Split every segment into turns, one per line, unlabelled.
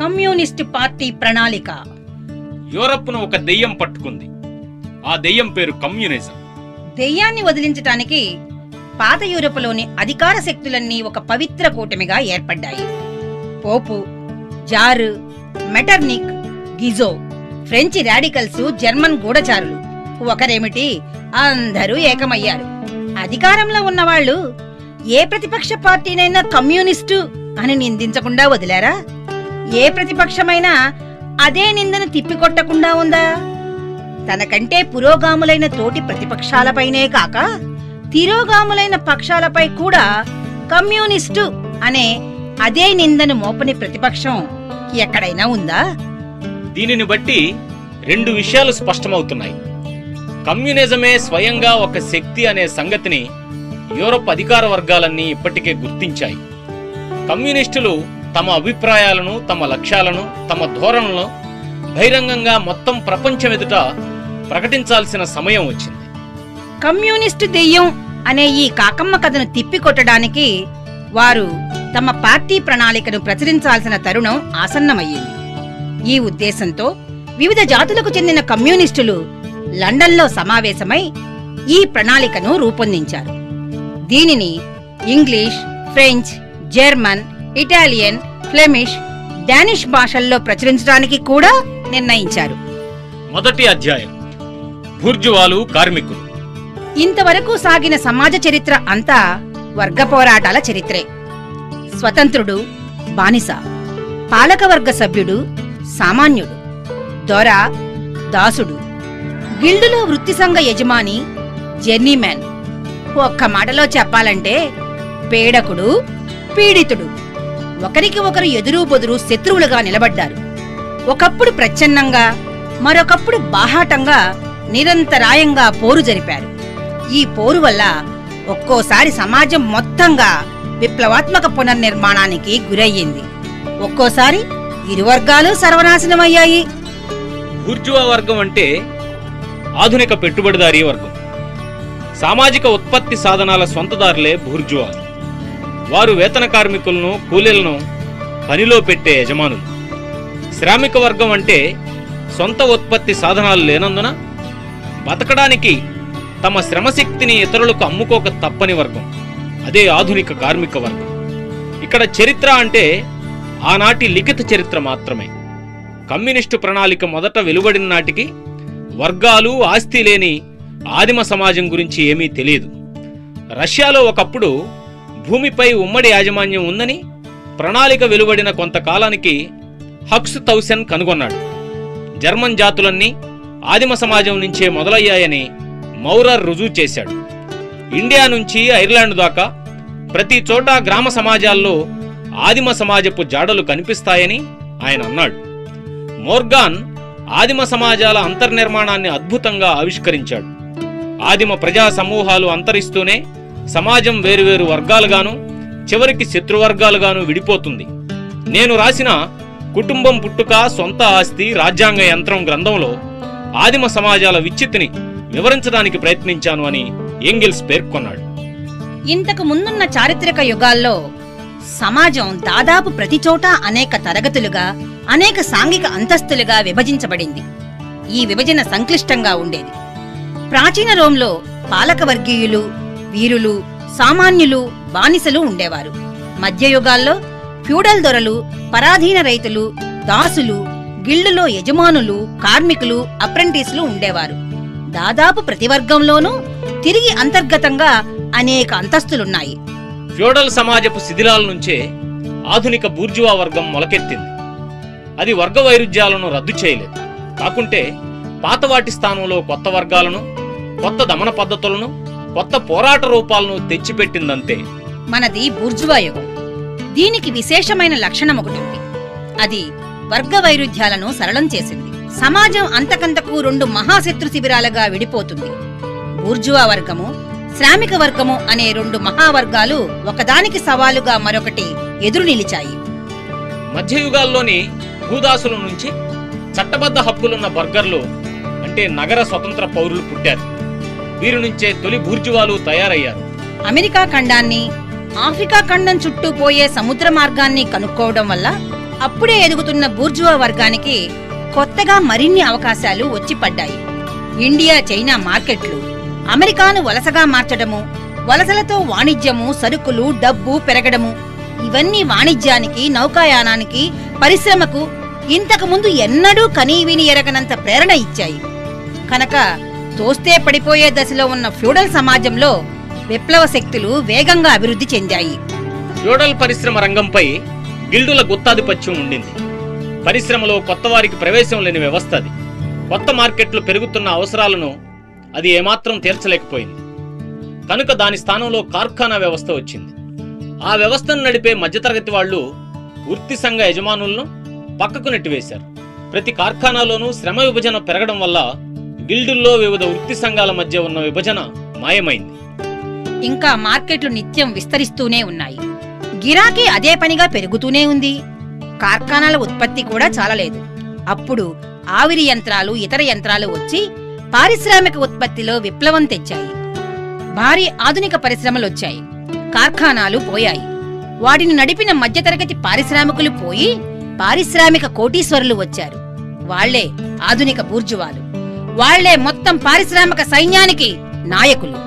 Communist party ప్రణాళిక.
యూరప్ను ఒక దెయ్యం పట్టుకుంది. ఆ దెయ్యం పేరు కమ్యూనిజం.
దెయ్యాన్ని వదిలించటానికి పాత యూరప్లోని అధికార శక్తులన్నీ ఒక పవిత్ర కూటమిగా ఏర్పడ్డాయి. పోపు, జారు, మెటర్నిక్, గిజో, ఫ్రెంచి రాడికల్స్, జర్మన్ గూఢచారులు ఒకరేమిటి అందరూ ఏకమయ్యారు. అధికారంలో ఉన్నవాళ్లు ఏ ప్రతిపక్ష పార్టీనైనా కమ్యూనిస్టు అని నిందించకుండా వదిలారా? ఏ ప్రతిపక్షమైనా అదే నిందను తిప్పికొట్టకుండా ఉందా? తనకంటే పురోగాములైన తోటి ప్రతిపక్షాలపైనే కాక తిరోగాములైన పక్షాలపై కూడా కమ్యూనిస్టు అనే అదే నిందను మోపని ప్రతిపక్షం ఎక్కడైనా ఉందా?
దీనిని బట్టి రెండు విషయాలు స్పష్టమవుతున్నాయి. కమ్యూనిజమే స్వయంగా ఒక శక్తి అనే సంగతిని యూరప్ అధికార వర్గాలన్నీ ఇప్పటికే గుర్తించాయి. కమ్యూనిస్టులు తమ అభిప్రాయాలను, తమ లక్ష్యాలను, తమ ధోరణులను బహిరంగంగా మొత్తం ప్రపంచం ఎదుట ప్రకటించాల్సిన సమయం వచ్చింది.
కమ్యూనిస్టు దెయ్యం అనే ఈ కాకమ్మ కథను తిప్పికొట్టడానికి వారు తమ పార్టీ ప్రణాళికను ప్రచురించాల్సిన తరుణం ఆసన్నమయ్యింది. ఈ ఉద్దేశంతో వివిధ జాతులకు చెందిన కమ్యూనిస్టులు లండన్లో సమావేశమై ఈ ప్రణాళికను రూపొందించారు. దీనిని English, French, German, Italian, Flemish, Danish భాషల్లో ప్రచురించడానికి కూడా నిర్ణయించారు.
మొదటి అధ్యాయం బూర్జువాలు, కార్మికులు.
ఇంతవరకు సాగిన సమాజ చరిత్ర అంతా వర్గ పోరాటాల చరిత్రే. స్వతంత్రుడు, బానిస, పాలకవర్గ సభ్యుడు, సామాన్యుడు, దొర, దాసుడు, గిల్డులో వృత్తి సంఘ యజమాని, జర్నీమ్యాన్. ఒక్క మాటలో చెప్పాలంటే పీడకుడు, పీడితుడు ఒకరికి ఒకరు ఎదురు బొదురు శత్రువులుగా నిలబడ్డారు. ఒకప్పుడు ప్రచ్ఛన్నంగా, మరొకప్పుడు బాహాటంగా నిరంతరాయంగా పోరు జరిపారు. ఈ పోరు వల్ల ఒక్కోసారి సమాజం మొత్తంగా విప్లవాత్మక పునర్నిర్మాణానికి గురయ్యింది. ఒక్కోసారి ఇరు వర్గాలు సర్వనాశనమయ్యాయి.
బూర్జువా వర్గం అంటే ఆధునిక పెట్టుబడిదారీ వర్గం. సామాజిక ఉత్పత్తి సాధనాల స్వంతదారులే బూర్జువాలు. వారు వేతన కార్మికులను, కూలీలను పనిలో పెట్టే యజమానులు. శ్రామిక వర్గం అంటే సొంత ఉత్పత్తి సాధనాలు లేనందున బతకడానికి తమ శ్రమశక్తిని ఇతరులకు అమ్ముకోక తప్పని వర్గం. అదే ఆధునిక కార్మిక వర్గం. ఇక్కడ చరిత్ర అంటే ఆనాటి లిఖిత చరిత్ర మాత్రమే. కమ్యూనిస్టు ప్రణాళిక మొదట వెలువడిన నాటికి వర్గాలు, ఆస్తి లేని ఆదిమ సమాజం గురించి ఏమీ తెలియదు. రష్యాలో ఒకప్పుడు భూమిపై ఉమ్మడి యాజమాన్యం ఉందని ప్రణాళిక వెలువడిన కొంతకాలానికి హక్స్ తౌసెన్ కనుగొన్నాడు. జర్మన్ జాతులన్నీ ఆదిమ సమాజం నుంచే మొదలయ్యాయని మౌరర్ రుజువు చేశాడు. ఇండియా నుంచి ఐర్లాండ్ దాకా ప్రతి చోట గ్రామ సమాజాల్లో ఆదిమ సమాజపు జాడలు కనిపిస్తాయని ఆయన అన్నాడు. మోర్గాన్ ఆదిమ సమాజాల అంతర్నిర్మాణాన్ని అద్భుతంగా ఆవిష్కరించాడు. ఆదిమ ప్రజా సమూహాలు అంతరిస్తూనే సమాజం వేరువేరు వర్గాలుగాను, చివరికి శత్రువర్గాలుగాను విడిపోతుంది. నేను రాసిన కుటుంబం పుట్టుక, సొంత ఆస్తి, రాజ్యాంగ యంత్రం గ్రంథంలో ఆదిమ సమాజాల విచ్చితిని వివరించడానికి ప్రయత్నించాను అని ఎంగిల్స్ పేర్కొన్నాడు.
ఇంతకు ముందున్న చారిత్రక యుగాల్లో సమాజం దాదాపు ప్రతి చోట అనేక తరగతులుగా, అనేక సాంఘిక అంతస్తులుగా విభజించబడింది. ఈ విభజన సంక్లిష్టంగా ఉండేది. ప్రాచీన రోమ్లో పాలకవర్గీయులు, వీరులు, సామాన్యులు, బానిసలు ఉండేవారు. మధ్యయుగాల్లో ఫ్యూడల్ దొరలు, పరాధీన రైతులు, దాసులు, గిల్డులో యజమానులు, కార్మికులు, అప్రెంటిస్లు ఉండేవారు. దాదాపు ప్రతి వర్గంలోనూ తిరిగి అంతర్గతంగా అనేక అంతస్తులున్నాయి.
ఫ్యూడల్ సమాజపు శిథిలాల నుంచే ఆధునిక బూర్జువా వర్గం మొలకెత్తింది. అది వర్గ వైరుధ్యాలను రద్దు చేయలేదు. కాకుంటే పాతవాటి స్థానంలో కొత్త వర్గాలను, కొత్త దమన పద్ధతులను, కొత్త పోరాట రూపాలను తెచ్చిపెట్టిందంతే.
మనది బూర్జువా యుగం. దీనికి విశేషమైన లక్షణం ఒకటి. అది వర్గ వైరుధ్యాలను సరళం చేసింది. సమాజం అంతకంతకు రెండు మహాశత్రు శిబిరాలుగా విడిపోతుంది. బూర్జువా వర్గము, శ్రామిక వర్గము అనే రెండు మహావర్గాలు ఒకదానికి సవాలుగా మరొకటి ఎదురు నిలిచాయి.
మధ్యయుగాల్లోని భూదాసుల నుంచి చట్టబద్ధ హక్కులున్న బర్గర్లు అంటే నగర స్వతంత్ర పౌరులు పుట్టారు. వీరి నుంచే తొలి బూర్జువాలు తయారయ్యారు.
అమెరికా ఖండాన్ని, ఆఫ్రికా ఖండం చుట్టూ పోయే సముద్ర మార్గాన్ని కనుక్కోవడం వల్ల అప్పుడే ఎదుగుతున్న బూర్జువా వర్గానికి కొత్తగా మరిన్ని అవకాశాలు వచ్చి పడ్డాయి. ఇండియా, చైనా మార్కెట్లు, అమెరికాను వలసగా మార్చడము, వలసలతో వాణిజ్యము, సరుకులు, డబ్బు పెరగడము, ఇవన్నీ వాణిజ్యానికి, నౌకాయానానికి, పరిశ్రమకు ఇంతకుముందు ఎన్నడూ కనీవిని ఎరగనంత ప్రేరణ ఇచ్చాయి. కనుక తోస్తే పడిపోయే దశలో ఉన్న ఫ్యూడల్ సమాజంలో విప్లవ శక్తులు వేగంగా అభివృద్ధి చెందాయి.
ఫ్యూడల్ పరిశ్రమ రంగంపై గిల్డుల గుత్తాధిపత్యం ఉండింది. పరిశ్రమలో కొత్త వారికి ప్రవేశం లేని వ్యవస్థ అది. కొత్త మార్కెట్లు పెరుగుతున్న అవసరాలను అది ఏమాత్రం తీర్చలేకపోయింది. కనుక దాని స్థానంలో కార్ఖానా వ్యవస్థ వచ్చింది. ఆ వ్యవస్థను నడిపే మధ్యతరగతి వాళ్లు వృత్తి సంఘ యజమానులను పక్కకు నెట్టివేశారు. ప్రతి కార్ఖానాలోనూ శ్రమ విభజన పెరగడం వల్ల గిల్డుల్లో వివిధ వృత్తి సంఘాల మధ్య ఉన్న విభజన మాయమైంది.
ఇంకా మార్కెట్లు నిత్యం విస్తరిస్తూనే ఉన్నాయి. గిరాకీ అదే పనిగా పెరుగుతూనే ఉంది. కార్ఖానాల ఉత్పత్తి కూడా చాలలేదు. అప్పుడు ఆవిరి యంత్రాలు, ఇతర యంత్రాలు వచ్చి పారిశ్రామిక ఉత్పత్తిలో విప్లవం తెచ్చాయి. భారీ ఆధునిక పరిశ్రమలొచ్చాయి. కార్ఖానాలు పోయాయి. వాటిని నడిపిన మధ్యతరగతి పారిశ్రామికులు పోయి పారిశ్రామిక కోటీశ్వరులు వచ్చారు. వాళ్లే ఆధునిక బూర్జువాలు. వాళ్లే మొత్తం పారిశ్రామిక సైన్యానికి నాయకులు.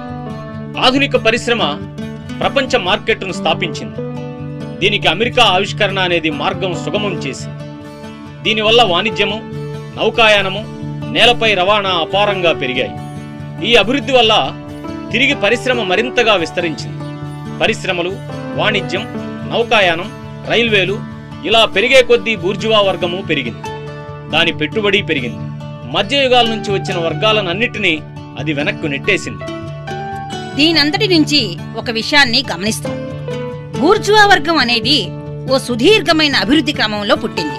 ఆధునిక పరిశ్రమ ప్రపంచ మార్కెట్ను స్థాపించింది. దీనికి అమెరికా ఆవిష్కరణ అనేది మార్గం సుగమం చేసింది. దీనివల్ల వాణిజ్యము, నౌకాయానము, నేలపై రవాణా అపారంగా పెరిగాయి. ఈ అభివృద్ధి వల్ల తిరిగి పరిశ్రమ మరింతగా విస్తరించింది. పరిశ్రమలు, వాణిజ్యం, నౌకాయానం, రైల్వేలు ఇలా పెరిగే కొద్దీ బూర్జువా వర్గము పెరిగింది. దాని పెట్టుబడి పెరిగింది. మధ్యయుగాల నుంచి వచ్చిన వర్గాలనన్నిటినీ అది వెనక్కు నెట్టేసింది.
దీనంతటి నుంచి ఒక విషయాన్ని గమనిస్తాం. బూర్జువా వర్గం అనేది ఓ సుదీర్ఘమైన అభివృద్ధి క్రమంలో పుట్టింది.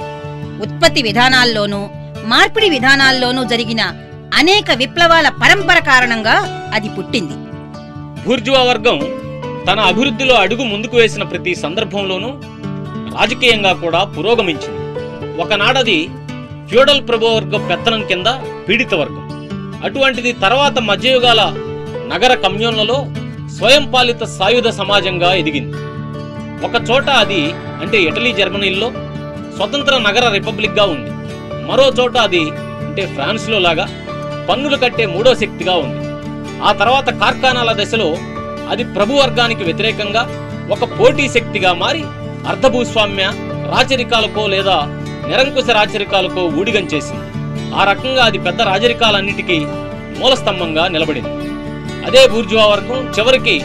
ఉత్పత్తి విధానాల్లోనూ, మార్పిడి విధానాల్లోనూ జరిగిన అనేక విప్లవాల పరంపర కారణంగా అది పుట్టింది.
బూర్జువా వర్గం తన అభివృద్ధిలో అడుగు ముందుకు వేసిన ప్రతి సందర్భంలోనూ రాజకీయంగా కూడా పురోగమించింది. ఒకనాడది ఫ్యూడల్ ప్రభువర్గ పెత్తనం కింద పీడిత వర్గం. అటువంటిది తర్వాత మధ్యయుగాల నగర కమ్యూన్లలో స్వయం పాలిత సాయుధ సమాజంగా ఎదిగింది. ఒక చోట అది అంటే ఇటలీ, జర్మనీల్లో స్వతంత్ర నగర రిపబ్లిక్ గా ఉంది. మరో చోట అది అంటే ఫ్రాన్స్ లో లాగా పన్నులు కట్టే మూడో శక్తిగా ఉంది. ఆ తర్వాత కార్ఖానాల దశలో అది ప్రభు వర్గానికి వ్యతిరేకంగా ఒక పోటీ శక్తిగా మారి అర్ధభూస్వామ్య రాచరికాలకో లేదా నిరంకుశ రాచరికాలకో ఊడిగం చేసింది. ఆ రకంగా అది పెద్ద రాజరికాలన్నిటికీ మూలస్తంభంగా నిలబడింది. అదే బూర్జువా వర్గం చివరికి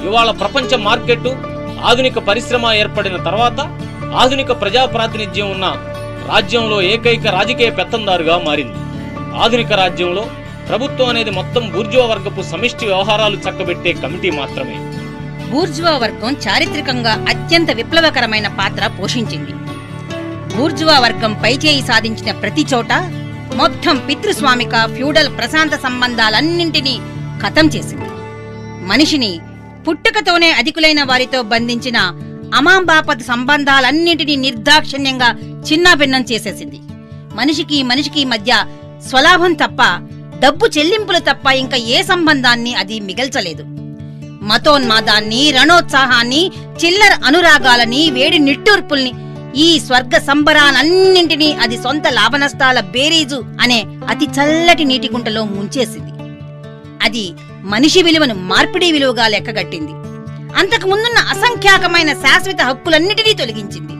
ఇవాళ ప్రపంచ మార్కెట్టు, ఆధునిక పరిశ్రమ ఏర్పడిన తర్వాత ఆధునిక ప్రజా ప్రాతినిధ్యం ఉన్న రాజ్యంలో ఏకైక రాజకీయ పెత్తందారుగా మారింది. ఆధునిక రాజ్యంలో ప్రభుత్వం అనేది మొత్తం బూర్జువా వర్గపు సమిష్టి వ్యవహారాలు చక్కబెట్టే కమిటీ మాత్రమే.
బూర్జువా వర్గం చారిత్రకంగా అత్యంత విప్లవకరమైన పాత్ర పోషించింది. బూర్జువా వర్గం పైచేయి సాధించిన ప్రతి చోట మొత్తం పితృస్వామిక, ఫ్యూడల్, ప్రశాంత సంబంధాలన్నింటినీ ఖతం చేసింది. మనిషిని పుట్టుకతోనే అధికులైన వారితో బంధించిన అమాంబాపత్ సంబంధాలన్నింటినీ నిర్దాక్షిణ్యంగా చిన్నాభిన్నం చేసేసింది. మనిషికి మధ్య స్వలాభం తప్ప, డబ్బు చెల్లింపులు తప్ప ఇంకా ఏ సంబంధాన్ని అది మిగల్చలేదు. మతోన్మాదాన్ని, రణోత్సాహాన్ని, చిల్లర అనురాగాలని, వేడి నిట్టూర్పుల్ని, ఈ స్వర్గ సంబరాలన్నింటినీ అది సొంత లాభనష్టాల బేరీజు అనే అతి చల్లటి నీటి గుంటలో ముంచేసింది. అది మనిషి విలువను మార్పిడి విలువగా లెక్కగట్టింది. అంతకు ముందున్న అసంఖ్యాకమైన శాశ్వత హక్కులన్నిటినీ తొలగించింది.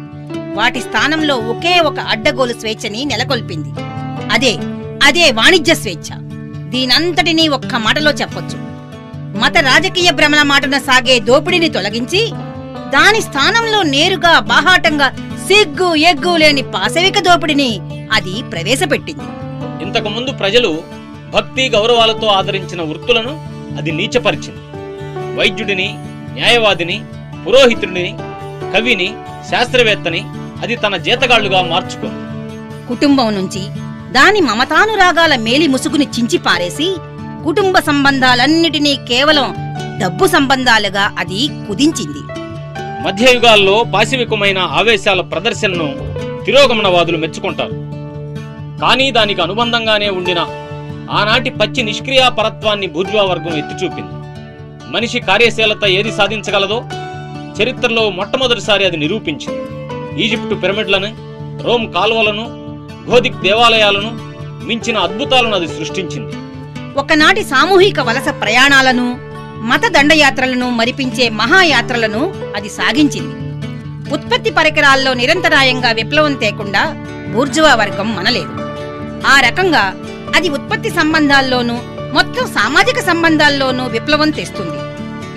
వాటి స్థానంలో ఒకే ఒక అడ్డగోలు స్వేచ్ఛని నెలకొల్పింది. అదే వాణిజ్య స్వేచ్ఛ. దీనంతటినీ ఒక్క మాటలో చెప్పొచ్చు. మత రాజకీయ భ్రమల మాటన సాగే దోపిడీని తొలగించి దాని స్థానంలో నేరుగా బాహాటంగా సిగ్గు ఎగ్గు లేని పాశవిక దోపిడిని అది ప్రవేశపెట్టింది.
ఇంతకు ముందు ప్రజలు భక్తి గౌరవాలతో ఆదరించిన వృత్తులను అది నీచపరిచింది. వైద్యుడిని, న్యాయవాదిని, పురోహితుడిని, కవిని, శాస్త్రవేత్తని అది తన జీతగాళ్లుగా మార్చుకుంది.
కుటుంబం నుంచి దాని మమతానురాగాల మేలి ముసుగుని చించి పారేసి కుటుంబ సంబంధాలన్నిటినీ కేవలం డబ్బు సంబంధాలుగా అది కుదించింది.
మధ్యయుగాల్లో పాశవికమైన ఆవేశాల ప్రదర్శనను తిరోగమనవాదులు మెచ్చుకుంటారు. కానీ దానికి అనుబంధంగానే ఉండిన ఆనాటి పచ్చి నిష్క్రియాపరత్వాన్ని బూర్జువా వర్గం ఎత్తిచూపింది. మనిషి కార్యశీలత ఏది సాధించగలదో చరిత్రలో మొట్టమొదటిసారి అది నిరూపించింది. ఈజిప్టు పిరమిడ్లను, రోమ్ కాల్వలను, గోధిక్ దేవాలయాలను మించిన అద్భుతాలను అది సృష్టించింది.
ఒకనాటి సామూహిక వలస ప్రయాణాలను, మత దండయాత్రలను మరిపించే మహాయాత్రలను అది సాగించింది. ఉత్పత్తి పరికరాల్లో నిరంతరాయంగా విప్లవం తేకుండా బూర్జువా వర్గం మనలేదు. ఆ రకంగా అది ఉత్పత్తి సంబంధాల్లోనూ మొత్తం సామాజిక సంబంధాల్లోనూ విప్లవం తెస్తుంది.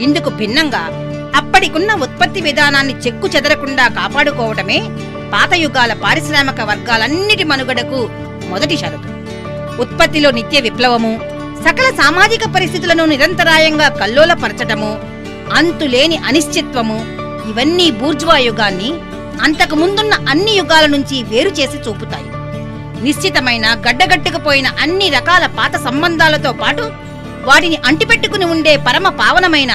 ఇందుకు భిన్నంగా అప్పటికున్న ఉత్పత్తి విధానాన్ని చెక్కు చెదరకుండా కాపాడుకోవటమే పాత యుగాల పారిశ్రామిక వర్గాలన్నిటి మనుగడకు మొదటి షరతు. ఉత్పత్తిలో నిత్య విప్లవము, సకల సామాజిక పరిస్థితులను నిరంతరాయంగా కల్లోలపరచటము, అంతులేని అనిశ్చిత్వము ఇవన్నీ బూర్జువా యుగాన్ని అంతకు ముందున్న అన్ని యుగాల నుంచి వేరు చేసి చూపుతాయి. నిశ్చితమైన గడ్డగట్టుకుపోయిన అన్ని రకాల పాత సంబంధాలతో పాటు వాటిని అంటిపెట్టుకుని ఉండే పరమ పావనమైన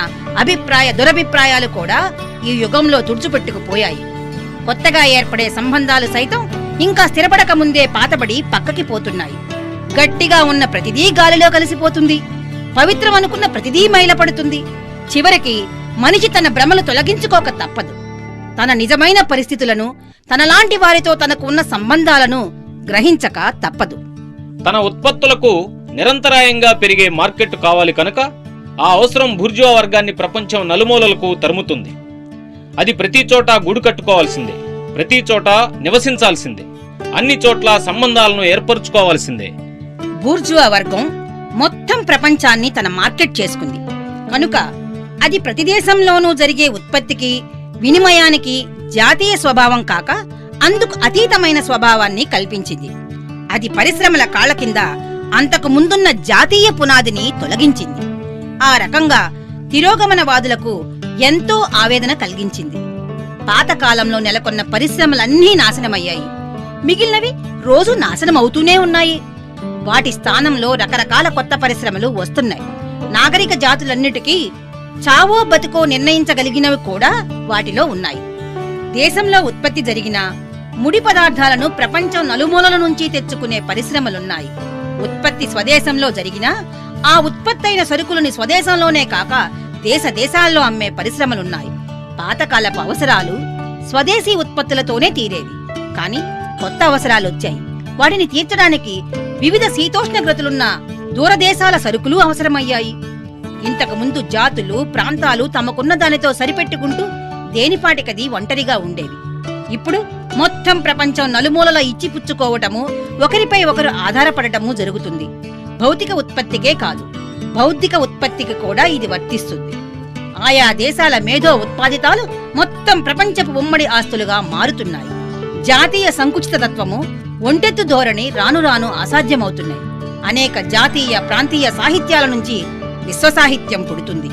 దురభిప్రాయాలు కూడా ఈ యుగంలో తుడుచుపెట్టుకుపోయాయి. కొత్తగా ఏర్పడే సంబంధాలు సైతం ఇంకా స్థిరపడక ముందే పాతబడి పక్కకి పోతున్నాయి. గట్టిగా ఉన్న ప్రతిదీ గాలిలో కలిసిపోతుంది. పవిత్రం అనుకున్న ప్రతిదీ మైలపడుతుంది. చివరికి మనిషి తన భ్రమలు తొలగించుకోక తప్పదు. తన నిజమైన పరిస్థితులను, తనలాంటి వారితో తనకు ఉన్న సంబంధాలను గ్రహించక తప్పదు.
తన ఉత్పత్తులకు నిరంతరాయంగా పెరిగే మార్కెట్ కావాలి కనుక ఆ అవసరం బూర్జువా వర్గాన్ని ప్రపంచం నలుమూలలకు తరుముతుంది. అది ప్రతి చోట గూడు కట్టుకోవాల్సిందే, ప్రతి చోట నివసించాల్సిందే, అన్ని చోట్ల సంబంధాలను ఏర్పరచుకోవాల్సిందే.
బూర్జువా వర్గం మొత్తం ప్రపంచాన్ని తన మార్కెట్ చేసుకుంది కనుక అది ప్రతి దేశంలోనూ జరిగే ఉత్పత్తికి, వినిమయానికి జాతీయ స్వభావం కాక అందుకు అతీతమైన స్వభావాన్ని కల్పించింది. అది పరిశ్రమల కాళ్ల కింద అంతకు ముందున్న జాతీయ పునాదిని తొలగించింది. ఆ రకంగా తిరోగమనవాదులకు ఎంతో ఆవేదన కలిగించింది. పాతకాలంలో నెలకొన్న పరిశ్రమలన్నీ నాశనమయ్యాయి. మిగిలినవి రోజు నాశనమవుతూనే ఉన్నాయి. వాటి స్థానంలో రకరకాల కొత్త పరిశ్రమలు వస్తున్నాయి. నాగరిక జాతులన్నిటికీ చావో బతుకో నిర్ణయించగలిగినవి కూడా వాటిలో ఉన్నాయి. దేశంలో ఉత్పత్తి జరిగిన ముడి పదార్థాలను ప్రపంచం నలుమూలల నుంచి తెచ్చుకునే పరిశ్రమలున్నాయి. ఉత్పత్తి స్వదేశంలో జరిగినా ఆ ఉత్పత్తైన సరుకులని స్వదేశంలోనే కాక దేశ దేశాల్లో అమ్మే పరిశ్రమలున్నాయి. పాతకాలపు అవసరాలు స్వదేశీ ఉత్పత్తులతోనే తీరేవి. కాని కొత్త అవసరాలొచ్చాయి. వాటిని తీర్చడానికి వివిధ శీతోష్ణగ్రతులున్న దూరదేశాల సరుకులు అవసరమయ్యాయి. ఇంతకు ముందు జాతులు, ప్రాంతాలు తమకున్న దానితో సరిపెట్టుకుంటూ దేనిపాటికది ఒంటరిగా ఉండేవి. ఇప్పుడు మొత్తం ప్రపంచం నలుమూలల ఇచ్చిపుచ్చుకోవటము, ఒకరిపై ఒకరు ఆధారపడటము జరుగుతుంది. భౌతిక ఉత్పత్తికే కాదు, బౌద్ధిక ఉత్పత్తికి కూడా ఇది వర్తిస్తుంది. ఆయా దేశాల మేధో ఉత్పాదితాలు మొత్తం ప్రపంచపు ఉమ్మడి ఆస్తులుగా మారుతున్నాయి. జాతీయ సంకుచిత తత్వము, ఒంటెత్తు ధోరణి రాను రాను అసాధ్యమవుతున్నాయి. అనేక జాతీయ, ప్రాంతీయ సాహిత్యాల నుంచి విశ్వసాహిత్యం పుడుతుంది.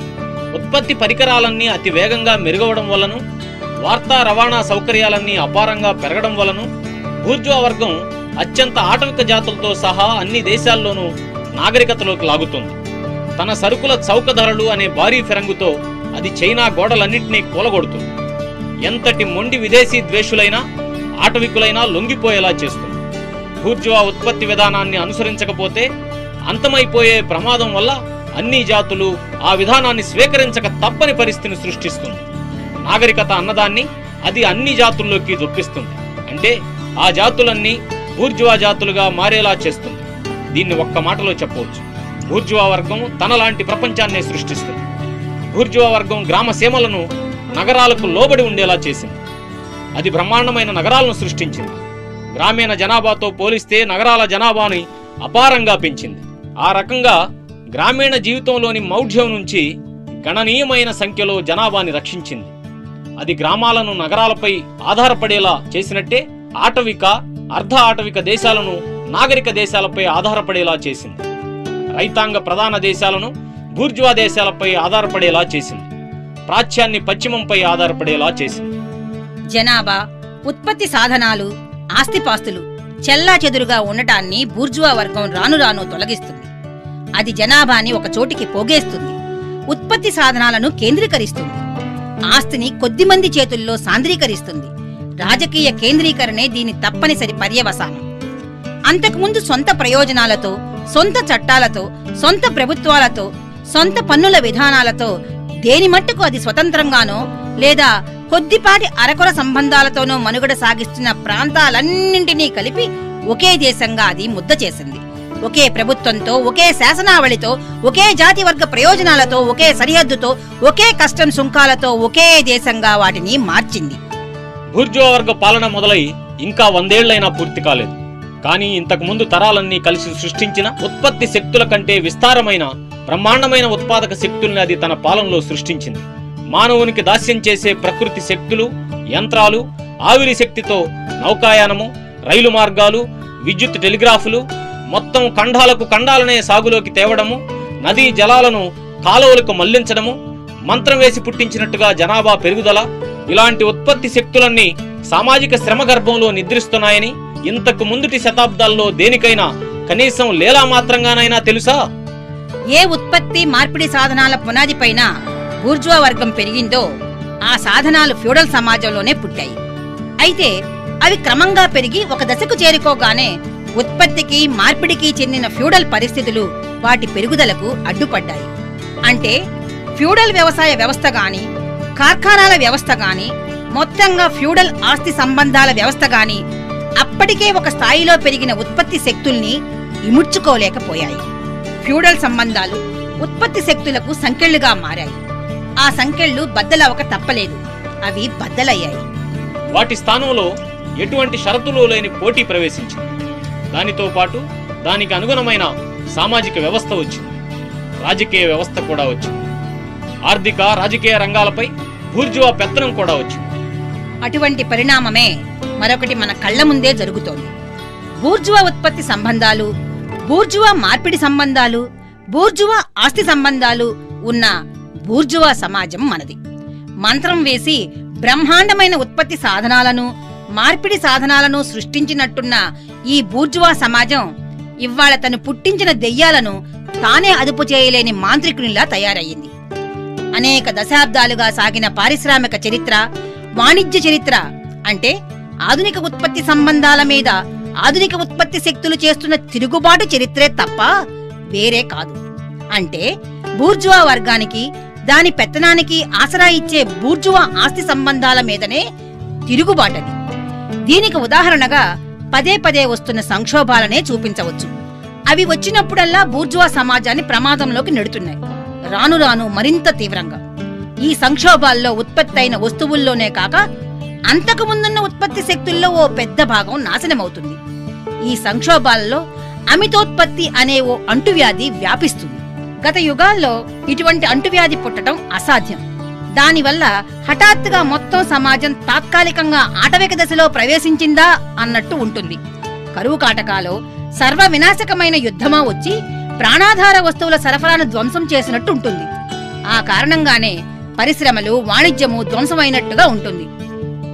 ఉత్పత్తి పరికరాలన్నీ అతి వేగంగా మెరుగవడం వలను, వార్తా రవాణా సౌకర్యాలన్నీ అపారంగా పెరగడం వలను బూర్జువా వర్గం అత్యంత ఆటవిక జాతులతో సహా అన్ని దేశాల్లోనూ నాగరికతలోకి లాగుతుంది. తన సరుకుల చౌక ధరలు అనే భారీ ఫిరంగుతో అది చైనా గోడలన్నింటినీ కూలగొడుతుంది. ఎంతటి మొండి విదేశీ ద్వేషులైనా, ఆటవికులైనా లొంగిపోయేలా చేస్తుంది. బూర్జువా ఉత్పత్తి విధానాన్ని అనుసరించకపోతే అంతమైపోయే ప్రమాదం వల్ల అన్ని జాతులు ఆ విధానాన్ని స్వీకరించక తప్పని పరిస్థితిని సృష్టిస్తుంది. నాగరికత అన్నదాన్ని అది అన్ని జాతుల్లోకి జొప్పిస్తుంది. అంటే ఆ జాతులన్నీ బూర్జువా జాతులుగా మారేలా చేస్తుంది. దీన్ని ఒక్క మాటలో చెప్పవచ్చు, బూర్జువా వర్గం తనలాంటి ప్రపంచాన్నే సృష్టిస్తుంది. బూర్జువా వర్గం గ్రామ సీమలను నగరాలకు లోబడి ఉండేలా చేసింది. అది బ్రహ్మాండమైన నగరాలను సృష్టించింది. గ్రామీణ జనాభాతో పోలిస్తే నగరాల జనాభాని అపారంగా పెంచింది. ఆ రకంగా గ్రామీణ జీవితంలోని మౌఢ్యం నుంచి గణనీయమైన సంఖ్యలో జనాభాని రక్షించింది. అది గ్రామాలను నగరాలపై ఆధారపడేలా చేసినట్టే ఆటవిక, అర్ధ ఆటవిక దేశాలను నాగరిక దేశాలపై ఆధారపడేలా చేసింది. రైతాంగ ప్రధాన దేశాలను బూర్జువా దేశాలపై ఆధారపడేలా చేసింది. ప్రాచ్యాన్ని పశ్చిమంపై ఆధారపడేలా చేసింది.
జనాభా, ఉత్పత్తి సాధనాలు, ఆస్తిపాస్తులు చెల్లా చెదురుగా ఉండటాన్ని బూర్జువా వర్గం రాను రాను తొలగిస్తుంది. అది జనాభాని ఒక చోటికి పోగేస్తుంది. ఉత్పత్తి సాధనాలను కేంద్రీకరిస్తుంది. ఆస్తిని కొద్దిమంది చేతుల్లో సాంద్రీకరిస్తుంది. రాజకీయ కేంద్రీకరణే దీని తప్పనిసరి పర్యవసానం. అంతకుముందు సొంత ప్రయోజనాలతో, సొంత చట్టాలతో, సొంత ప్రభుత్వాలతో, సొంత పన్నుల విధానాలతో దేని మట్టుకు అది స్వతంత్రంగానో లేదా కొద్దిపాటి అరకొర సంబంధాలతోనూ మనుగడ సాగిస్తున్న ప్రాంతాలన్నింటినీ కలిపి ఒకే దేశంగా అది ముద్ద చేసింది. ఒకే ప్రభుత్వంతో, ఒకే శాసనావళితో, ఒకే జాతి వర్గ ప్రయోజనాలతో, ఒకే సరిహద్దుతో, ఒకే కస్టమ్ సుంకాలతో ఒకే దేశంగా వాటిని మార్చింది.
బూర్జువా వర్గ పాలన మొదలై ఇంకా 100 ఏళ్లైనా పూర్తి కాలేదు. కానీ ఇంతకు ముందు తరాలన్నీ కలిసి సృష్టించిన ఉత్పత్తి శక్తుల కంటే విస్తారమైన బ్రహ్మాండమైన ఉత్పాదక శక్తుల్ని అది తన పాలనలో సృష్టించింది. మానవునికి దాస్యం చేసే ప్రకృతి శక్తులు, యంత్రాలు, ఆవిరి శక్తితో నౌకాయానము, రైలు మార్గాలు, విద్యుత్ టెలిగ్రాఫులు, మొత్తం ఖండాలకు ఖండాలనే సాగులోకి తేవడము, నదీ జలాలను కాలువలకు మళ్లించడము, మంత్రం వేసి పుట్టించినట్టుగా జనాభా పెరుగుదల, ఇలాంటి ఉత్పత్తి శక్తులన్నీ సామాజిక శ్రమ గర్భంలో నిద్రిస్తున్నాయని ఇంతకు ముందుటి శతాబ్దాల్లో దేనికైనా కనీసం లేలా మాత్రంగానైనా తెలుసా?
ఏ ఉత్పత్తి మార్పిడి సాధనాల పునాది పైన బూర్జువా వర్గం పెరిగిందో ఆ సాధనాలు ఫ్యూడల్ సమాజంలోనే పుట్టాయి. అయితే అవి క్రమంగా పెరిగి ఒక దశకు చేరుకోగానే ఉత్పత్తికి మార్పిడికి చెందిన ఫ్యూడల్ పరిస్థితులు వాటి పెరుగుదలకు అడ్డుపడ్డాయి. అంటే ఫ్యూడల్ వ్యవసాయ వ్యవస్థ గాని, కార్ఖానాల వ్యవస్థ గాని, మొత్తంగా ఫ్యూడల్ ఆస్తి సంబంధాల వ్యవస్థ గాని అప్పటికే ఒక స్థాయిలో పెరిగిన ఉత్పత్తి శక్తుల్ని ఇముడ్చుకోలేకపోయాయి. ఫ్యూడల్ సంబంధాలు ఉత్పత్తి శక్తులకు సంకెళ్లుగా మారాయి. ఆ సంకెళ్లు బద్దలవక తప్పలేదు. అవి బద్దలయ్యాయి.
వాటి స్థానంలో ఎటువంటి షరతులు లేని పోటీ ప్రవేశించింది. దానితో పాటు దానికి అనుగుణమైన సామాజిక వ్యవస్థ వచ్చింది. రాజకీయ వ్యవస్థ కూడా వచ్చింది. ఆర్థిక రాజకీయ రంగాలపై బూర్జువా పెత్తనం కూడా వచ్చింది.
అటువంటి పరిణామమే మరొకటి మన కళ్ల ముందే జరుగుతోంది. బూర్జువా ఉత్పత్తి సంబంధాలు, బూర్జువా మార్పిడి సంబంధాలు, బూర్జువా ఆస్తి సంబంధాలు ఉన్న బూర్జువా సమాజం మనది. మంత్రం వేసి బ్రహ్మాండమైన ఉత్పత్తి సాధనాలను, మార్పిడి సాధనాలను సృష్టించినట్టున్న ఈ బూర్జువా సమాజం ఇవాళ తను పుట్టించిన దెయ్యాలను తానే అదుపు చేయలేని మాంత్రికునిలా తయారయ్యింది. అనేక దశాబ్దాలుగా సాగిన పారిశ్రామిక చరిత్ర, వాణిజ్య చరిత్ర అంటే ఆధునిక ఉత్పత్తి సంబంధాల మీద ఆధునిక ఉత్పత్తి శక్తులు చేస్తున్న తిరుగుబాటు చరిత్రే తప్ప వేరే కాదు. అంటే బూర్జువా వర్గానికి, దాని పెత్తనానికి ఆసరా ఇచ్చే బూర్జువా ఆస్తి సంబంధాల మీదనే తిరుగుబాటది. దీనికి ఉదాహరణగా పదే పదే వస్తున్న సంక్షోభాలనే చూపించవచ్చు. అవి వచ్చినప్పుడల్లా బూర్జువా సమాజాన్ని ప్రమాదంలోకి నెడుతున్నాయి, రాను రాను మరింత తీవ్రంగా. ఈ సంక్షోభాల్లో ఉత్పత్తి అయిన వస్తువుల్లోనే కాక అంతకు ముందున్న ఉత్పత్తి శక్తుల్లో ఓ పెద్ద భాగం నాశనమవుతుంది. ఈ సంక్షోభాల్లో అమితోత్పత్తి అనే ఓ అంటువ్యాధి వ్యాపిస్తుంది. గత యుగాల్లో ఇటువంటి అంటువ్యాధి పుట్టడం అసాధ్యం. దానివల్ల హఠాత్తుగా మొత్తం సమాజం తాత్కాలికంగా ఆటవిక దశలో ప్రవేశించిందా అన్నట్టు ఉంటుంది. కరువు కాటకాలో సర్వ వినాశకమైన యుద్ధమా వచ్చి ప్రాణాధార వస్తువుల సరఫరాను ధ్వంసం చేసినట్టు ఉంటుంది. ఆ కారణంగానే పరిశ్రమలు, వాణిజ్యము ధ్వంసమైనట్టుగా ఉంటుంది.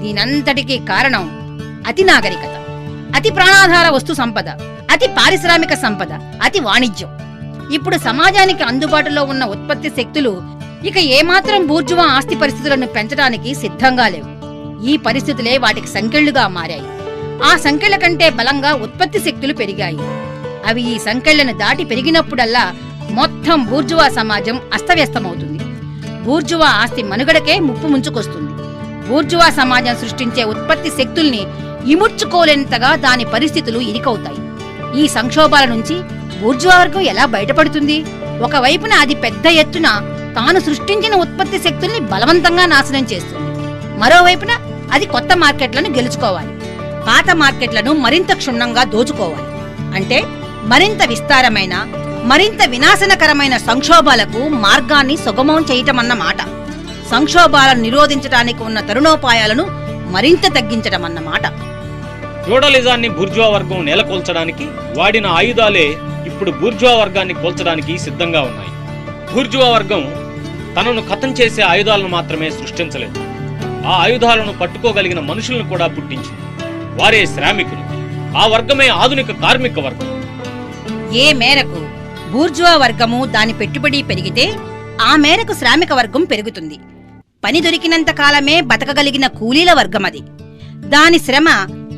దీనంతటికీ కారణం అతి నాగరికత, అతి ప్రాణాధార వస్తు సంపద, అతి పారిశ్రామిక సంపద, అతి వాణిజ్యం. ఇప్పుడు సమాజానికి అందుబాటులో ఉన్న ఉత్పత్తి శక్తులు ఇక ఏమాత్రం బూర్జువా ఆస్తి పరిస్థితులను పెంచడానికి సిద్ధంగా లేవు. ఈ పరిస్థితులే వాటికి సంకెళ్లుగా మారాయి. ఆ సంకెళ్ల కంటే బలంగా ఉత్పత్తి శక్తులు పెరిగాయి. అవి ఈ సంకెళ్లను దాటి పెరిగినప్పుడల్లా మొత్తం బూర్జువా సమాజం అస్తవ్యస్తమవుతుంది. బూర్జువా ఆస్తి మనుగడకే ముప్పు ముంచుకొస్తుంది. బూర్జువా సమాజం సృష్టించే ఉత్పత్తి శక్తుల్ని ఇముడ్చుకోలేంతగా దాని పరిస్థితులు ఇరికవుతాయి. ఈ సంక్షోభాల నుంచి బూర్జువా వర్గం ఎలా బయటపడుతుంది? ఒకవైపున అది పెద్ద ఎత్తున తాను సృష్టించిన ఉత్పత్తి శక్తుల్ని బలవంతంగా నాశనం చేస్తుంది. మరోవైపున అది కొత్త మార్కెట్లను గెలుచుకోవాలి, పాత మార్కెట్లను మరింత క్షుణ్ణంగా దోచుకోవాలి. అంటే మరింత విస్తారమైన, మరింత వినాశనకరమైన సంక్షోభాలకు మార్గాన్ని సుగమం చేయటమన్నమాట. సంక్షోభాలను నిరోధించడానికి ఉన్న తరుణోపాయాలను మరింత తగ్గించటమన్నమాట.
ఫ్యూడలిజాన్ని బూర్జువా వర్గం నెలకొల్చడానికి వాడిన ఆయుధాలే ఇప్పుడు బూర్జువా వర్గాన్ని కోల్చడానికి సిద్ధంగా ఉన్నాయి. బూర్జువా వర్గం తనను ఖతం చేసే ఆయుధాలను మాత్రమే సృష్టించలేదు, ఆ ఆయుధాలను పట్టుకోగలిగిన మనుషులను కూడా పుట్టించింది. వారే శ్రామికులు. ఆ వర్గమే ఆధునిక కార్మిక వర్గం.
ఏ మేరకు బూర్జువా వర్గము దాని పెట్టుబడి పెరిగితే ఆ మేరకు శ్రామిక వర్గం పెరుగుతుంది. పని దొరికినంత కాలమే బతకగలిగిన కూలీల వర్గం అది. దాని శ్రమ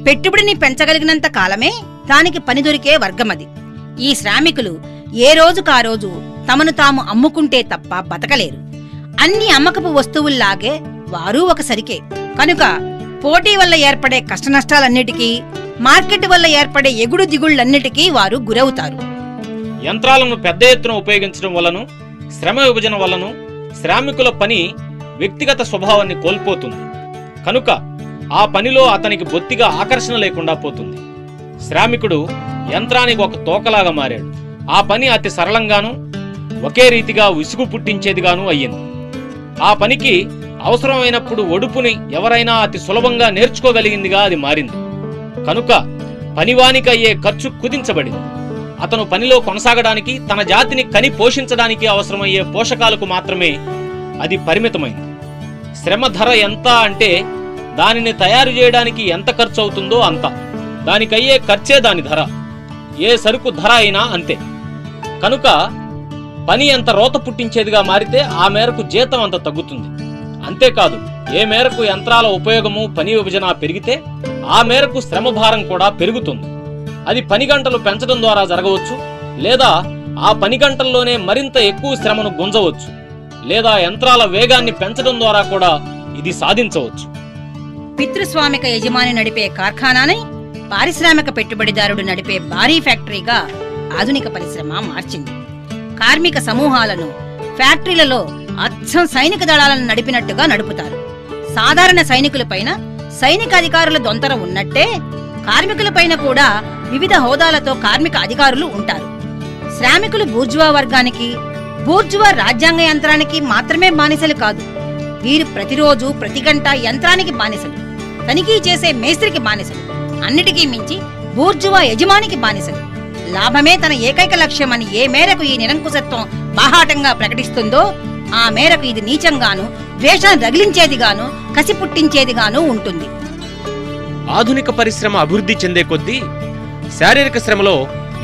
పెట్టుబడిని పెంచగలిగినంత కాలమే దానికి పని దొరికే వర్గమది. ఈ శ్రామికులు ఏ రోజుకా రోజు తమను తాము అమ్ముకుంటే తప్ప బతకలేరు. అన్ని అమ్మకపు వస్తువుల్లాగే వారు ఒక సరికే. కనుక పోటీ వల్ల ఏర్పడే కష్టనష్టాలన్నిటికీ, మార్కెట్ వల్ల ఏర్పడే ఎగుడు దిగుళ్లన్నిటికీ వారు గురవుతారు.
యంత్రాలను పెద్ద ఎత్తున ఉపయోగించడం వల్లను, శ్రమ విభజన వల్లను శ్రామికుల పని వ్యక్తిగత స్వభావాన్ని కోల్పోతుంది. కనుక ఆ పనిలో అతనికి బొత్తిగా ఆకర్షణ లేకుండా పోతుంది. శ్రామికుడు యంత్రానికి ఒక తోకలాగా మారాడు. ఆ పని అతి సరళంగానూ ఒకే రీతిగా విసుగు పుట్టించేదిగానూ అయ్యింది. ఆ పనికి అవసరమైనప్పుడు ఒడుపుని ఎవరైనా అతి సులభంగా నేర్చుకోగలిగిందిగా అది మారింది. కనుక పనివానికి అయ్యే ఖర్చు కుదించబడింది. అతను పనిలో కొనసాగడానికి, తన జాతిని కని పోషించడానికి అవసరమయ్యే పోషకాలకు మాత్రమే అది పరిమితమైంది. శ్రమ ధర ఎంత అంటే దానిని తయారు చేయడానికి ఎంత ఖర్చు అవుతుందో అంత. దానికయ్యే ఖర్చే దాని ధర. ఏ సరుకు ధర అయినా అంతే. కనుక పని ఎంత రోత పుట్టించేదిగా మారితే ఆ మేరకు జీతం అంత తగ్గుతుంది. అంతేకాదు, ఏ మేరకు యంత్రాల ఉపయోగము, పని విభజన పెరిగితే ఆ మేరకు శ్రమ భారం కూడా పెరుగుతుంది. అది పని గంటలు పెంచడం ద్వారా జరగవచ్చు, లేదా ఆ పని గంటల్లోనే మరింత ఎక్కువ శ్రమను గుంజవచ్చు, లేదా యంత్రాల వేగాన్ని పెంచడం ద్వారా కూడా ఇది సాధించవచ్చు.
పితృస్వామిక యజమాని నడిపే కార్ఖానాని పారిశ్రామిక పెట్టుబడిదారుడు నడిపే భారీ ఫ్యాక్టరీగా ఆధునిక పరిశ్రమ మార్చింది. కార్మిక సమూహాలను ఫ్యాక్టరీలలో అచ్చం సైనిక దళాలను నడిపినట్టుగా నడుపుతారు. సాధారణ సైనికులపైన సైనిక అధికారుల దొంతర ఉన్నట్టే కార్మికులపైన కూడా వివిధ హోదాలతో కార్మిక అధికారులు ఉంటారు. శ్రామికులు బూర్జువా వర్గానికి, బూర్జువా రాజ్యాంగ యంత్రానికి మాత్రమే బానిసలు కాదు. వీరు ప్రతిరోజు ప్రతి గంట యంత్రానికి బానిసలు, తనిఖీ చేసే మేస్త్రికి బానిసలు, అన్నిటికీ మించి బూర్జువా యజమానికి బానిసలు. లాభమే తన ఏకైక లక్ష్యమని ఏ మేరకు ఈ నిరంకుశత్వం బాహాటంగా ప్రకటిస్తుందో ఆ మేరకు ఇది నీచంగాను, ద్వేషాన్ని రగిలించేదిగాను, కసి పుట్టించేదిగాను ఉంటుంది.
ఆధునిక పరిశ్రమ అభివృద్ధి చెందే కొద్దీ శారీరక శ్రమలో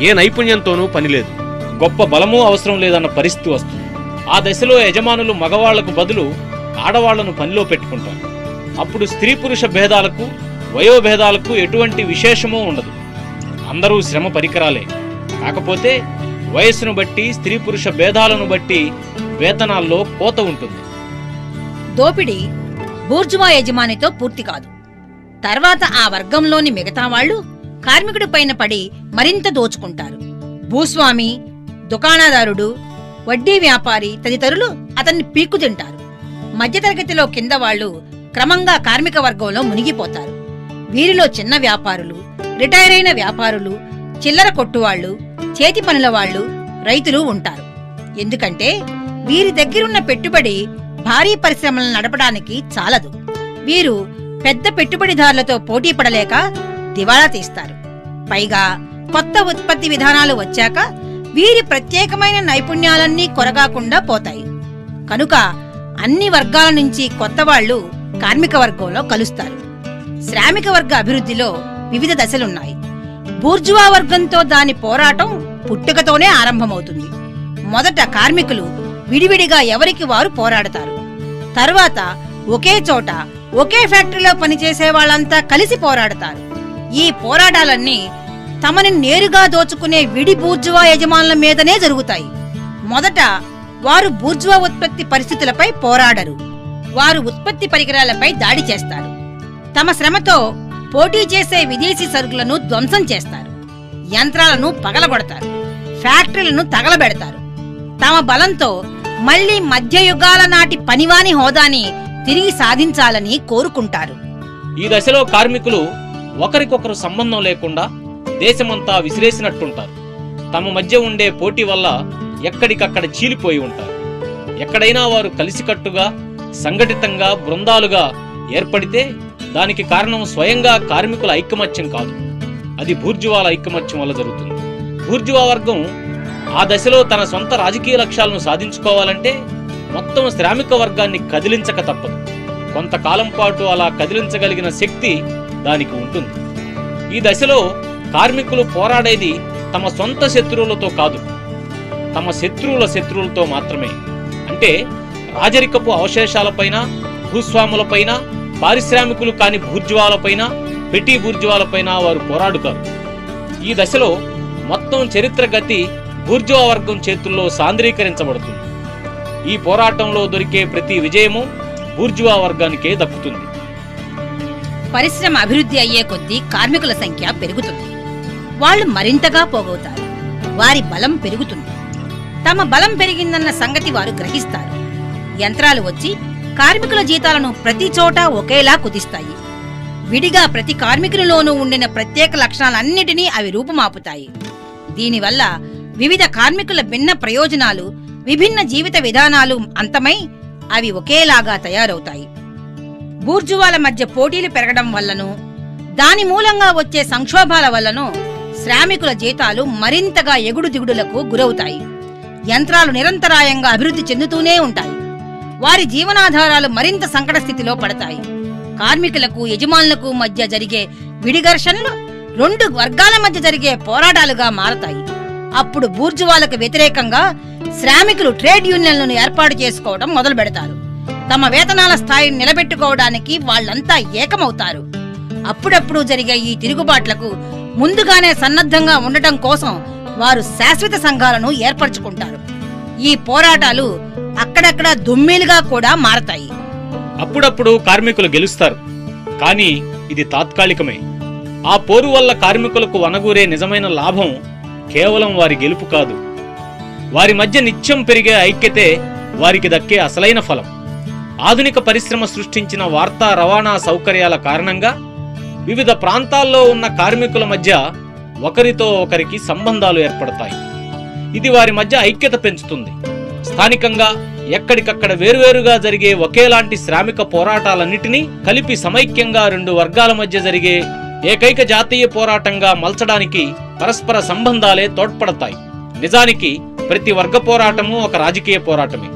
ఏ నైపుణ్యంతోనూ పనిలేదు, గొప్ప బలమూ అవసరం లేదన్న పరిస్థితి వస్తుంది. ఆ దశలో యజమానులు మగవాళ్లకు బదులు ఆడవాళ్లను పనిలో పెట్టుకుంటారు. అప్పుడు స్త్రీ పురుష భేదాలకు, వయోభేదాలకు ఎటువంటి విశేషమూ ఉండదు. అందరూ శ్రమ పరికరాలే. కాకపోతే వయస్సును బట్టి, స్త్రీ పురుష భేదాలను బట్టి వేతనాల్లో కోత ఉంటుంది.
దోపిడీ బూర్జువా యజమానితో పూర్తి కాదు. తర్వాత ఆ వర్గంలోని మిగతా వాళ్లు కార్మికుడి పైన పడి మరింత దోచుకుంటారు. భూస్వామి, దుకాణదారుడు, వడ్డీ వ్యాపారి తదితరులు అతన్ని పీక్కు తింటారు. మధ్యతరగతిలో కింద వాళ్లు క్రమంగా కార్మిక వర్గంలో మునిగిపోతారు. వీరిలో చిన్న వ్యాపారులు, రిటైర్ అయిన వ్యాపారులు, చిల్లర కొట్టువాళ్లు, చేతి పనుల వాళ్లు, రైతులు ఉంటారు. ఎందుకంటే వీరి దగ్గరున్న పెట్టుబడి భారీ పరిశ్రమలను నడపడానికి చాలదు. వీరు పెద్ద పెట్టుబడిదారులతో పోటీ పడలేక దివాళా తీస్తారు. పైగా కొత్త ఉత్పత్తి విధానాలు వచ్చాక వీరి ప్రత్యేకమైన నైపుణ్యాలన్నీ కొరగాకుండా పోతాయి. కనుక అన్ని వర్గాల నుంచి కొత్త వాళ్లు కార్మిక వర్గంలో కలుస్తారు. శ్రామిక వర్గ అభివృద్ధిలో వివిధ దశలున్నాయి. బూర్జువా వర్గంతో దాని పోరాటం పుట్టుకతోనే ఆరంభమవుతుంది. మొదట కార్మికులు విడివిడిగా ఎవరికి వారు పోరాడతారు. తరువాత ఒకే చోట ఒకే ఫ్యాక్టరీలో పనిచేసే వాళ్ళంతా కలిసి పోరాడతారు. ఈ పోరాటాలన్నీ తమని నేరుగా దోచుకునే విడి బూర్జువా యజమానుల మీదనే జరుగుతాయి. మొదట వారు బూర్జువా ఉత్పత్తి పరిస్థితులపై పోరాడరు. వారు ఉత్పత్తి పరికరాలపై దాడి చేస్తారు. తమ శ్రమతో పోటీ చేసే విదేశీ సరుకులను ధ్వంసం చేస్తారు. యంత్రాలను పగలగొడతారు. ఫ్యాక్టరీలను తగలబెడతారు. తమ బలంతో మళ్లీ మధ్యయుగాల నాటి పనివాని హోదాని తిరిగి సాధించాలని కోరుకుంటారు.
ఈ దశలో కార్మికులు ఒకరికొకరు సంబంధం లేకుండా దేశమంతా విసిరేసినట్టుంటారు. తమ మధ్య ఉండే పోటీ వల్ల ఎక్కడికక్కడ చీలిపోయి ఉంటారు. ఎక్కడైనా వారు కలిసికట్టుగా, సంఘటితంగా, బృందాలుగా ఏర్పడితే దానికి కారణం స్వయంగా కార్మికుల ఐకమత్యం కాదు, అది బూర్జువాల ఐకమత్యం వల్ల జరుగుతుంది. బూర్జువా వర్గం ఆ దశలో తన సొంత రాజకీయ లక్ష్యాలను సాధించుకోవాలంటే మొత్తం శ్రామిక వర్గాన్ని కదిలించక తప్పదు. కొంతకాలం పాటు అలా కదిలించగలిగిన శక్తి దానికి ఉంటుంది. ఈ దశలో కార్మికులు పోరాడేది తమ సొంత శత్రువులతో కాదు, తమ శత్రువుల శత్రువులతో మాత్రమే. అంటే రాజరికపు అవశేషాలపైన, భూస్వాములపైన, పారిశ్రామికులు కాని బూర్జువాలపైన, పెటీ బూర్జువాలపైన వారు పోరాడుతారు. ఈ దశలో మొత్తం చరిత్ర గతి బూర్జువా వర్గం చేతుల్లో సాంద్రీకరించబడుతుంది. ఈ పోరాటంలో దొరికే ప్రతి విజయము బూర్జువా వర్గానికే దక్కుతుంది.
పరిశ్రమ అభివృద్ధి అయ్యే కొద్దీ కార్మికుల సంఖ్య పెరుగుతుంది. వాళ్ళు మరింతగా పోగవుతారు. వారి బలం పెరుగుతుంది. తమ బలం పెరిగిందన్న సంగతి వారు గ్రహిస్తారు. యంత్రాలు వచ్చి కార్మికుల జీతాలను ప్రతి చోట ఒకేలా కుదిస్తాయి. విడిగా ప్రతి కార్మికునిలోనూ ఉండిన ప్రత్యేక లక్షణాలన్నిటినీ అవి రూపుమాపుతాయి. దీనివల్ల వివిధ కార్మికుల భిన్న ప్రయోజనాలు, విభిన్న జీవిత విధానాలు అంతమై అవి ఒకేలాగా తయారవుతాయి. బూర్జువాల మధ్య పోటీలు పెరగడం వల్లనూ, దాని మూలంగా వచ్చే సంక్షోభాల వల్లనూ శ్రామికుల జీతాలు మరింతగా ఎగుడు దిగుడులకు గురవుతాయి. యంత్రాలు నిరంతరాయంగా అభివృద్ధి చెందుతూనే ఉంటాయి. వారి జీవనాధారాలు మరింత సంకట స్థితిలో పడతాయి. కార్మికులకు, యజమానులకు మధ్య జరిగే విడిఘర్షణలు రెండు వర్గాల మధ్య జరిగే పోరాటాలుగా మారతాయి. అప్పుడు బూర్జువాలకు వ్యతిరేకంగా శ్రామికులు ట్రేడ్ యూనియన్లను ఏర్పాటు చేసుకోవడం మొదలు పెడతారు. తమ వేతనాల స్థాయిని నిలబెట్టుకోవడానికి వాళ్లంతా ఏకమవుతారు. అప్పుడప్పుడు జరిగే ఈ తిరుగుబాట్లకు ముందుగానే సన్నద్ధంగా ఉండటం కోసం వారు శాశ్వత సంఘాలను ఏర్పరచుకుంటారు. ఈ పోరాటాలు అక్కడక్కడ దుమ్మేలుగా కూడా మారతాయి.
అప్పుడప్పుడు కార్మికులు గెలుస్తారు, కానీ ఇది తాత్కాలికమే. ఆ పోరు వల్ల కార్మికులకు వనగూరే నిజమైన లాభం కేవలం వారి గెలుపు కాదు. వారి మధ్య నిత్యం పెరిగే ఐక్యతే వారికి దక్కే అసలైన ఫలం. ఆధునిక పరిశ్రమ సృష్టించిన వార్తా రవాణా సౌకర్యాల కారణంగా వివిధ ప్రాంతాల్లో ఉన్న కార్మికుల మధ్య ఒకరితో ఒకరికి సంబంధాలు ఏర్పడతాయి. ఇది వారి మధ్య ఐక్యత పెంచుతుంది. స్థానికంగా ఎక్కడికక్కడ వేరువేరుగా జరిగే ఒకేలాంటి శ్రామిక పోరాటాలన్నిటినీ కలిపి సమైక్యంగా రెండు వర్గాల మధ్య జరిగే ఏకైక జాతీయ పోరాటంగా మలచడానికి పరస్పర సంబంధాలే తోడ్పడతాయి. నిజానికి ప్రతి వర్గ పోరాటము ఒక రాజకీయ పోరాటమే.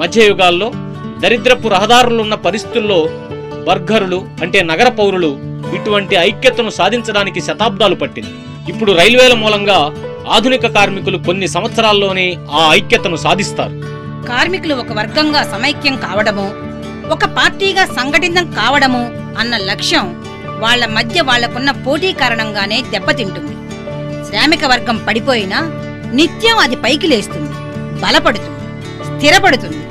మధ్యయుగాల్లో దరిద్రపు రహదారులున్న పరిస్థితుల్లో బర్గరులు అంటే నగర పౌరులు ఇటువంటి ఐక్యతను సాధించడానికి శతాబ్దాలు పట్టింది. ఇప్పుడు రైల్వేల మూలంగా ఆధునిక కార్మికులు కొన్ని సంవత్సరాల్లోనే ఆ ఐక్యతను సాధిస్తారు.
కార్మికులు ఒక వర్గంగా సమైక్యం కావడము, ఒక పార్టీగా సంఘటితం కావడము అన్న లక్ష్యం వాళ్ల మధ్య వాళ్లకున్న పోటీ కారణంగానే దెబ్బతింటుంది. శ్రామిక వర్గం పడిపోయినా నిత్యం అది పైకి లేస్తుంది, బలపడుతుంది, స్థిరపడుతుంది,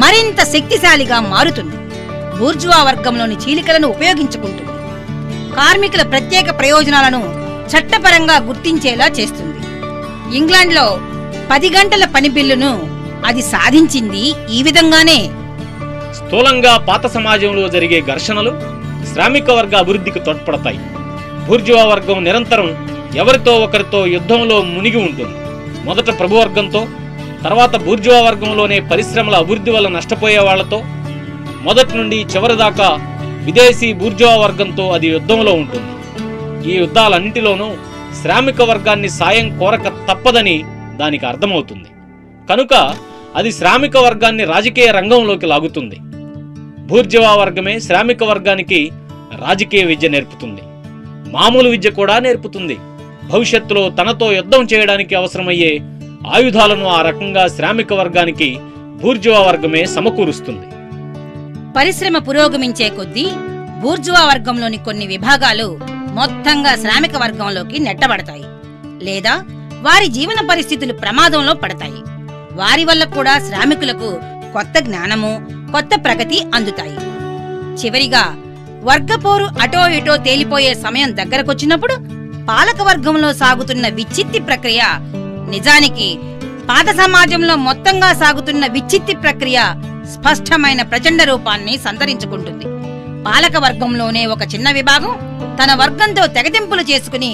మరింత శక్తిశాలిగా మారుతుంది. బూర్జువా వర్గంలోని చీలికలను ఉపయోగించుకుంటుంది. కార్మికుల ప్రత్యేక ప్రయోజనాలను చట్టపరంగా గుర్తించేలా చేస్తుంది. ఇంగ్లాండ్లో 10 గంటల పని బిల్లును అది సాధించింది ఈ విధంగానే.
స్థూలంగా పాత సమాజంలో జరిగే ఘర్షణలు శ్రామిక వర్గ అభివృద్ధికి తోడ్పడతాయి. బూర్జువా వర్గం నిరంతరం ఎవరితో ఒకరితో యుద్ధంలో మునిగి ఉంటుంది. మొదట ప్రభువర్గంతో, తర్వాత బూర్జువా వర్గంలోనే పరిశ్రమల అభివృద్ధి వల్ల నష్టపోయే వాళ్లతో, మొదటి నుండి చివరి దాకా విదేశీ బూర్జువా వర్గంతో అది యుద్ధంలో ఉంటుంది. ఈ యుద్ధాలన్నింటిలోనూ శ్రామిక వర్గాన్ని సాయం కోరక తప్పదని దానికి అర్థమవుతుంది. కనుక అది శ్రామిక వర్గాన్ని రాజకీయ రంగంలోకి లాగుతుంది. బూర్జువా వర్గమే శ్రామిక వర్గానికి రాజకీయ విద్య నేర్పుతుంది, మామూలు విద్య కూడా నేర్పుతుంది. భవిష్యత్తులో తనతో యుద్ధం చేయడానికి అవసరమయ్యే ఆయుధాలను ఆ రకంగా శ్రామిక వర్గానికి బూర్జువా వర్గమే సమకూరుస్తుంది.
పరిశ్రమ పురోగమించే కొద్దీ బూర్జువా వర్గంలోని కొన్ని విభాగాలు మొత్తంగా శ్రామిక వర్గంలోకి నెట్టబడతాయి, లేదా వారి జీవన పరిస్థితులు ప్రమాదంలో పడతాయి. వారి వల్ల కూడా శ్రామికులకు కొత్త జ్ఞానము, కొత్త ప్రగతి అందుతాయి. చివరిగా వర్గపోరు అటో ఇటో తేలిపోయే సమయం దగ్గరకొచ్చినప్పుడు పాలక వర్గంలో సాగుతున్న విచ్చిత్తి ప్రక్రియ నిజానికి పాత సమాజంలో మొత్తంగా సాగుతున్న విచ్చిత్తి ప్రక్రియ స్పష్టమైన ప్రచండ రూపాన్ని సంతరించుకుంటుంది. పాలక వర్గంలోనే ఒక చిన్న విభాగం తన వర్గంతో తెగతింపులు చేసుకుని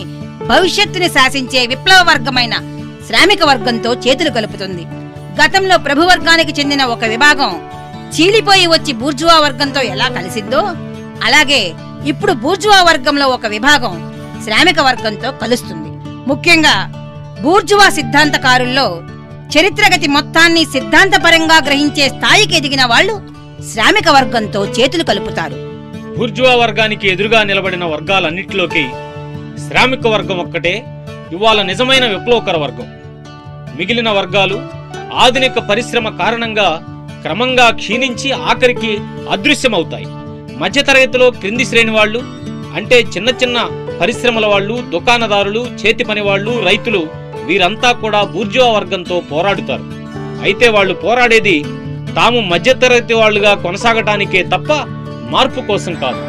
భవిష్యత్తుని శాసించే విప్లవ వర్గమైన శ్రామిక వర్గంతో చేతులు కలుపుతుంది. గతంలో ప్రభువర్గానికి చెందిన ఒక విభాగం చీలిపోయి వచ్చి బూర్జువా వర్గంతో ఎలా కలిసిందో, అలాగే ఇప్పుడు బూర్జువా వర్గంలో ఒక విభాగం శ్రామిక వర్గంతో కలుస్తుంది. ముఖ్యంగా బూర్జువా సిద్ధాంతకారుల్లో చరిత్రగతి మొత్తాన్ని సిద్ధాంతపరంగా గ్రహించే స్థాయికి ఎదిగిన వాళ్ళు శ్రామిక వర్గంతో చేతులు కలుపుతారు.
బూర్జువా వర్గానికి ఎదురుగా నిలబడిన వర్గాలన్నిటిలోకి శ్రామిక వర్గం ఒక్కటే ఇవాళ నిజమైన విప్లవకర వర్గం. మిగిలిన వర్గాలు ఆధునిక పరిశ్రమ కారణంగా క్రమంగా క్షీణించి ఆఖరికి అదృశ్యమవుతాయి. మధ్యతరగతిలో క్రింది శ్రేణి వాళ్ళు అంటే చిన్న చిన్న పరిశ్రమల వాళ్ళు, దుకాణదారులు, చేతి పని వాళ్ళు, రైతులు వీరంతా కూడా బూర్జువా వర్గంతో పోరాడుతారు. అయితే వాళ్ళు పోరాడేది తాము మధ్యతరగతి వాళ్లుగా కొనసాగటానికే తప్ప మార్పు కోసం కాదు.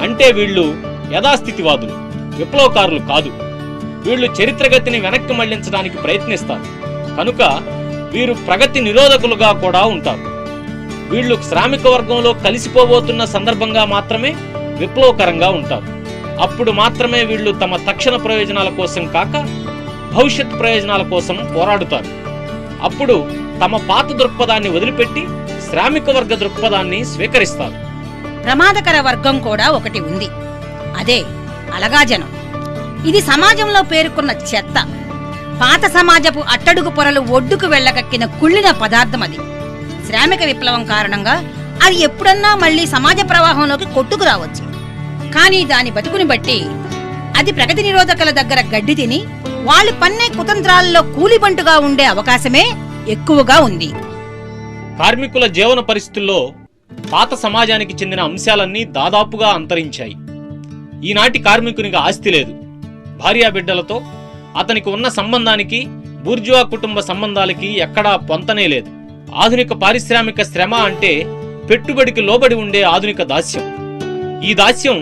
అంటే వీళ్ళు యథాస్థితివాదులు, విప్లవకారులు కాదు. వీళ్ళు చరిత్రగతిని వెనక్కి మళ్లించడానికి ప్రయత్నిస్తారు. కనుక వీరు ప్రగతి నిరోధకులుగా కూడా ఉంటారు. వీళ్ళు శ్రామిక వర్గంలో కలిసిపోబోతున్న సందర్భంగా మాత్రమే విప్లవకరంగా ఉంటారు. అప్పుడు మాత్రమే వీళ్ళు తమ తక్షణ ప్రయోజనాల కోసం కాక భవిష్యత్ ప్రయోజనాల కోసం పోరాడుతారు. అప్పుడు తమ పాత దృక్పథాన్ని వదిలిపెట్టి శ్రామిక వర్గ దృక్పథాన్ని స్వీకరిస్తారు.
ప్రమాదకర వర్గం కూడా ఒకటి ఉంది. అదే అలగాజనం. ఇది సమాజంలో పేరుకున్న చెత్త. పాత సమాజపు అట్టడుగు పొరలు ఒడ్డుకు వెళ్లకక్కిన కుళ్ళిన పదార్థం అది. శ్రామిక విప్లవం కారణంగా అది ఎప్పుడన్నా మళ్లీ సమాజ ప్రవాహంలోకి కొట్టుకు రావచ్చు. కానీ దాని బతుకుని బట్టి అది ప్రగతి నిరోధకుల దగ్గర గడ్డి తిని వాళ్ళు పన్నే కుతంత్రాల్లో కూలిబంటుగా ఉండే అవకాశమే ఎక్కువగా ఉంది.
కార్మికుల జీవన పరిస్థితుల్లో పాత సమాజానికి చెందిన అంశాలన్నీ దాదాపుగా అంతరించాయి. ఈనాటి కార్మికునికి ఆస్తి లేదు. భార్యాబిడ్డలతో అతనికి ఉన్న సంబంధానికి బూర్జువా కుటుంబ సంబంధాలకి ఎక్కడా పొంతనే లేదు. ఆధునిక పారిశ్రామిక శ్రమ అంటే పెట్టుబడికి లోబడి ఉండే ఆధునిక దాస్యం. ఈ దాస్యం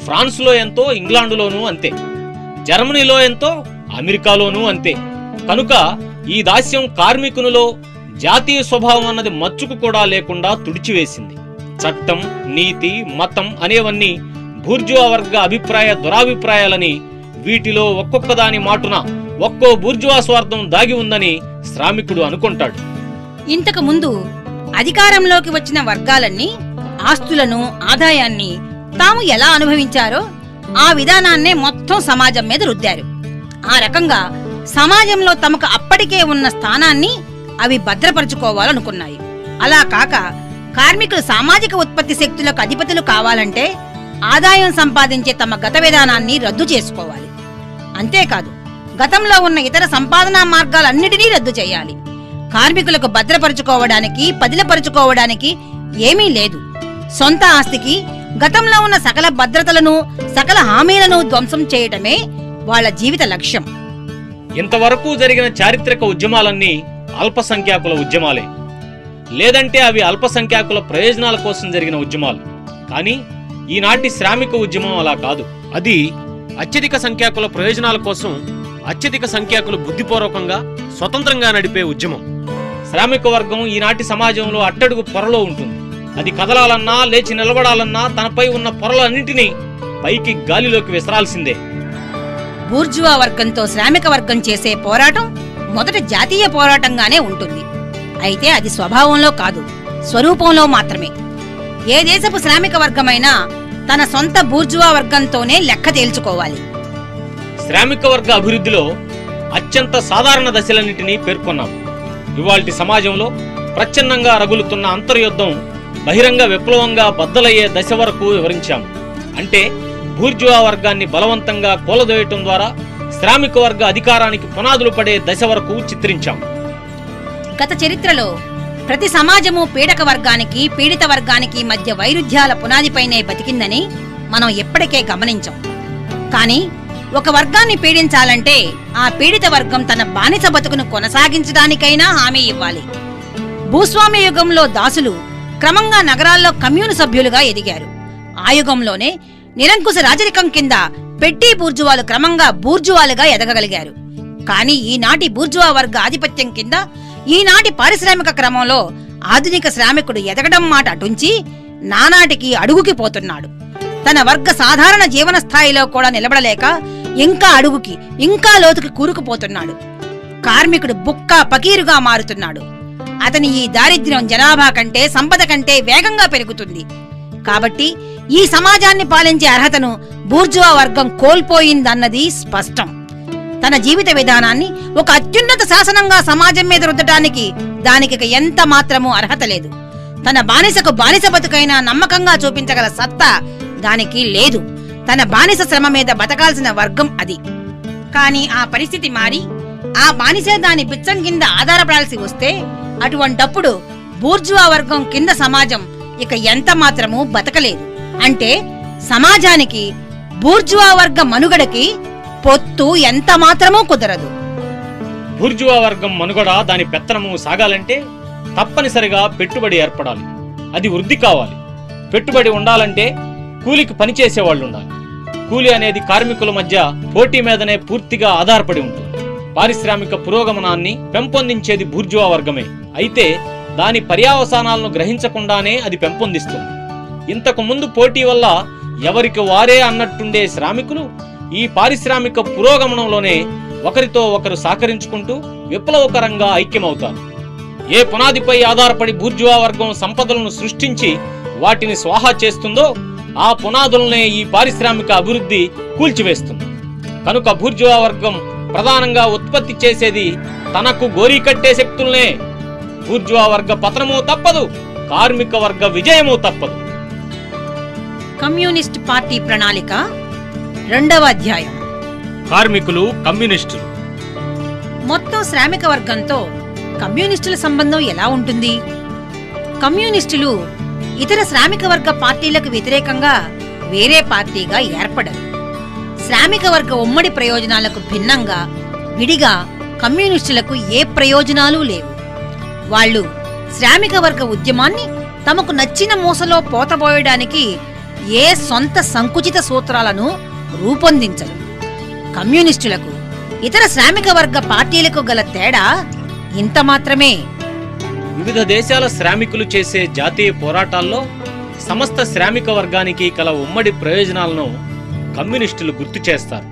ఫ్రాన్స్లో ఎంతో, ఇంగ్లాండులోనూ అంతే, జర్మనీలో ఎంతో, అమెరికాలోనూ అంతే. కనుక ఈ దాస్యం కార్మికునిలో జాతీయ స్వభావం అన్నది మచ్చుకు కూడా లేకుండా తుడిచివేసింది. చట్టం, నీతి, మతం అనేవన్నీ బూర్జువా వర్గ అభిప్రాయ దురాభిప్రాయాలని, వీటిలో ఒక్కొక్కదాని మాటున ఒక్కో బూర్జువా స్వార్థం దాగి ఉందని శ్రామికుడు అనుకుంటాడు.
ఇంతకు ముందు అధికారంలోకి వచ్చిన వర్గాలన్నీ ఆస్తులను, ఆదాయాన్ని తాము ఎలా అనుభవించారో ఆ విధానాన్నే మొత్తం సమాజం మీద రుద్దారు. ఆ రకంగా సమాజంలో తమకు అప్పటికే ఉన్న స్థానాన్ని అవి భద్రపరుచుకోవాలనుకున్నాయి. అలా కాక కార్మికులు సామాజిక ఉత్పత్తి శక్తులకు అధిపతులు కావాలంటే ఆదాయం సంపాదించే తమ గత విధానాన్ని రద్దు చేసుకోవాలి. అంతేకాదు, గతంలో ఉన్న ఇతర సంపాదనా మార్గాలన్నిటినీ రద్దు చేయాలి. కార్మికులకు భద్రపరుచుకోవడానికి, పదిలపరుచుకోవడానికి ఏమీ లేదు. సొంత ఆస్తికి గతంలో ఉన్న సకల భద్రతలను, సకల హామీలను ధ్వంసం చేయటమే వాళ్ళ జీవిత లక్ష్యం.
ఇంతవరకు జరిగిన చారిత్రక ఉద్యమాలన్నీ అల్పసంఖ్యాకుల ఉద్యమాలే, లేదంటే అవి అల్పసంఖ్యాకుల ప్రయోజనాల కోసం జరిగిన ఉద్యమాలు. కానీ ఈనాటి శ్రామిక ఉద్యమం అలా కాదు. అది అత్యధిక సంఖ్యాకుల ప్రయోజనాల కోసం అత్యధిక సంఖ్యాకులు బుద్ధిపూర్వకంగా స్వతంత్రంగా నడిపే ఉద్యమం. శ్రామిక వర్గం ఈనాటి సమాజంలో అట్టడుగు పొరలో ఉంటుంది. అది కదలాలన్నా, లేచి నిలబడాలన్నా తనపై ఉన్న పొరలన్నింటినీ పైకి గాలిలోకి విసరాల్సిందే.
బూర్జువా వర్గంతో శ్రామిక వర్గం చేసే పోరాటం మొదట జాతీయ పోరాటంగానే ఉంటుంది. అయితే అది స్వభావంలో కాదు, స్వరూపంలో మాత్రమే. ఏ దేశపు శ్రామిక వర్గమైనా తన సొంత బూర్జువా వర్గంతోనే లెక్క తేల్చుకోవాలి.
శ్రామిక వర్గ అభివృద్ధిలో అత్యంత సాధారణ దశలన్నింటినీ పేర్కొన్నాం. ఇవాల్టి సమాజంలో ప్రచ్ఛన్నంగా రగులుతున్న అంతర్యుద్ధం బహిరంగ విప్లవంగా బద్దలయ్యే దశ వరకు వివరించాం. అంటే బూర్జువా వర్గాన్ని బలవంతంగా కూలదోయటం ద్వారా శ్రామిక వర్గ అధికారానికి పునాదులు పడే దశ వరకు చిత్రించాం.
గత చరిత్రలో ప్రతి సమాజము పీడక వర్గానికి, పీడిత వర్గానికి మధ్య వైరుధ్యాల పునాదిపైనే బతికిందని మనం ఎప్పటికే గమనించాం. కానీ ఒక వర్గాన్ని పీడించాలంటే ఆ పీడిత వర్గం తన బానిస బతుకును కొనసాగించడానికైనా హామీ ఇవ్వాలి. భూస్వామ్య యుగంలో దాసులు క్రమంగా నగరాల్లో కమ్యూను సభ్యులుగా ఎదిగారు. ఆ యుగంలోనే నిరంకుశ రాజరికం కింద పెట్టి బూర్జువాలు క్రమంగా బూర్జువాలుగా ఎదగగలిగారు. కానీ ఈనాటి బూర్జువా వర్గ ఆధిపత్యం కింద ఈనాటి పారిశ్రామిక క్రమంలో ఆధునిక శ్రామికుడు ఎదగడం మాట అటుంచి నానాటికి అడుగుకి పోతున్నాడు. తన వర్గ సాధారణ జీవన స్థాయిలో కూడా నిలబడలేక ఇంకా అడుగుకి, ఇంకా లోతుకి కూరుకుపోతున్నాడు. కార్మికుడు బుక్క పకీరుగా మారుతున్నాడు. అతని ఈ దారిద్ర్యం జనాభా కంటే, సంపద కంటే వేగంగా పెరుగుతుంది. కాబట్టి ఈ సమాజాన్ని పాలించే అర్హతను బూర్జువా వర్గం కోల్పోయిందన్నది స్పష్టం. తన జీవిత విధానాన్ని ఒక అత్యున్నత శాసనంగా సమాజం మీద రుద్దటానికి దానికి ఎంత మాత్రమూ అర్హత లేదు. తన బానిసకు బానిస బతుకైనా నమ్మకంగా చూపించగల సత్తా దానికి లేదు. తన బానిస శ్రమ మీద బతకాల్సిన వర్గం అది. కానీ ఆ పరిస్థితి మారి ఆ బానిసే దాని బిచ్చం కింద ఆధారపడాల్సి వస్తే అటువంటప్పుడు బూర్జువా వర్గం కింద సమాజం ఇక ఎంత మాత్రమూ బతకలేదు. అంటే సమాజానికి బూర్జువా వర్గ మనుగడకి పొత్తు ఎంత మాత్రమూ కుదరదు.
బూర్జువా వర్గం మనుగడ, దాని పెత్తనము సాగాలంటే తప్పనిసరిగా పెట్టుబడి ఏర్పడాలి. అది వృద్ధి కావాలి. పెట్టుబడి ఉండాలంటే కూలికి పనిచేసేవాళ్లు ఉండాలి. కూలి అనేది కార్మికుల మధ్య పోటీ మీదనే పూర్తిగా ఆధారపడి ఉంటుంది. పారిశ్రామిక పురోగమనాన్ని పెంపొందించేది బూర్జువా వర్గమే. అయితే దాని పర్యావసానాలను గ్రహించకుండానే అది పెంపొందిస్తుంది. ఇంతకు ముందు పోటీ వల్ల ఎవరికి వారే అన్నట్టుండే శ్రామికులు ఈ పారిశ్రామిక పురోగమనంలోనే ఒకరితో ఒకరు సహకరించుకుంటూ విప్లవకరంగా ఐక్యమవుతారు. ఏ పునాదిపై ఆధారపడి బూర్జువా వర్గం సంపదలను సృష్టించి వాటిని స్వాహా చేస్తుందో ఆ పునాదులనే ఈ పారిశ్రామిక అభివృద్ధి కూల్చివేస్తుంది. కనుక బూర్జువా వర్గం ప్రధానంగా ఉత్పత్తి చేసేది తనకు గోరీ కట్టే శక్తుల్నే. బూర్జువా వర్గ పతనము తప్పదు, కార్మిక వర్గ విజయము తప్పదు.
కమ్యూనిస్ట్ పార్టీ ప్రణాళిక 2వ అధ్యాయం.
కార్మికులు కమ్యూనిస్టులు.
మొత్తం శ్రామిక వర్గంతో కమ్యూనిస్టుల సంబంధం ఎలా ఉంటుంది? కమ్యూనిస్టులు ఇతర శ్రామిక వర్గ పార్టీలకు వ్యతిరేకంగా వేరే పార్టీగా ఏర్పడరు. శ్రామిక వర్గ ఉమ్మడి ప్రయోజనాలకు భిన్నంగా విడిగా కమ్యూనిస్టులకు ఏ ప్రయోజనాలు లేవు. వాళ్ళు శ్రామిక వర్గ ఉద్యమాన్ని తమకు నచ్చిన మూసలో పోతబోయడానికి ఏ సొంత సంకుచిత సూత్రాలను రూపొందించరు. కమ్యూనిస్టులకు ఇతర శ్రామిక వర్గ పార్టీలకు గల తేడా ఇంత మాత్రమే.
వివిధ దేశాల శ్రామికులు చేసే జాతీయ పోరాటాల్లో సమస్త శ్రామిక వర్గానికి కల ఉమ్మడి ప్రయోజనాలను కమ్యూనిస్టులు గుర్తు చేస్తారు.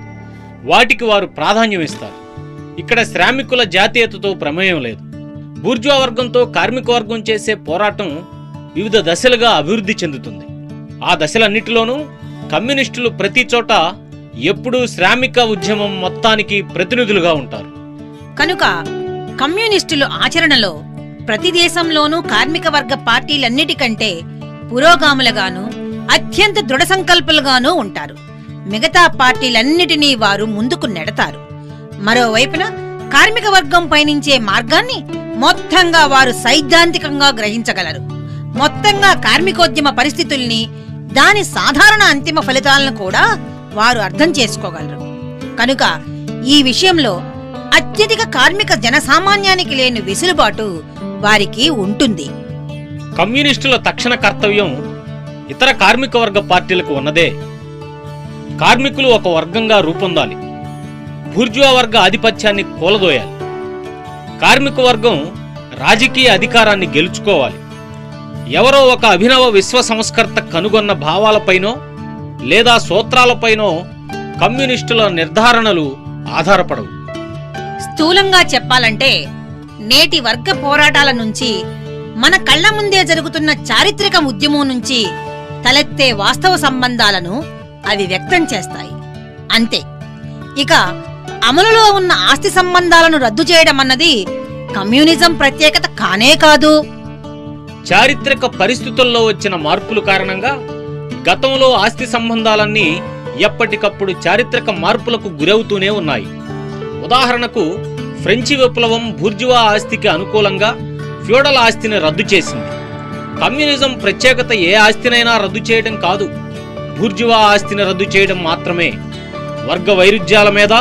వాటికి వారు ప్రాధాన్యం ఇస్తారు. ఇక్కడ శ్రామికుల జాతీయతతో ప్రమేయం లేదు. బూర్జువా వర్గంతో కార్మిక వర్గం చేసే పోరాటం వివిధ దశలుగా అభివృద్ధి చెందుతుంది. ఆ దశలన్నిటిలోనూ కమ్యూనిస్టులు ప్రతి చోట ఎప్పుడూ శ్రామిక ఉద్యమం మొత్తానికి ప్రతినిధులుగా ఉంటారు.
కనుక కమ్యూనిస్టులు ఆచరణలో ప్రతి దేశంలోనూ కార్మిక వర్గ పార్టీలన్నిటికంటే పురోగాములుగాను అత్యంత దృఢ సంకల్పులుగానూ ఉంటారు. మిగతా పార్టీలన్నిటినీ వారు ముందుకు నెడతారు. మరోవైపున కార్మిక వర్గం పయనించే మార్గాన్ని మొత్తంగా వారు సైద్ధాంతికంగా గ్రహించగలరు. మొత్తంగా కార్మికోద్యమ పరిస్థితుల్ని, దాని సాధారణ అంతిమ ఫలితాలను కూడా వారు అర్థం చేసుకోగలరు. కనుక ఈ విషయంలో అత్యధిక కార్మిక జనసామాన్యానికి లేని వెసులుబాటు వారికి ఉంటుంది.
కమ్యూనిస్టుల తక్షణ కర్తవ్యం ఇతర కార్మిక వర్గ పార్టీలకు ఉన్నదే. కార్మికులు ఒక వర్గంగా రూపొందాలి. బూర్జువా వర్గ ఆధిపత్యాన్ని కూలదోయాలి. కార్మిక వర్గం రాజకీయ అధికారాన్ని గెలుచుకోవాలి. ఎవరో ఒక అభినవ విశ్వ సంస్కర్త కనుగొన్న భావాలపైనో లేదా సూత్రాలపైనో కమ్యూనిస్టుల నిర్ధారణలు ఆధారపడవు.
స్థూలంగా చెప్పాలంటే నేటి వర్గ పోరాటాల నుంచి, మన కళ్ల ముందే జరుగుతున్న చారిత్రక ఉద్యమం నుంచి తలెత్తే వాస్తవ సంబంధాలను అవి వ్యక్తం చేస్తాయి. అంతే. ఇక అమలులో ఉన్న ఆస్తి సంబంధాలను రద్దు చేయడం అన్నది కమ్యూనిజం ప్రత్యేకత కానే కాదు.
చారిత్రక పరిస్థితుల్లో వచ్చిన మార్పుల కారణంగా గతంలో ఆస్తి సంబంధాలన్నీ ఎప్పటికప్పుడు చారిత్రక మార్పులకు గురవుతూనే ఉన్నాయి. ఉదాహరణకు ఫ్రెంచి విప్లవం బూర్జువా ఆస్తికి అనుకూలంగా ఫ్యూడల్ ఆస్తిని రద్దు చేసింది. కమ్యూనిజం ప్రత్యేకత ఏ ఆస్తినైనా రద్దు చేయడం కాదు, బూర్జువా ఆస్తిని రద్దు చేయడం మాత్రమే. వర్గ వైరుధ్యాల మీద,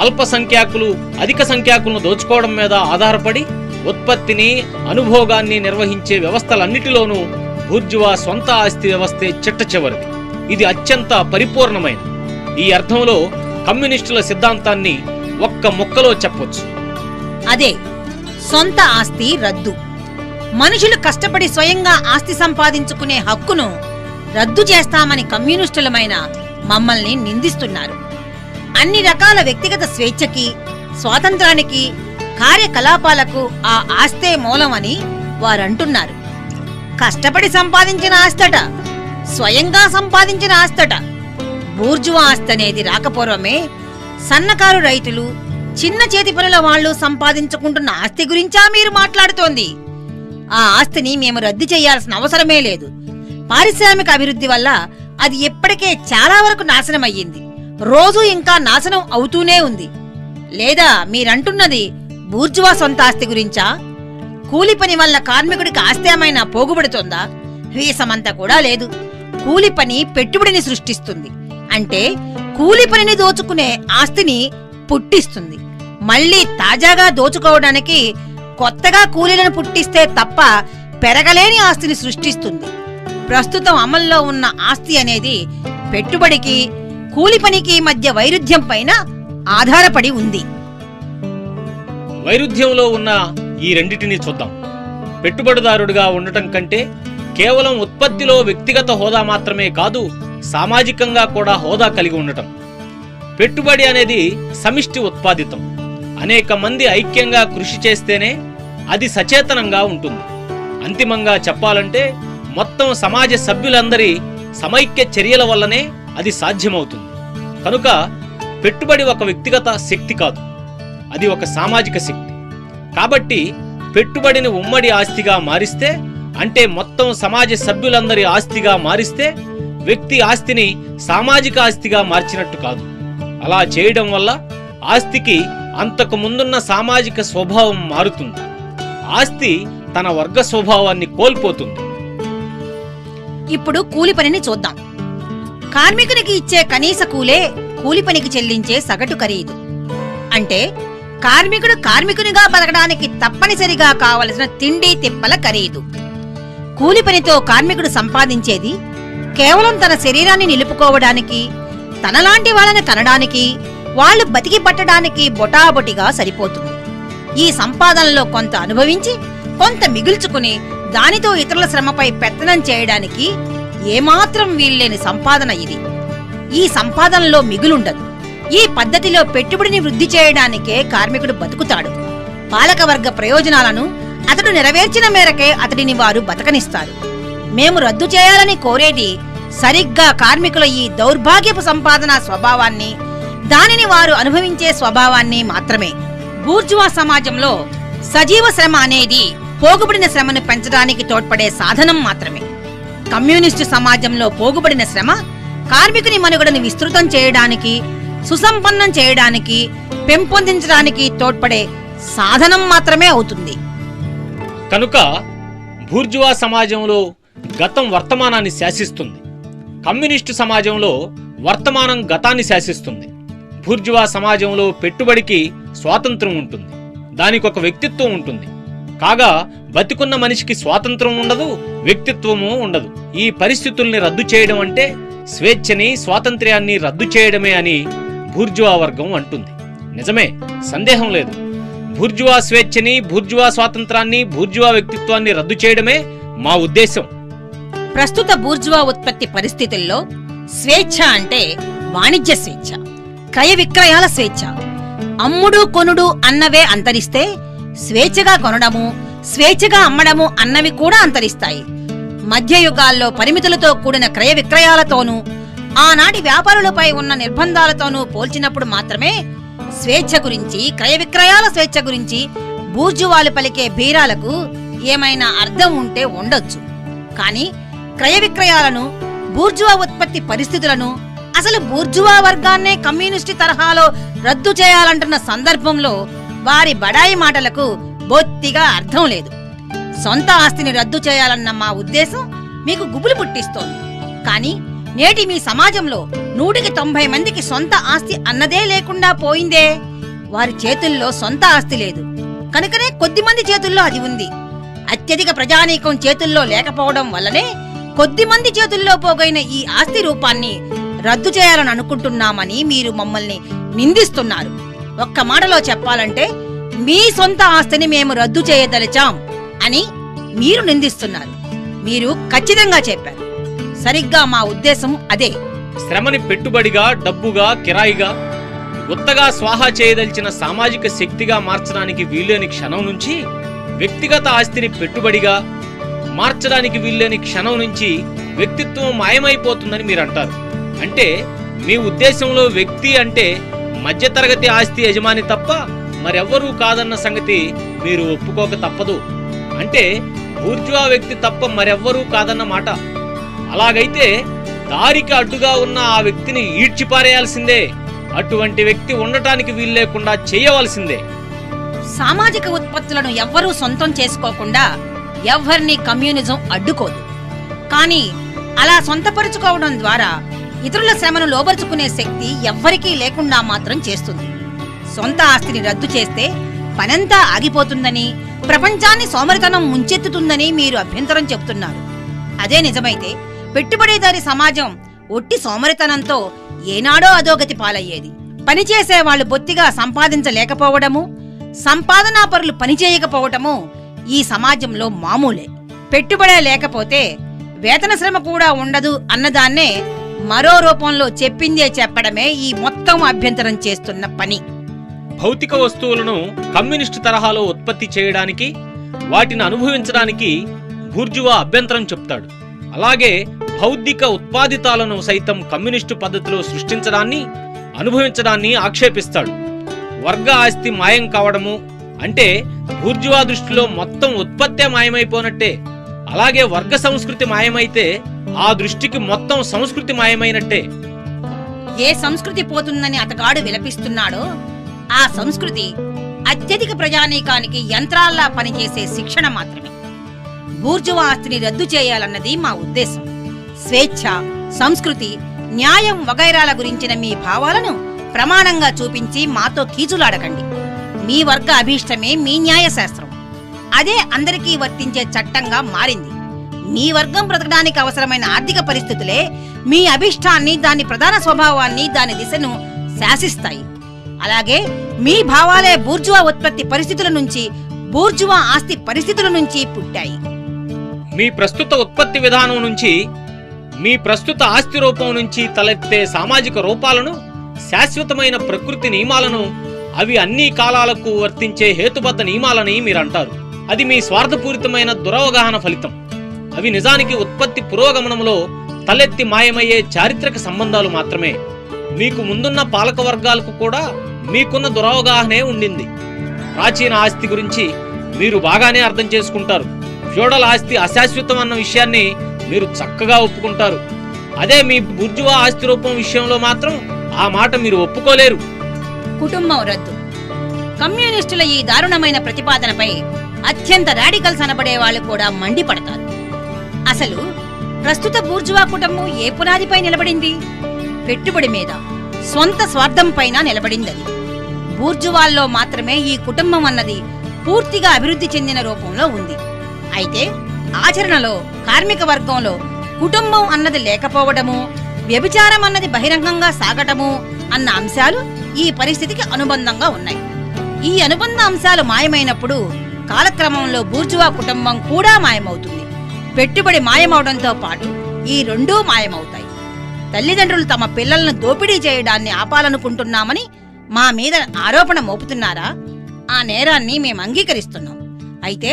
అల్పసంఖ్యాకులు అధిక సంఖ్యాకులను దోచుకోవడం మీద ఆధారపడి ఉత్పత్తిని, అనుభోగాన్ని నిర్వహించే వ్యవస్థలన్నిటిలోనూ బూర్జువా సొంత ఆస్తి వ్యవస్థే చిట్టచివరిది. ఇది అత్యంత పరిపూర్ణమైనది. ఈ అర్థంలో కమ్యూనిస్టుల సిద్ధాంతాన్ని ఒక్క ముక్కలో చెప్పొచ్చు.
అదే సొంత ఆస్తి రద్దు. మనుషులు కష్టపడి స్వయంగా ఆస్తి సంపాదించుకునే హక్కును రద్దు చేస్తామని కమ్యూనిస్టులమైన మమ్మల్ని నిందిస్తున్నారు. అన్ని రకాల వ్యక్తిగత స్వేచ్ఛకి, స్వాతంత్రానికి, కార్యకలాపాలకు ఆ ఆస్తే మూలమని వారంటున్నారు. కష్టపడి సంపాదించిన ఆస్తట, స్వయంగా సంపాదించిన ఆస్తట. బూర్జువా ఆస్తి అనేది రాకపూర్వమే సన్నకారు రైతులు, చిన్న చేతి పనుల వాళ్ళు సంపాదించుకుంటున్న ఆస్తి గురించా మీరు మాట్లాడుతోంది? ఆ ఆస్తిని మేము రద్దు చేయాల్సిన అవసరమే లేదు. పారిశ్రామిక అభివృద్ధి వల్ల అది ఇప్పటికే చాలా వరకు నాశనమయ్యింది. రోజు ఇంకా నాశనం అవుతూనే ఉంది. లేదా మీరంటున్నది బూర్జువా సొంత ఆస్తి గురించా? కూలి పని వల్ల కార్మికుడికి ఆస్తి ఏమైనా పోగుబడుతోందా? వీసమంతా కూడా లేదు. కూలి పని పెట్టుబడిని సృష్టిస్తుంది. అంటే కూలి పనిని దోచుకునే ఆస్తిని పుట్టిస్తుంది. మళ్లీ తాజాగా దోచుకోవడానికి కొత్తగా కూలీలను పుట్టిస్తే తప్ప పెరగలేని ఆస్తిని సృష్టిస్తుంది. ప్రస్తుతం అమల్లో ఉన్న ఆస్తి అనేది పెట్టుబడికి, కూలి పనికి మధ్య వైరుధ్యం పైన ఆధారపడి ఉంది.
వైరుధ్యంలో ఉన్న ఈ రెండిటిని చూద్దాం. పెట్టుబడిదారుడిగా ఉండటం కంటే కేవలం ఉత్పత్తిలో వ్యక్తిగత హోదా మాత్రమే కాదు, సామాజికంగా కూడా హోదా కలిగి ఉండటం. పెట్టుబడి అనేది సమిష్టి ఉత్పాదితం. అనేక మంది ఐక్యంగా కృషి చేస్తేనే అది సచేతనంగా ఉంటుంది. అంతిమంగా చెప్పాలంటే మొత్తం సమాజ సభ్యులందరి సమైక్య చర్యల వల్లనే అది సాధ్యమవుతుంది. కనుక పెట్టుబడి ఒక వ్యక్తిగత శక్తి కాదు, అది ఒక సామాజిక శక్తి. కాబట్టి పెట్టుబడిని ఉమ్మడి ఆస్తిగా మారిస్తే, అంటే మొత్తం సమాజ సభ్యులందరి ఆస్తిగా మారిస్తే, వ్యక్తి ఆస్తిని సామాజిక ఆస్తిగా మార్చినట్టు కాదు. అలా చేయడం వల్ల ఆస్తికి అంతకు ముందున్న సామాజిక స్వభావం మారుతుంది. ఆస్తి తన వర్గ స్వభావాన్ని కోల్పోతుంది.
ఇప్పుడు కూలి పనిని చూద్దాం. కార్మికునికి ఇచ్చే కనీస కూలే కూలి పనికి చెల్లించే సగటు ఖరీదు. అంటే కార్మికుడు కార్మికునిగా బతకడానికి తప్పనిసరిగా కావలసిన తిండి తిప్పల ఖరీదు. కూలి పనితో కార్మికుడు సంపాదించేది కేవలం తన శరీరాన్ని నిలుపుకోవడానికి, తనలాంటి వాళ్ళని తనడానికి, వాళ్ళు బతికి పట్టడానికి బొటాబొటిగా సరిపోతుంది. ఈ సంపాదనలో కొంత అనుభవించి కొంత మిగుల్చుకుని దానితో ఇతరుల శ్రమపై పెత్తనం చేయడానికి ఏమాత్రం వీల్లేని సంపాదన ఇది. ఈ సంపాదనలో మిగులుండదు. ఈ పద్ధతిలో పెట్టుబడిని వృద్ధి చేయడానికే కార్మికుడు బతుకుతాడు. పాలకవర్గ ప్రయోజనాలను అతడు నెరవేర్చిన మేరకే అతడిని వారు బతకనిస్తారు. మేము రద్దు చేయాలని కోరేది సరిగ్గా కార్మికుల ఈ దౌర్భాగ్యపు సంపాదన స్వభావాన్ని, దానిని వారు అనుభవించే స్వభావాన్ని మాత్రమే. బూర్జువా సమాజంలో సజీవ శ్రమ అనేది పోగుబడిన శ్రమను పెంచడానికి తోడ్పడే సాధనం మాత్రమే. కమ్యూనిస్టు సమాజంలో పోగుబడిన శ్రమ కార్మికుని మనుగడను విస్తృతం చేయడానికి, సుసంపన్నం చేయడానికి, పెంపొందించడానికి తోడ్పడే సాధనం మాత్రమే అవుతుంది.
కనుక బూర్జువా సమాజంలో గతం వర్తమానాన్ని శాసిస్తుంది. కమ్యూనిస్టు సమాజంలో వర్తమానం గతాన్ని శాసిస్తుంది. బూర్జువా సమాజంలో పెట్టుబడికి స్వాతంత్రం ఉంటుంది, దానికి ఒక వ్యక్తిత్వం ఉంటుంది. కాగా బతికున్న మనిషికి స్వాతంత్రం ఉండదు, వ్యక్తిత్వము ఉండదు. ఈ పరిస్థితుల్ని రద్దు చేయడం అంటే స్వేచ్ఛని, స్వాతంత్ర్యాన్ని రద్దు చేయడమే అని బూర్జువా వర్గం అంటుంది. నిజమే, సందేహం లేదు. బూర్జువా స్వేచ్ఛని, బూర్జువా స్వాతంత్రాన్ని, బూర్జువా వ్యక్తిత్వాన్ని రద్దు చేయడమే మా ఉద్దేశం.
ప్రస్తుత బూర్జువా ఉత్పత్తి పరిస్థితుల్లో స్వేచ్ఛ అంటే వాణిజ్య స్వేచ్ఛ, క్రయ విక్రయాల స్వేచ్ఛ. అమ్ముడు కొనుడు అన్నవే అంతరిస్తే స్వేచ్ఛగా కొనడము, స్వేచ్ఛగా అమ్మడము అన్నవి కూడా అంతరిస్తాయి. మధ్యయుగాల్లో పరిమితులతో కూడిన క్రయ విక్రయాలతోనూ, ఆనాటి వ్యాపారులపై ఉన్న నిర్బంధాలతోనూ పోల్చినప్పుడు మాత్రమే స్వేచ్ఛ గురించి, క్రయ విక్రయాల స్వేచ్ఛ గురించి బూర్జువాలు పలికే బీరాలకు ఏమైనా అర్థం ఉంటే ఉండొచ్చు. కానీ క్రయ విక్రయాలను, బూర్జువా ఉత్పత్తి పరిస్థితులను, అసలు బూర్జువా వర్గాన్నే కమ్యూనిస్టు తరహాలో రద్దు చేయాలంటున్న సందర్భంలో వారి బడాయి మాటలకు బొత్తిగా అర్థం లేదు. సొంత ఆస్తిని రద్దు చేయాలన్న మా ఉద్దేశం మీకు గుబులు పుట్టిస్తోంది. కానీ నేటి మీ సమాజంలో 190 మందికి సొంత ఆస్తి అన్నదే లేకుండా పోయిందే. వారి చేతుల్లో సొంత ఆస్తి లేదు, కనుకనే కొద్దిమంది చేతుల్లో అది ఉంది. అత్యధిక ప్రజానీకం చేతుల్లో లేకపోవడం వల్లనే కొద్దిమంది చేతుల్లో పోగైన ఈ ఆస్తి రూపాన్ని రద్దు చేయాలని అనుకుంటున్నామని మీరు మమ్మల్ని నిందిస్తున్నారు. ఒక్క మాటలో చెప్పాలంటే మీ సొంత ఆస్తిని మేము రద్దు చేయదలిచాం అని మీరు నిందిస్తున్నారు. మీరు ఖచ్చితంగా చెప్పారు. సరిగ్గా మా ఉద్దేశం అదే.
శ్రమని పెట్టుబడిగా, డబ్బుగా, కిరాయిగా, గుత్తగా స్వాహా చేయదలిచిన సామాజిక శక్తిగా మార్చడానికి వీల్లేని క్షణం నుంచి, వ్యక్తిగత ఆస్తిని పెట్టుబడిగా మార్చడానికి వీల్లేని క్షణం నుంచి వ్యక్తిత్వం మాయమైపోతుందని మీరు అంటారు. అంటే మీ ఉద్దేశంలో వ్యక్తి అంటే మధ్యతరగతి ఆస్తి యజమాని తప్ప మరెవ్వరూ కాదన్న సంగతి మీరు ఒప్పుకోక తప్పదు. అంటే బూర్జువా వ్యక్తి తప్ప మరెవ్వరూ కాదన్న మాట. అలాగైతే దారికి అడ్డుగా ఉన్న ఆ వ్యక్తిని ఈడ్చిపారేయాల్సిందే. అటువంటి వ్యక్తి ఉండటానికి వీల్లేకుండా చేయవలసిందే.
సామాజిక ఉత్పత్తులను ఎవ్వరూ సొంతం చేసుకోకుండా ఎవ్వరిని కమ్యూనిజం అడ్డుకోదు. కానీ అలా సొంతపరుచుకోవడం ద్వారా ఇతరుల శ్రమను లోబరుచుకునే శక్తి ఎవ్వరికీ లేకుండా మాత్రం చేస్తుంది. సొంత ఆస్తిని రద్దు చేస్తే పనంతా ఆగిపోతుందని, ప్రపంచాన్ని సోమరితనం ముంచెత్తుతుందని మీరు అభ్యంతరం చెబుతున్నారు. అదే నిజమైతే పెట్టుబడిదారి సమాజం ఒట్టి సోమరితనంతో ఏనాడో అధోగతి పాలయ్యేది. పనిచేసే వాళ్ళు బొత్తిగా సంపాదించలేకపోవడము, సంపాదనాపరులు పనిచేయకపోవటము ఈ సమాజంలో మామూలే. పెట్టుబడే లేకపోతే వేతన శ్రమ కూడా ఉండదు అన్నదాన్నే మరో రూపంలో చెప్పిందే చెప్పడమే ఈ మొత్తం అభ్యంతరం చేస్తున్న పని.
భౌతిక వస్తువులను కమ్యూనిస్టు తరహాలో ఉత్పత్తి చేయడానికి, వాటిని అనుభవించడానికి బూర్జువా అభ్యంతరం చెప్తాడు. అలాగే బౌద్ధిక ఉత్పాదితాలను సైతం కమ్యూనిస్టు పద్ధతిలో సృష్టించడాన్ని, అనుభవించడాన్ని ఆక్షేపిస్తాడు. వర్గ ఆస్తి మాయం కావడము అంటే బూర్జువా దృష్టిలో మొత్తం ఉత్పత్తే మాయమైపోనట్టే. అలాగే వర్గ సంస్కృతి మాయమైతే ఆ దృష్టికి మొత్తం సంస్కృతి మాయమైనట్టే.
ఏ సంస్కృతి పోతుందని అతగాడు విలపిస్తున్నాడో ఆ సంస్కృతి అత్యధిక ప్రజానీకానికి యంత్రాల్లా పనిచేసే శిక్షణ మాత్రమే. బూర్జువా ఆస్తిని రద్దు చేయాలన్నది మా ఉద్దేశం. స్వేచ్ఛ, సంస్కృతి, న్యాయం వగైరాల గురించిన మీ భావాలను ప్రమాణంగా చూపించి మాతో కీచులాడకండి. మీ వర్గ అభీష్టమే మీ న్యాయశాస్త్రం. అదే అందరికీ వర్తించే చట్టంగా మారింది. మీ వర్గం బ్రతకడానికి అవసరమైన ఆర్థిక పరిస్థితులే మీ అభీష్టాన్ని, దాని ప్రధాన స్వభావాన్ని, దాని దిశను శాసిస్తాయి. అలాగే మీ భావాలే బూర్జువా ఉత్పత్తి పరిస్థితుల నుంచి, బూర్జువా ఆస్తి పరిస్థితుల నుంచి పుట్టాయి.
మీ ప్రస్తుత ఉత్పత్తి విధానం నుంచి, మీ ప్రస్తుత ఆస్తి రూపం నుంచి తలెత్తే సామాజిక రూపాలను, శాశ్వతమైన ప్రకృతి నియమాలను, అవి అన్ని కాలాలకు వర్తించే హేతుబద్ధ నియమాలని మీరంటారు. అది మీ స్వార్థపూరితమైన దురవగాహన ఫలితం. అవి నిజానికి ఉత్పత్తి పురోగమనంలో తలెత్తి మాయమయ్యే చారిత్రక సంబంధాలు మాత్రమే. మీకు ముందున్న పాలక వర్గాలకు కూడా మీకున్న దురవగాహనే ఉండింది. ప్రాచీన ఆస్తి గురించి మీరు బాగానే అర్థం చేసుకుంటారు. ఫ్యూడల్ ఆస్తి అశాశ్వతం అన్న విషయాన్ని మీరు చక్కగా ఒప్పుకుంటారు. అదే మీ బూర్జువా ఆస్తి రూపం విషయంలో మాత్రం ఆ మాట మీరు ఒప్పుకోలేరు.
కుటుంబం రద్దు. కమ్యూనిస్టుల ఈ దారుణమైన ప్రతిపాదనపై అత్యంత రాడికల్స్ అనబడే వాళ్ళు కూడా మండిపడతారు. అసలు ప్రస్తుత బూర్జువా కుటుంబం ఏ పునాదిపై నిలబడింది? పెట్టుబడి మీద, స్వంత స్వార్థం పైన నిలబడిందది. బూర్జువాల్లో మాత్రమే ఈ కుటుంబం అన్నది పూర్తిగా అభివృద్ధి చెందిన రూపంలో ఉంది. అయితే ఆచరణలో కార్మిక వర్గంలో కుటుంబం అన్నది లేకపోవడము, వ్యభిచారం అన్నది బహిరంగంగా సాగటము అన్న అంశాలు ఈ పరిస్థితికి అనుబంధంగా ఉన్నాయి. ఈ అనుబంధ అంశాలు మాయమైనప్పుడు కాలక్రమంలో బూర్జువా కుటుంబం కూడా మాయమవుతుంది. పెట్టుబడి మాయమవడంతో పాటు ఈ రెండూ మాయమవుతాయి. తల్లిదండ్రులు తమ పిల్లలను దోపిడీ చేయడాన్ని ఆపాలనుకుంటున్నామని మా మీద ఆరోపణ మోపుతున్నారా? ఆ నేరాన్ని మేము అంగీకరిస్తున్నాం. అయితే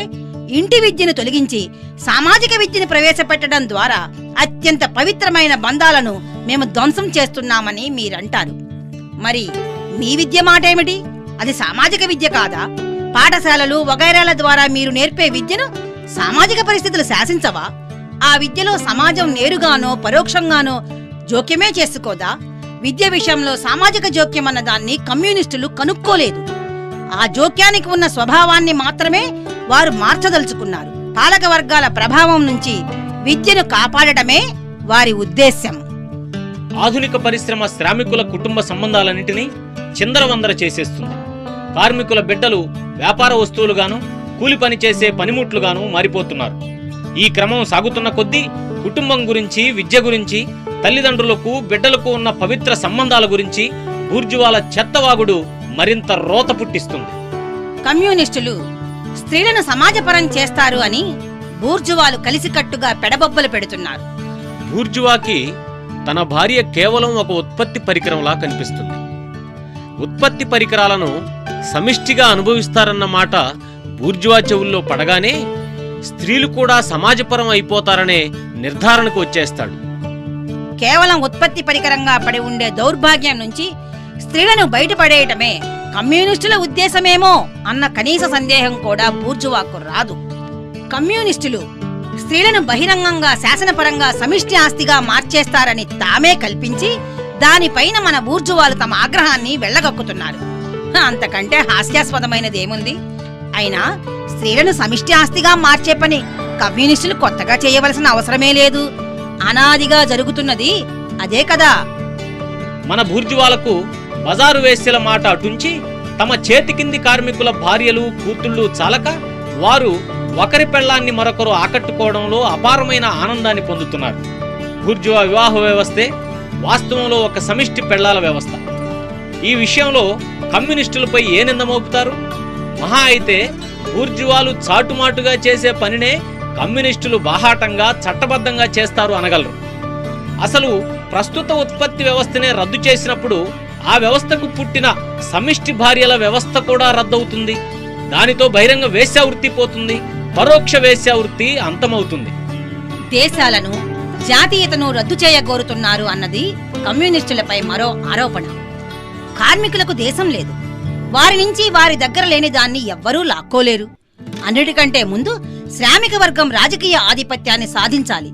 ఇంటి విద్యను తొలగించి సామాజిక విద్యను ప్రవేశపెట్టడం ద్వారా అత్యంత పవిత్రమైన బంధాలను మేము ధ్వంసం చేస్తున్నామని మీరంటారు. మరి మీ విద్య మాటేమిటి? అది సామాజిక విద్య కాదా? పాఠశాలలు వగైరాల ద్వారా మీరు నేర్పే విద్యను సామాజిక పరిస్థితులు శాసించవా? ఆ విద్యలో సమాజం నేరుగానో పరోక్షంగానో జోక్యమే చేసుకోదా? విద్య విషయంలో సామాజిక జోక్యం అన్న దాన్ని కమ్యూనిస్టులు కనుక్కోలేదు. ఆ జోక్యానికి ఉన్న స్వభావాన్ని మాత్రమే వారు మార్చదలుచుకున్నారు. పాలక వర్గాల ప్రభావం నుంచి విద్యను కాపాడటమే వారి ఉద్దేశ్యం.
ఆధునిక పరిశ్రమ శ్రామికుల కుటుంబ సంబంధాలన్నింటినీ చిందరవందర చేసేస్తుంది. కార్మికుల బిడ్డలు వ్యాపార వస్తువులుగాను, కూలి పని చేసే పనిముట్లుగాను మారిపోతున్నారు. ఈ క్రమం సాగుతున్న కొద్దీ కుటుంబం గురించి, విద్య గురించి, తల్లిదండ్రులకు బిడ్డలకు ఉన్న పవిత్ర సంబంధాల గురించి బూర్జువాల చెత్తవాగుడు మరింత రోత పుట్టిస్తుంది.
కమ్యూనిస్టులు స్త్రీలను సమాజపరం చేస్తారు అని బూర్జువాలు కలిసికట్టుగా పెడబొబ్బలు పెడుతున్నారు.
బూర్జువాకి తన భార్య కేవలం ఒక ఉత్పత్తి పరికరంలా కనిపిస్తుంది. ఉత్పత్తి పరికరాలను సమిష్టిగా అనుభవిస్తారన్న మాట బూర్జువా చెవుల్లో పడగానే స్త్రీలు కూడా సమాజపరం అయిపోతారనే నిర్ధారణకు వచ్చేస్తాడు.
కేవలం ఉత్పత్తి పరికరంగా పడి ఉండే దౌర్భాగ్యం నుంచి స్త్రీలను బయటపడేయటమే కమ్యూనిస్టుల ఉద్దేశమేమో అన్న కనీస సందేహం కూడా బూర్జువాకు రాదు. కమ్యూనిస్టులు స్త్రీలను బహిరంగంగా శాసనపరంగా సమిష్టి ఆస్తిగా మార్చేస్తారని తామే కల్పించి దానిపైన మన బూర్జువాలు తమ ఆగ్రహాన్ని వెళ్లగక్కుతున్నారు. అంతకంటే హాస్యాస్పదమైనదేముంది? అయినా స్త్రీలను సమిష్టి ఆస్తిగా మార్చే పని కమ్యూనిస్టులు కొత్తగా చేయవలసిన అవసరమే లేదు. అనాదిగా జరుగుతున్నది అదే కదా.
మన బూర్జువాలకు బజారు వేశ్యల మాట అటుంచి తమ చేతి కింది కార్మికుల భార్యలు కూతుళ్ళు చాలక వారు ఒకరి పెళ్లాన్ని మరొకరు ఆకట్టుకోవడంలో అపారమైన ఆనందాన్ని పొందుతున్నారు. బూర్జువా వివాహ వ్యవస్థే వాస్తవంలో ఒక సమిష్టి పెళ్లాల వ్యవస్థ. ఈ విషయంలో కమ్యూనిస్టులపై ఏ నింద మోపుతారు? మహా అయితే బూర్జువాలు చాటుమాటుగా చేసే పనినే కమ్యూనిస్టులు బాహాటంగా చట్టబద్ధంగా చేస్తారు అనగలరు. అసలు ప్రస్తుత ఉత్పత్తి వ్యవస్థనే రద్దు చేసినప్పుడు ఆ వ్యవస్థకు పుట్టిన సమిష్టి భార్యల వ్యవస్థ కూడా రద్దవుతుంది. దానితో బహిరంగ వేశ్యావృత్తి పోతుంది, పరోక్ష వేశ్యావృత్తి అంతమవుతుంది.
దేశాలను జాతీయతను రద్దు చేయగోరుతున్నారు అన్నది కమ్యూనిస్టులపై మరో ఆరోపణ. కార్మికులకు దేశం లేదు, వారి నుంచి వారి దగ్గర లేని దాన్ని ఎవ్వరూ లాక్కోలేరు. అన్నిటికంటే ముందు శ్రామిక వర్గం రాజకీయ ఆధిపత్యాన్ని సాధించాలి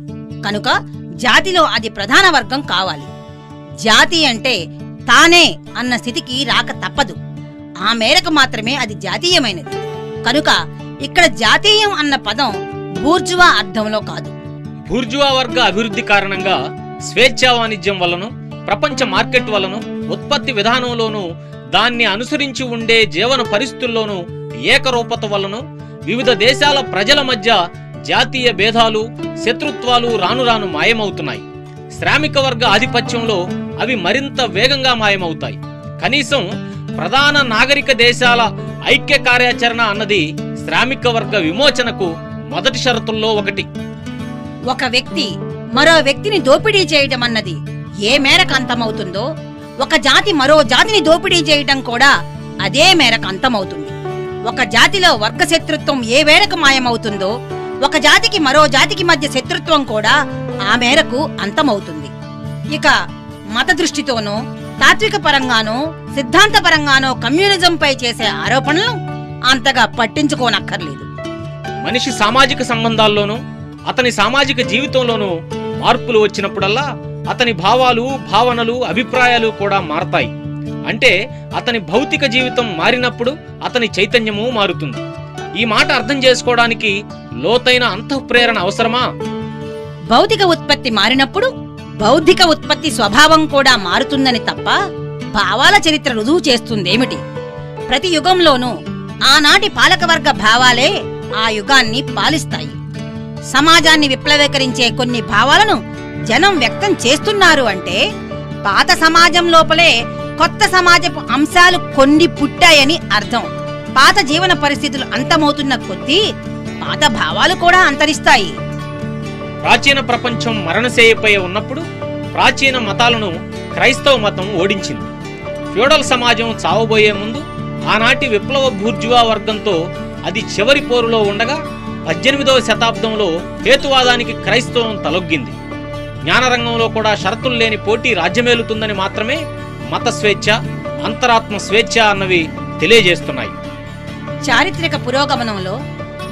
కనుక జాతిలో అది ప్రధాన వర్గం కావాలి. జాతి అంటే తానే అన్న స్థితికి రాక తప్పదు. ఆ మేరకు మాత్రమే అది జాతీయమైనది. కనుక ఇక్కడ జాతీయం అన్న పదం బూర్జువా అర్థంలో కాదు.
బూర్జువా వర్గ అభివృద్ధి కారణంగా స్వేచ్ఛా వాణిజ్యం వలను, ప్రపంచ మార్కెట్ వలను, ఉత్పత్తి విధానంలోనూ దాన్ని అనుసరించి ఉండే జీవన పరిస్థితుల్లోనూ ఏకరూపత వలను వివిధ దేశాల ప్రజల మధ్య జాతీయ భేదాలు, శత్రుత్వాలు రాను రాను మాయమవుతున్నాయి. శ్రామిక వర్గ ఆధిపత్యంలో అవి మరింత వేగంగా మాయమవుతాయి. కనీసం ప్రధాన నాగరిక దేశాల ఐక్య కార్యాచరణ అన్నది శ్రామిక వర్గ విమోచనకు మొదటి షరతుల్లో ఒకటి.
ఒక వ్యక్తి మరో వ్యక్తిని దోపిడీ చేయటం అన్నది ఏ మేరకు అంతమవుతుందో, ఒక జాతి మరో జాతిని దోపిడీ చేయటం కూడా అదే మేరకు అంతమవుతుంది. ఒక జాతిలో వర్గ శత్రుత్వం ఏ మేరకు మాయమవుతుందో, ఒక జాతికి మరో జాతికి మధ్య శత్రుత్వం కూడా ఆ మేరకు అంతమవుతుంది. ఇక మత దృష్టితోనో, తాత్విక పరంగానో, సిద్ధాంత పరంగానో కమ్యూనిజంపై చేసే ఆరోపణలు అంతగా పట్టించుకోనక్కర్లేదు.
మనిషి సామాజిక సంబంధాల్లోనూ అతని సామాజిక జీవితంలోనూ మార్పులు వచ్చినప్పుడల్లా అతని భావాలు, భావనలు, అభిప్రాయాలు కూడా మారతాయి. అంటే అతని భౌతిక జీవితం మారినప్పుడు అతని చైతన్యము మారుతుంది. ఈ మాట అర్థం చేసుకోవడానికి లోతైన అంతఃప్రేరణ అవసరమా?
భౌతిక ఉత్పత్తి మారినప్పుడు బౌద్ధిక ఉత్పత్తి స్వభావం కూడా మారుతుందని తప్ప భావాల చరిత్ర రుజువు చేస్తుందేమిటి? ప్రతి యుగంలోనూ ఆనాటి పాలకవర్గ భావాలే ఆ యుగాన్ని పాలిస్తాయి. సమాజాన్ని విప్లవీకరించే కొన్ని భావాలను జనం వ్యక్తం చేస్తున్నారు అంటే పాత సమాజం లోపలే కొత్త సమాజపు అంశాలు కొన్ని పుట్టాయని అర్థం. పాత జీవన పరిస్థితులు అంతమవుతున్న కొద్దీ పాత భావాలు కూడా అంతరిస్తాయి.
ప్రాచీన ప్రపంచం మరణశయ్యపై ఉన్నప్పుడు ప్రాచీన మతాలను క్రైస్తవ మతం ఓడించింది. ఫ్యూడల్ సమాజం చావబోయే ముందు ఆనాటి విప్లవ బూర్జువా వర్గంతో అది చివరి పోరులో ఉండగా 18వ శతాబ్దంలో హేతువాదానికి క్రైస్తవం తలొగ్గింది. జ్ఞానరంగంలో కూడా షరతులు లేని పోటీ రాజ్యమేలుతుందని మాత్రమే మత స్వేచ్ఛ, అంతరాత్మ స్వేచ్ఛ అన్నవి తెలియజేస్తున్నాయి.
చారిత్రక పురోగమనంలో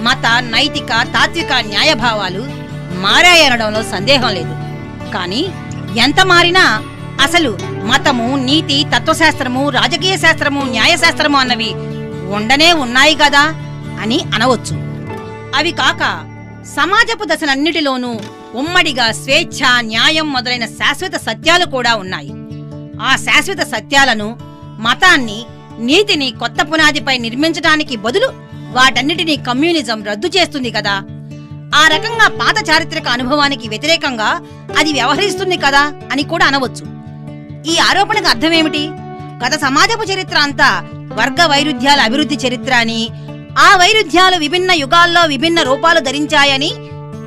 మత, నైతిక, తాత్విక న్యాయభావాలు మారాయనడంలో సందేహం లేదు. కానీ ఎంత మారినా అసలు మతము, నీతి, తత్వశాస్త్రము, రాజకీయ శాస్త్రము, న్యాయశాస్త్రము అన్నవి ఉండనే ఉన్నాయి కదా అని అనవచ్చు. అవి కాక సమాజపు దశలన్నిటిలోనూ ఉమ్మడిగా స్వేచ్ఛ, న్యాయం మొదలైన శాశ్వత సత్యాలు కూడా ఉన్నాయి. ఆ శాశ్వత సత్యాలను, మతాన్ని, నీతిని కొత్త పునాదిపై నిర్మించడానికి బదులు వాటన్నిటినీ కమ్యూనిజం రద్దు చేస్తుంది కదా. ఆ రకంగా పాత చారిత్రక అనుభవానికి వ్యతిరేకంగా అది వ్యవహరిస్తుంది కదా అని కూడా అనవచ్చు. ఈ ఆరోపణకు అర్థమేమిటి? గత సమాజపు చరిత్ర అంతా వర్గ వైరుధ్యాల అభివృద్ధి చరిత్ర అని, ఆ వైరుధ్యాలు విభిన్న యుగాల్లో విభిన్న రూపాలు ధరించాయని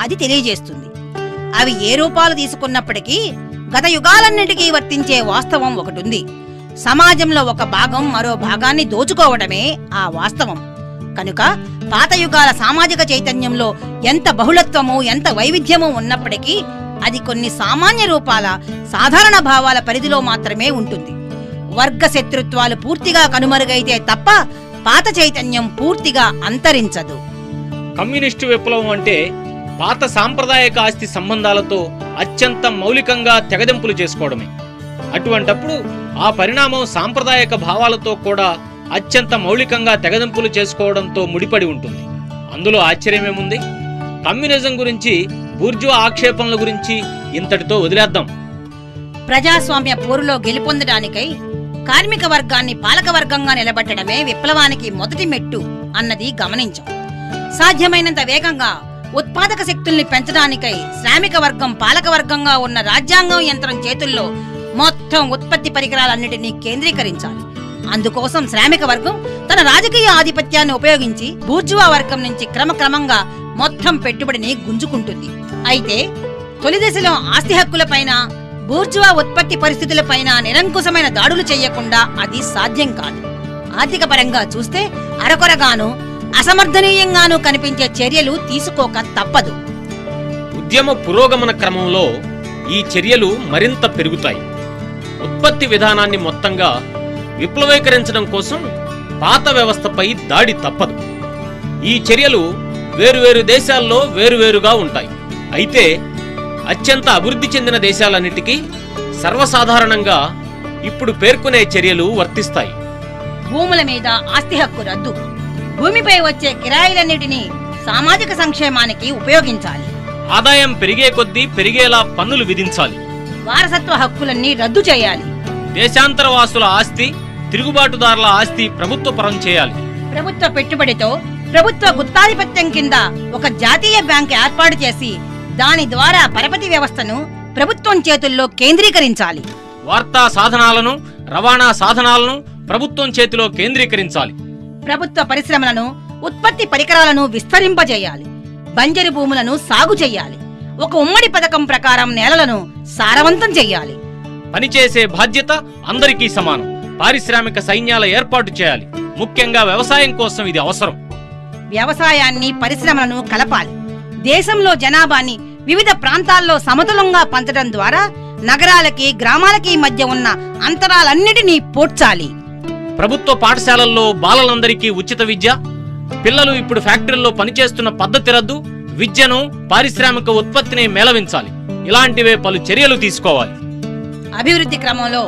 అది తెలియజేస్తుంది. అవి ఏ రూపాలు తీసుకున్నప్పటికీ గత యుగాలన్నిటికీ వర్తించే వాస్తవం ఒకటుంది. సమాజంలో ఒక భాగం మరో భాగాన్ని దోచుకోవడమే ఆ వాస్తవం. కనుక పాత యుగాల సామాజిక చైతన్యంలో ఎంత బహుళత్వము, ఎంత వైవిధ్యము ఉన్నప్పటికీ అది కొన్ని సామాన్య రూపాల, సాధారణ భావాల పరిధిలో మాత్రమే ఉంటుంది. వర్గ శత్రుత్వాలు పూర్తిగా కనుమరుగైతే తప్ప పాత చైతన్యం పూర్తిగా అంతరించదు.
కమ్యూనిస్టు విప్లవం అంటే పాత సాంప్రదాయక ఆస్తి సంబంధాలతో అత్యంత మౌలికంగా తెగదెంపులు చేసుకోవడమే. అటువంటప్పుడు ఆ పరిణామం సాంప్రదాయక భావాలతో కూడా అత్యంత మౌలికంగా తెగదెంపులు చేసుకోవడంతో ముడిపడి ఉంటుంది. అందులో ఆశ్చర్యమేముంది? కమ్యూనిజం గురించి, బూర్జువా ఆక్షేపణల గురించి ఇంతటితో వదిలేద్దాం.
ప్రజాస్వామ్య పోరులో గెలుపొందడానికై కార్మిక వర్గాన్ని పాలక వర్గంగా నిలబెట్టడమే విప్లవానికి మొదటి మెట్టు అన్నది గమనించాం. సాధ్యమైనంత వేగంగా ఉత్పాదక శక్తుల్ని పెంచడానికై శ్రామిక వర్గం పాలక వర్గంగా ఉన్న రాజ్యాంగం యంత్రం చేతుల్లో మొత్తం ఉత్పత్తి పరికరాలన్నిటినీ కేంద్రీకరించాలి. అందుకోసం శ్రామిక వర్గం తన రాజకీయ ఆధిపత్యాన్ని ఉపయోగించి బూర్జువా వర్గం నుంచి క్రమక్రమంగా మొత్తం పెట్టుబడిని గుంజుకుంటుంది. అయితే తొలి దశలో ఆస్తి హక్కులపైన, బూర్జువా ఉత్పత్తి పరిస్థితులపైన నిరంకుశమైన దాడులు చేయకుండా అది సాధ్యం కాదు. ఆర్థిక పరంగా చూస్తే అరకొరగాను అసమర్థనీయంగాను కనిపించే చర్యలు తీసుకోక తప్పదు.
ఉద్యమ పురోగమన క్రమంలో ఈ చర్యలు మరింత పెరుగుతాయి. ఉత్పత్తి విధానాన్ని మొత్తంగా విప్లవీకరించడం కోసం పాత వ్యవస్థపై దాడి తప్పదు. ఈ చర్యలు వేరువేరు దేశాల్లో వేరువేరుగా ఉంటాయి. అయితే అత్యంత అభివృద్ధి చెందిన దేశాలన్నిటికీ సర్వసాధారణంగా ఇప్పుడు పేర్కొనే చర్యలు వర్తిస్తాయి.
భూముల మీద ఆస్తి హక్కు రద్దు, భూమిపై వచ్చే కిరాయిలన్నిటినీ సామాజిక సంక్షేమానికి ఉపయోగించాలి.
ఆదాయం పెరిగే కొద్దీ పెరిగేలా పన్నులు విధించాలి.
వారసత్వ హక్కులన్నీ రద్దు చేయాలి.
దేశాంతర వాసుల ఆస్తి, తిరుగుబాటుదారుల ఆస్తి ప్రభుత్వ పరం చేయాలి.
ప్రభుత్వ పెట్టుబడితో ప్రభుత్వ గుత్తాధిపత్యం కింద ఒక జాతీయ బ్యాంక్ ఏర్పాటు చేసి దాని ద్వారా పరపతి వ్యవస్థను ప్రభుత్వం చేతుల్లో కేంద్రీకరించాలి.
వార్తా సాధనాలను, రవాణా సాధనాలను ప్రభుత్వం చేతిలో కేంద్రీకరించాలి.
ప్రభుత్వ పరిశ్రమలను, ఉత్పత్తి పరికరాలను విస్తరింపజేయాలి. బంజరు భూములను సాగు చేయాలి. ఒక ఉమ్మడి పథకం ప్రకారం నేలలను సారవంతం చేయాలి.
పనిచేసే బాధ్యత అందరికీ సమానం. పారిశ్రామిక సైన్యాల ఏర్పాటు చేయాలి. ముఖ్యంగా వ్యవసాయం కోసం ఇది అవసరం.
వ్యవసాయాన్ని, పరిశ్రమలను కలపాలి. దేశంలో జనాభాని వివిధ ప్రాంతాల్లో సమతులంగా పంచడం ద్వారా నగరాలకి, గ్రామాలకి మధ్య ఉన్న అంతరాలన్నిటినీ పూడ్చాలి.
ప్రభుత్వ పాఠశాలల్లో బాలలందరికీ ఉచిత విద్య, పిల్లలు ఇప్పుడు ఫ్యాక్టరీల్లో పనిచేస్తున్న పద్ధతి రద్దు, విద్యను, పారిశ్రామిక ఉత్పత్తిని మేళవించాలి. ఇలాంటివే పలు చర్యలు తీసుకోవాలి.
అభివృద్ధి క్రమంలో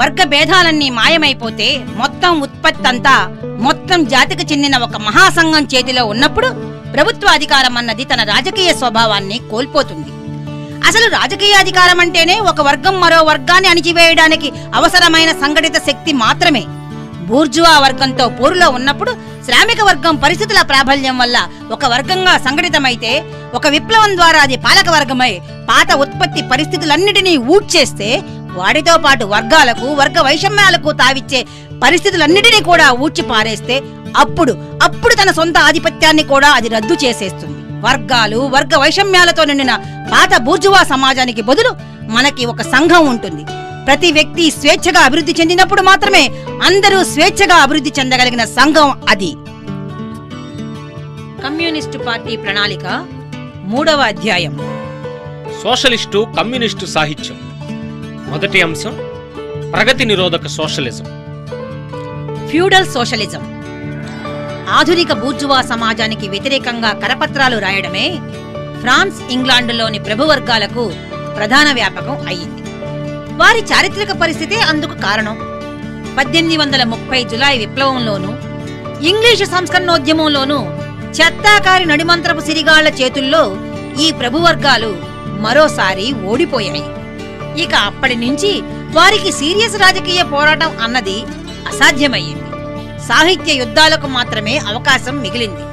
వర్గ భేదాలన్నీ మాయమైపోతే మొత్తం ఉత్పత్తి అంతా మొత్తం జాతికి చెందిన ఒక మహాసంఘం చేతిలో ఉన్నప్పుడు ప్రభుత్వ అధికారం అన్నది తన రాజకీయ స్వభావాన్ని కోల్పోతుంది. అసలు రాజకీయ అధికారం అంటేనే ఒక వర్గం మరో వర్గాన్ని అణిచివేయడానికి అవసరమైన సంఘటిత శక్తి మాత్రమే. బూర్జువా వర్గంతో పోరులో ఉన్నప్పుడు శ్రామిక వర్గం పరిస్థితుల ప్రాబల్యం వల్ల ఒక వర్గంగా సంఘటితమైతే, ఒక విప్లవం ద్వారా అది పాలక వర్గమై పాత ఉత్పత్తి పరిస్థితులన్నిటినీ ఊడ్చేస్తే, వాటితో పాటు వర్గాలకు, వర్గ వైషమ్యాలకు తావిచ్చే పరిస్థితులన్నిటినీ కూడా ఊడ్చి పారేస్తే అప్పుడు తన సొంత ఆధిపత్యాన్ని కూడా అది రద్దు చేసేస్తుంది. వర్గాలు, వర్గ వైషమ్యాలతో నిండిన పాత బూర్జువా సమాజానికి బదులు మనకి ఒక సంఘం ఉంటుంది. ప్రతి వ్యక్తి స్వేచ్ఛగా అభివృద్ధి చెందినప్పుడు మాత్రమే అందరూ స్వేచ్ఛగా అభివృద్ధి చెందగలిగిన సంఘం అది. కమ్యూనిస్టు పార్టీ ప్రణాళిక 3వ అధ్యాయం.
సోషలిస్టు, కమ్యూనిస్టు సాహిత్యం. మొదటి అంశం ప్రగతి నిరోధక సోషలిజం.
Feudal socialism. ఆధునిక బూర్జువా సమాజానికి వ్యతిరేకంగా కరపత్రాలు రాయడమే ఫ్రాన్స్, ఇంగ్లాండులోని ప్రభువర్గాలకు ప్రధాన వ్యాపకం అయ్యింది. వారి చారిత్రక పరిస్థితే అందుకు కారణం. 1830 జులై విప్లవంలోనూ, ఇంగ్లీషు సంస్కరణోద్యమంలోనూ చెత్తాకారి నడిమంత్రపు సిరిగాళ్ల చేతుల్లో ఈ ప్రభువర్గాలు మరోసారి ఓడిపోయాయి. ఇక అప్పటి నుంచి వారికి సీరియస్ రాజకీయ పోరాటం అన్నది అసాధ్యమయ్యింది. సాహిత్య యుద్ధాలకు మాత్రమే అవకాశం మిగిలింది.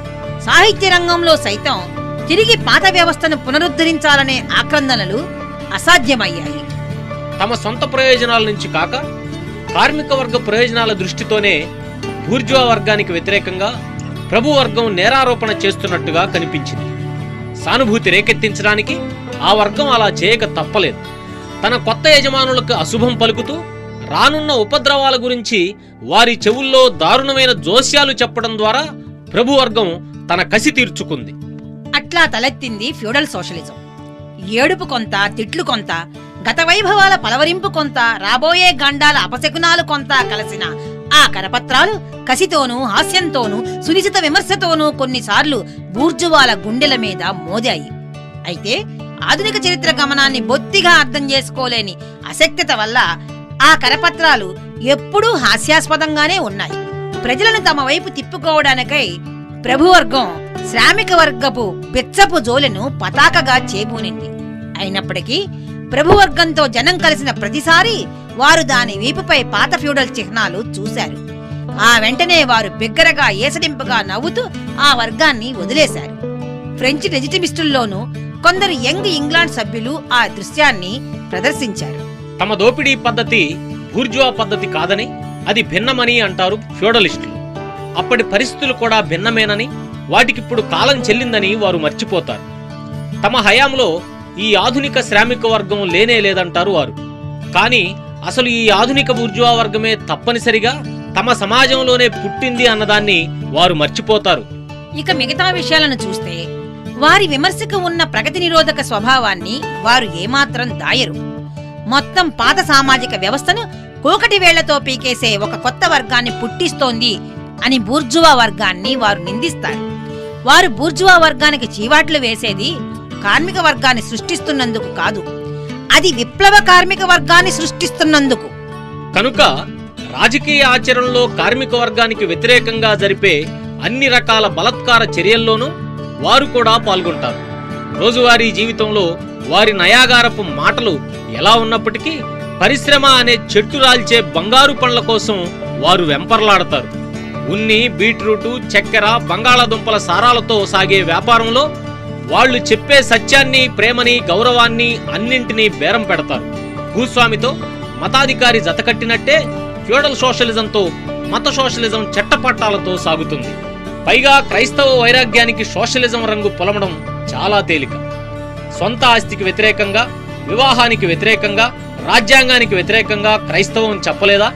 సాహిత్య రంగంలో సైతం తిరిగి పాత వ్యవస్థను పునరుద్ధరించాలనే ఆక్రందనలు అసాధ్యమయ్యాయి.
తమ సొంత ప్రయోజనాల నుంచి కాక కార్మిక వర్గ ప్రయోజనాల దృష్టితోనే బూర్జువా వర్గానికి వ్యతిరేకంగా ప్రభు వర్గం నేరారోపణ చేస్తున్నట్టుగా కనిపించింది. సానుభూతి రేకెత్తించడానికి ఆ వర్గం అలా చేయక తప్పలేదు. తన కొత్త యజమానులకు అశుభం పలుకుతూ రానున్న ఉపద్రవాల గురించి వారి చెవుల్లో దారుణమైన జోస్యాలు చెప్పడం ద్వారా ప్రభువర్గం తన కసి తీర్చుకుంది.
అట్లా తలెత్తింది ఫ్యూడల్ సోషలిజం. ఏడుపు కొంత, తిట్లు కొంత, గత వైభవాల పలవరింపు కొంత, రాబోయే గండాల అపశకునాలు కొంత కలిసిన ఆ కరపత్రాలు కసితోనూ, హాస్యంతోనూ, సునిశిత విమర్శతోనూ కొన్నిసార్లు బూర్జువాల గుండెల మీద మోదాయి. అయితే ఆధునిక చరిత్ర గమనాన్ని బొత్తిగా అర్థం చేసుకోలేని అశక్తత వల్ల ఆ కరపత్రాలు ఎప్పుడూ హాస్యాస్పదంగానే ఉన్నాయి. ప్రజలను తమ వైపు తిప్పుకోవడానికై ప్రభువర్గం శ్రామిక వర్గపు బిచ్చపు జోలెను పతాకగా చేబూనింది. అయినప్పటికీ ప్రభువర్గంతో జనం కలిసిన ప్రతిసారి వారు దాని వీపుపై పాత ఫ్యూడల్ చిహ్నాలు చూశారు. ఆ వెంటనే వారు బిగ్గరగా ఏసడింపుగా నవ్వుతూ ఆ వర్గాన్ని వదిలేశారు. ఫ్రెంచ్ లెజిటిమిస్టుల్లోనూ కొందరు యంగ్ ఇంగ్లాండ్ సభ్యులు ఆ దృశ్యాన్ని ప్రదర్శించారు.
తమ దోపిడీ పద్ధతి బూర్జువా పద్ధతి కాదని, అది భిన్నమని అంటారు ఫ్యూడలిస్టులు. అప్పటి పరిస్థితులు కూడా భిన్నమేనని, వాటికిప్పుడు కాలం చెల్లిందని వారు మర్చిపోతారు. తమ హయాంలో ఈ ఆధునిక శ్రామిక వర్గం లేనే లేదంటారు వారు. కానీ అసలు ఈ ఆధునిక బూర్జువా వర్గమే తప్పనిసరిగా తమ సమాజంలోనే పుట్టింది అన్నదాన్ని వారు మర్చిపోతారు.
ఇక మిగతా విషయాలను చూస్తే వారి విమర్శకు ఉన్న ప్రగతి నిరోధక స్వభావాన్ని వారు ఏమాత్రం దాయరు. మొత్తం పాత సామాజిక వ్యవస్థను కోకటి వేళ్లతో పీకేసే ఒక కొత్త వర్గాన్ని పుట్టిస్తోంది అని బూర్జువా వర్గాన్ని వారు నిందిస్తారు. వారు బూర్జువా వర్గానికి చీవాట్లు వేసేది కార్మిక వర్గాన్ని సృష్టిస్తున్నందుకు కాదు, అది విప్లవ కార్మిక వర్గాన్ని సృష్టిస్తున్నందుకు.
కనుక రాజకీయ ఆచరణలో కార్మిక వర్గానికి వ్యతిరేకంగా జరిపే అన్ని రకాల బలత్కార చర్యల్లోనూ వారు కూడా పాల్గొంటారు. రోజువారీ జీవితంలో వారి నయాగారపు మాటలు ఎలా ఉన్నప్పటికీ పరిశ్రమ అనే చెట్టు రాల్చే బంగారు పండ్ల కోసం వారు వెంపర్లాడతారు. ఉన్ని, బీట్రూటు, చక్కెర, బంగాళాదుంపల సారాలతో సాగే వ్యాపారంలో వాళ్లు చెప్పే సత్యాన్ని, ప్రేమని, గౌరవాన్ని అన్నింటినీ బేరం పెడతారు. భూస్వామితో మతాధికారి జతకట్టినట్టే ఫ్యూడల్ సోషలిజంతో మత సోషలిజం చట్టపట్టాలతో సాగుతుంది. పైగా క్రైస్తవ వైరాగ్యానికి సోషలిజం రంగు పొలమడం చాలా తేలిక. సొంత ఆస్తికి వ్యతిరేకంగా, వివాహానికి వ్యతిరేకంగా, రాజ్యాంగానికి వ్యతిరేకంగా క్రైస్తవం చెప్పలేదా?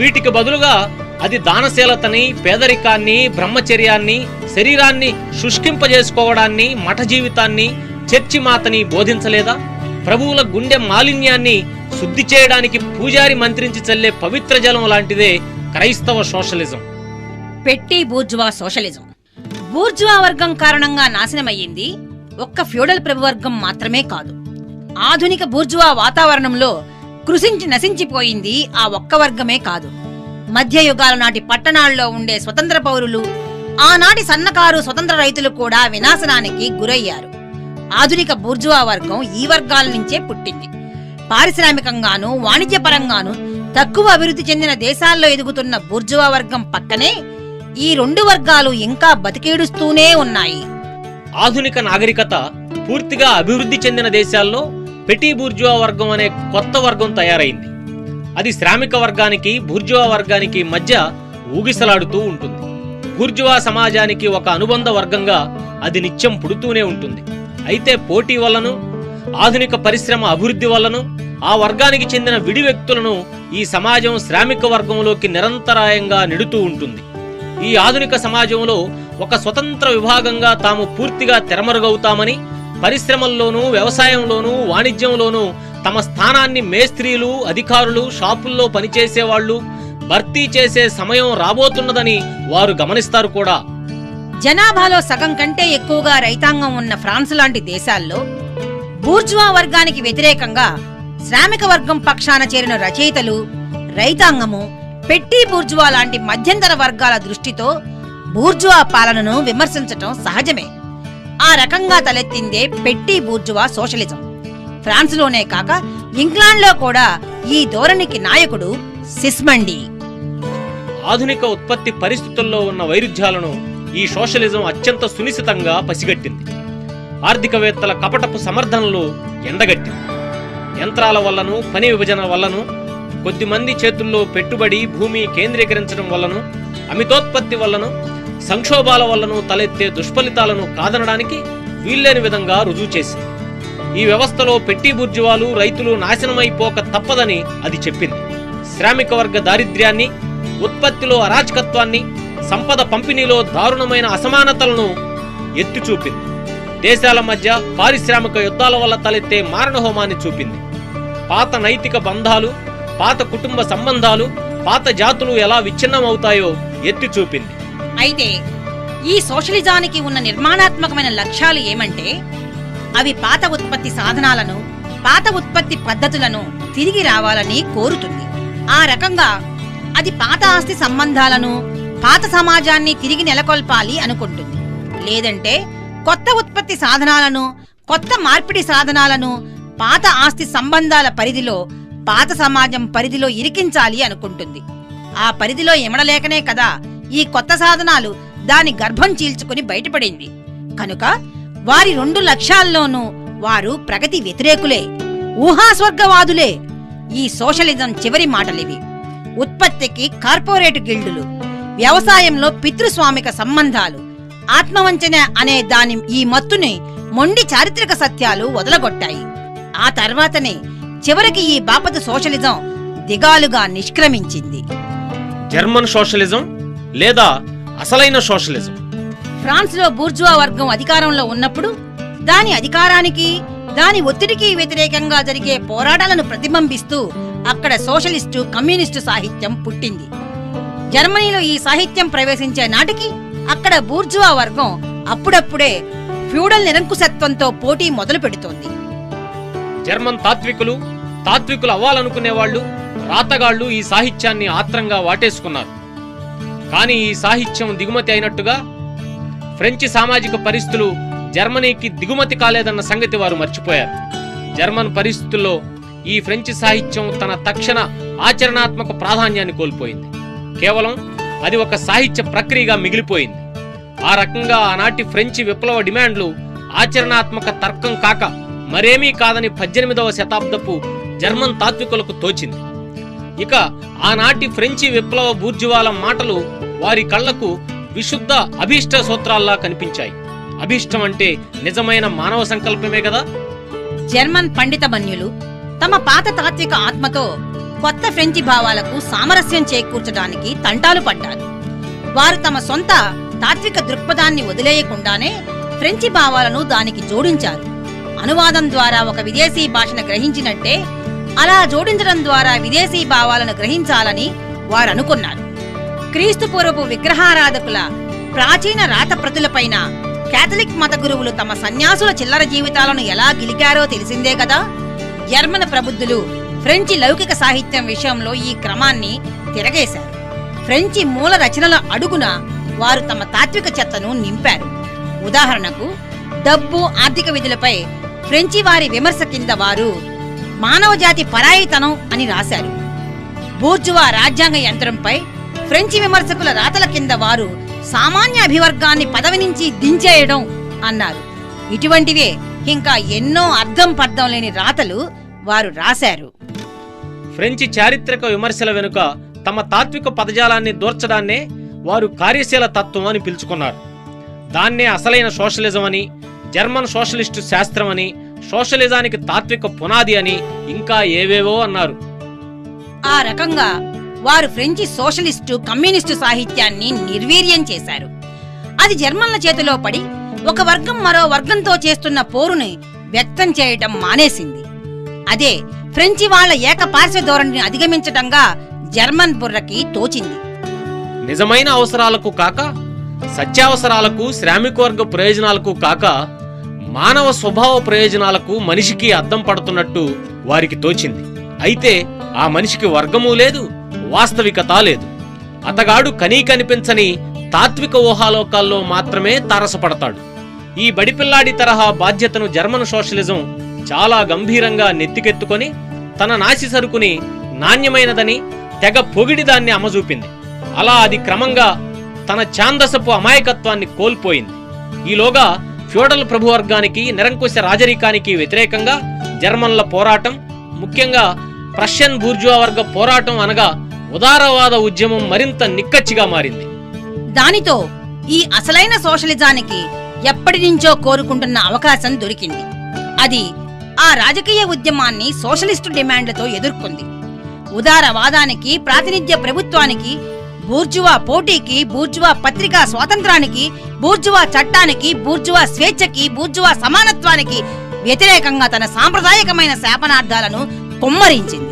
వీటికి బదులుగా అది దానశీలతని, పేదరికాన్ని, బ్రహ్మచర్యాన్ని, శరీరాన్ని శుష్కింపజేసుకోవడాన్ని, మఠ జీవితాన్ని, చర్చి మాతని బోధించలేదా? ప్రభువుల గుండె మాలిన్యాన్ని శుద్ధి చేయడానికి పూజారి మంత్రించి చల్లే పవిత్ర జలం లాంటిదే క్రైస్తవ సోషలిజం.
పెట్టి బూర్జువా సోషలిజం. బూర్జువా వర్గం కారణంగా నాశనమయ్యింది ఒక్క ఫ్యూడల్ ప్రభువర్గం మాత్రమే కాదు. ఆధునిక బూర్జువా వాతావరణంలో కృషించి నశించిపోయింది ఆ ఒక్క వర్గమే కాదు. మధ్యయుగాల నాటి పట్టణాల్లో ఉండే స్వతంత్ర పౌరులు, ఆనాటి సన్నకారు స్వతంత్ర రైతులు కూడా వినాశనానికి గురయ్యారు. ఆధునిక బూర్జువా వర్గం ఈ వర్గాల నుంచే పుట్టింది. పారిశ్రామికంగానూ వాణిజ్యపరంగానూ తక్కువ అభివృద్ధి చెందిన దేశాల్లో ఎదుగుతున్న బూర్జువా వర్గం పక్కనే ఈ రెండు వర్గాలు ఇంకా బతికేడుస్తూనే ఉన్నాయి.
ఆధునిక నాగరికత పూర్తిగా అభివృద్ధి చెందిన దేశాల్లో పెటీ బూర్జువా వర్గం అనే కొత్త వర్గం తయారైంది. అది శ్రామిక వర్గానికి, బూర్జువా వర్గానికి మధ్య ఊగిసలాడుతూ ఉంటుంది. బూర్జువా సమాజానికి ఒక అనుబంధ వర్గంగా అది నిత్యం పుడుతూనే ఉంటుంది. అయితే పోటీ వల్లను, ఆధునిక పరిశ్రమ అభివృద్ధి వల్లను ఆ వర్గానికి చెందిన విడి వ్యక్తులను ఈ సమాజం శ్రామిక వర్గంలోకి నిరంతరాయంగా నెడుతూ ఉంటుంది. ఈ ఆధునిక సమాజంలో ఒక స్వతంత్ర విభాగంగా తాము పూర్తిగా తెరమరుగవుతామని, పరిశ్రమల్లోనూ, వ్యవసాయంలోనూ, వాణిజ్యంలోనూ తమ స్థానాన్ని మేస్త్రీలు, అధికారులు, షాపుల్లో పనిచేసేవాళ్లు భర్తీ చేసే సమయం రాబోతున్నదని వారు గమనిస్తారు కూడా.
జనాభాలో సగం కంటే ఎక్కువగా రైతాంగం ఉన్న ఫ్రాన్స్ లాంటి దేశాల్లో బూర్జువా వర్గానికి వ్యతిరేకంగా శ్రామిక వర్గం పక్షాన చేరిన రచయితలు, రైతాంగము పెట్టి బూర్జువా లాంటి మధ్యంతర వర్గాల దృష్టితో బూర్జువా పాలనను విమర్శించటం సహజమే. ఆ రకంగా తలెత్తిందే పెట్టి బూర్జువా సోషలిజం. ఫ్రాన్స్లోనే కాక ఇంగ్లాండ్లో కూడా ఈ ధోరణికి నాయకుడు సిస్మండి.
ఆధునిక ఉత్పత్తి పరిస్థితుల్లో ఉన్న వైరుధ్యాలను ఈ సోషలిజం అత్యంత సునిశితంగా పసిగట్టింది. ఆర్థికవేత్తల కపటపు సమర్థనలు ఎండగట్టింది. యంత్రాల వల్లను, పని విభజన వల్లను, కొద్దిమంది చేతుల్లో పెట్టుబడి, భూమి కేంద్రీకరించడం వల్లను, అమితోత్పత్తి వల్లను, సంక్షోభాల వల్లను తలెత్తే దుష్ఫలితాలను కాదనడానికి వీల్లేని విధంగా రుజువు చేసింది. ఈ వ్యవస్థలో పెట్టి బూర్జువాలు, రైతులు నాశనమైపోక తప్పదని అది చెప్పింది. శ్రామిక వర్గ దారిద్ర్యాన్ని, ఉత్పత్తిలో అరాచకత్వాన్ని, సంపద పంపిణీలో దారుణమైన అసమానతలను ఎత్తి చూపింది. దేశాల మధ్య పారిశ్రామిక యుద్ధాల వల్ల తలెత్తే మారణహోమాన్ని చూపింది. పాత నైతిక బంధాలు, పాత కుటుంబ సంబంధాలు, పాత జాతులు ఎలా విచ్ఛిన్నమవుతాయో ఎత్తి చూపింది.
అయితే ఈ సోషలిజానికి ఉన్న నిర్మాణాత్మకమైన లక్ష్యాలు ఏమంటే, అవి పాత ఉత్పత్తి సాధనాలను, పాత ఉత్పత్తి పద్ధతులను తిరిగి రావాలని కోరుతుంది. ఆ రకంగా అది పాత ఆస్తి సంబంధాలను, పాత సమాజాన్ని తిరిగి నెలకొల్పాలి అనుకుంటుంది. లేదంటే కొత్త ఉత్పత్తి సాధనాలను, కొత్త మార్పిడి సాధనాలను పాత ఆస్తి సంబంధాల పరిధిలో పాత సమాజం పరిధిలో ఇరికించాలి అనుకుంటుంది. ఆ పరిధిలో ఇమడలేకనే కదా ఈ కొత్త సాధనాలు దాని గర్భం చీల్చుకుని బయటపడింది. కనుక వారి 2 లక్ష్యాల్లోనూ వారు ప్రగతి వ్యతిరేకులే, ఊహాస్వర్గవాదులే. ఈ సోషలిజం చివరి మాటలివి. ఉత్పత్తికి కార్పొరేట్ గిల్డులు, వ్యవసాయంలో పితృస్వామిక సంబంధాలు, ఆత్మవంచన అనే దాని ఈ మత్తుని మొండి చారిత్రక సత్యాలు వదలగొట్టాయి. ఆ తర్వాతనే చివరికి ఈ బాపత సోషలిజం దిగాలుగా నిష్క్రమించింది.
జర్మన్ సోషలిజం లేదా అసలైన సోషలిజం.
ఫ్రాన్స్లో బూర్జువా వర్గం అధికారంలో ఉన్నప్పుడు దాని అధికారానికి, దాని ఒత్తిడికి వ్యతిరేకంగా జరిగే పోరాటాలను ప్రతిబింబిస్తూ అక్కడ సోషలిస్టు, కమ్యూనిస్టు సాహిత్యం పుట్టింది. జర్మనీలో ఈ సాహిత్యం ప్రవేశించే నాటికి అక్కడ బూర్జువా వర్గం అప్పుడప్పుడే ఫ్యూడల్ నిరంకుశత్వంతో పోటీ మొదలు పెడుతోంది.
జర్మన్ తాత్వికులు అవ్వాలనుకునేవాళ్లు, రాతగాళ్లు ఈ సాహిత్యాన్ని ఆత్రంగా వాటేసుకున్నారు. కానీ ఈ సాహిత్యం దిగుమతి అయినట్టుగా ఫ్రెంచి సామాజిక పరిస్థితులు జర్మనీకి దిగుమతి కాలేదన్న సంగతి వారు మర్చిపోయారు. జర్మన్ పరిస్థితుల్లో ఈ ఫ్రెంచి సాహిత్యం తన తక్షణ ఆచరణాత్మక ప్రాధాన్యాన్ని కోల్పోయింది. కేవలం అది ఒక సాహిత్య ప్రక్రియగా మిగిలిపోయింది. ఆ రకంగా ఆనాటి ఫ్రెంచి విప్లవ డిమాండ్లు ఆచరణాత్మక తర్కం కాక మరేమీ కాదని 18వ శతాబ్దపు జర్మన్ తాత్వికులకు తోచింది. ఇక ఆనాటి ఫ్రెంచి విప్లవ బూర్జువాల మాటలు వారి కళ్లకు విశుద్ధ అభీష్ట సూత్రాల్లా కనిపించాయి. అభీష్టం అంటే నిజమైన మానవ సంకల్పమే కదా.
జర్మన్ పండిత మన్యులు తమ పాత తాత్విక ఆత్మతో కొత్త ఫ్రెంచి భావాలకు సామరస్యం చేకూర్చడానికి తంటాలు పడ్డారు. వారు తమ సొంత తాత్విక దృక్పథాన్ని వదిలేయకుండానే ఫ్రెంచి భావాలను దానికి జోడించారు. అనువాదం ద్వారా ఒక విదేశీ భాషను గ్రహించినట్టే అలా జోడించడం ద్వారా విదేశీ భావాలను గ్రహించాలని వారు అనుకున్నారు. క్రీస్తు పూర్వపు విగ్రహారాధకుల ప్రాచీన రాత ప్రతులపైన కేథలిక్ మత గురువులు తమ సన్యాసుల చిల్లర జీవితాలను ఎలా గిలికారో తెలిసిందే కదా. జర్మన్ ప్రబుద్ధులు ఫ్రెంచి లౌకిక సాహిత్యం విషయంలో ఈ క్రమాన్ని తిరగేశారు. ఫ్రెంచి మూల రచనల అడుగున వారు తమ తాత్విక చెత్తను నింపారు. ఉదాహరణకు డబ్బు, ఆర్థిక విధులపై ఫ్రెంచి వారి విమర్శ కింద వారు మానవజాతి పరాయితనం అని రాశారు. బూర్జువా రాజ్యాంగ యంత్రంపై ఫ్రెంచి విమర్శకుల రాతల కింద వారు సామాన్య అభివర్గాన్ని పదవి నుంచి దించేయడం అన్నారు. ఇటువంటివే ఇంకా ఎన్నో అర్థం పర్థం లేని రాతలు వారు రాశారు.
ఫ్రెంచి చారిత్రక విమర్శల వెనుక తమ తాత్విక పదజాలాన్ని దూర్చడాన్నే వారు కార్యశీల తత్వం అని పిలుచుకున్నారు. దాన్నే అసలైన సోషలిజం అని, జర్మన్ సోషలిస్టు శాస్త్రం అని, సోషలిజానికి తాత్విక పునాది అని ఇంకా ఏవేవో అన్నారు.
ఆ రకంగా వారు ఫ్రెంచి సోషలిస్టు, కమ్యూనిస్టు సాహిత్యాన్ని నిర్వీర్యం చేశారు. అది జర్మన్ల చేతిలో పడి ఒక వర్గం మరో వర్గంతో చేస్తున్న పోరుని వ్యక్తం చేయటం మానేసింది. అదే ఫ్రెంచి వాళ్ల ఏకపార్శ్వ ధోరణిని అధిగమించటంగా జర్మన్ బుర్రకి తోచింది.
నిజమైన అవసరాలకు కాక, సత్యావసరాలకు, శ్రామికవర్గ ప్రయోజనాలకు కాక, మానవ స్వభావ ప్రయోజనాలకు మనిషికి అద్దం పడుతున్నట్టు వారికి తోచింది. అయితే ఆ మనిషికి వర్గమూ లేదు, వాస్తవికత లేదు. అతగాడు కనీ కనిపించని తాత్విక ఊహాలోకాల్లో మాత్రమే తారసపడతాడు. ఈ బడిపిల్లాడి తరహా బాధ్యతను జర్మన్ సోషలిజం చాలా గంభీరంగా నెత్తికెత్తుకొని తన నాసి సరుకుని నాణ్యమైనదని తెగ పొగిడి దాన్ని అమజూపింది. అలా అది క్రమంగా తన ఛాందసపు అమాయకత్వాన్ని కోల్పోయింది. ఈలోగా ఫ్యూడల్ ప్రభువర్గానికి, నిరంకుశ రాజరికానికి వ్యతిరేకంగా జర్మన్ల పోరాటం, ముఖ్యంగా ప్రష్యన్ బూర్జువా వర్గ పోరాటం అనగా ఉదారవాద ఉద్యమం మరింత నిక్కచ్చిగా మారింది.
దానితో ఈ అసలైన సోషలిజానికి ఎప్పటి నుంచో కోరుకుంటున్న అవకాశం దొరికింది. అది ఆ రాజకీయ ఉద్యమాన్ని సోషలిస్టు డిమాండ్లతో ఎదుర్కొంది. ఉదారవాదానికి, ప్రాతినిధ్య ప్రభుత్వానికి, బూర్జువా పోటీకి, బూర్జువా పత్రికా స్వాతంత్రానికి, బూర్జువా చట్టానికి, బూర్జువా స్వేచ్ఛకి, బూర్జువా సమానత్వానికి వ్యతిరేకంగా తన సాంప్రదాయకమైన శాపనార్థాలను కొమ్మరించింది.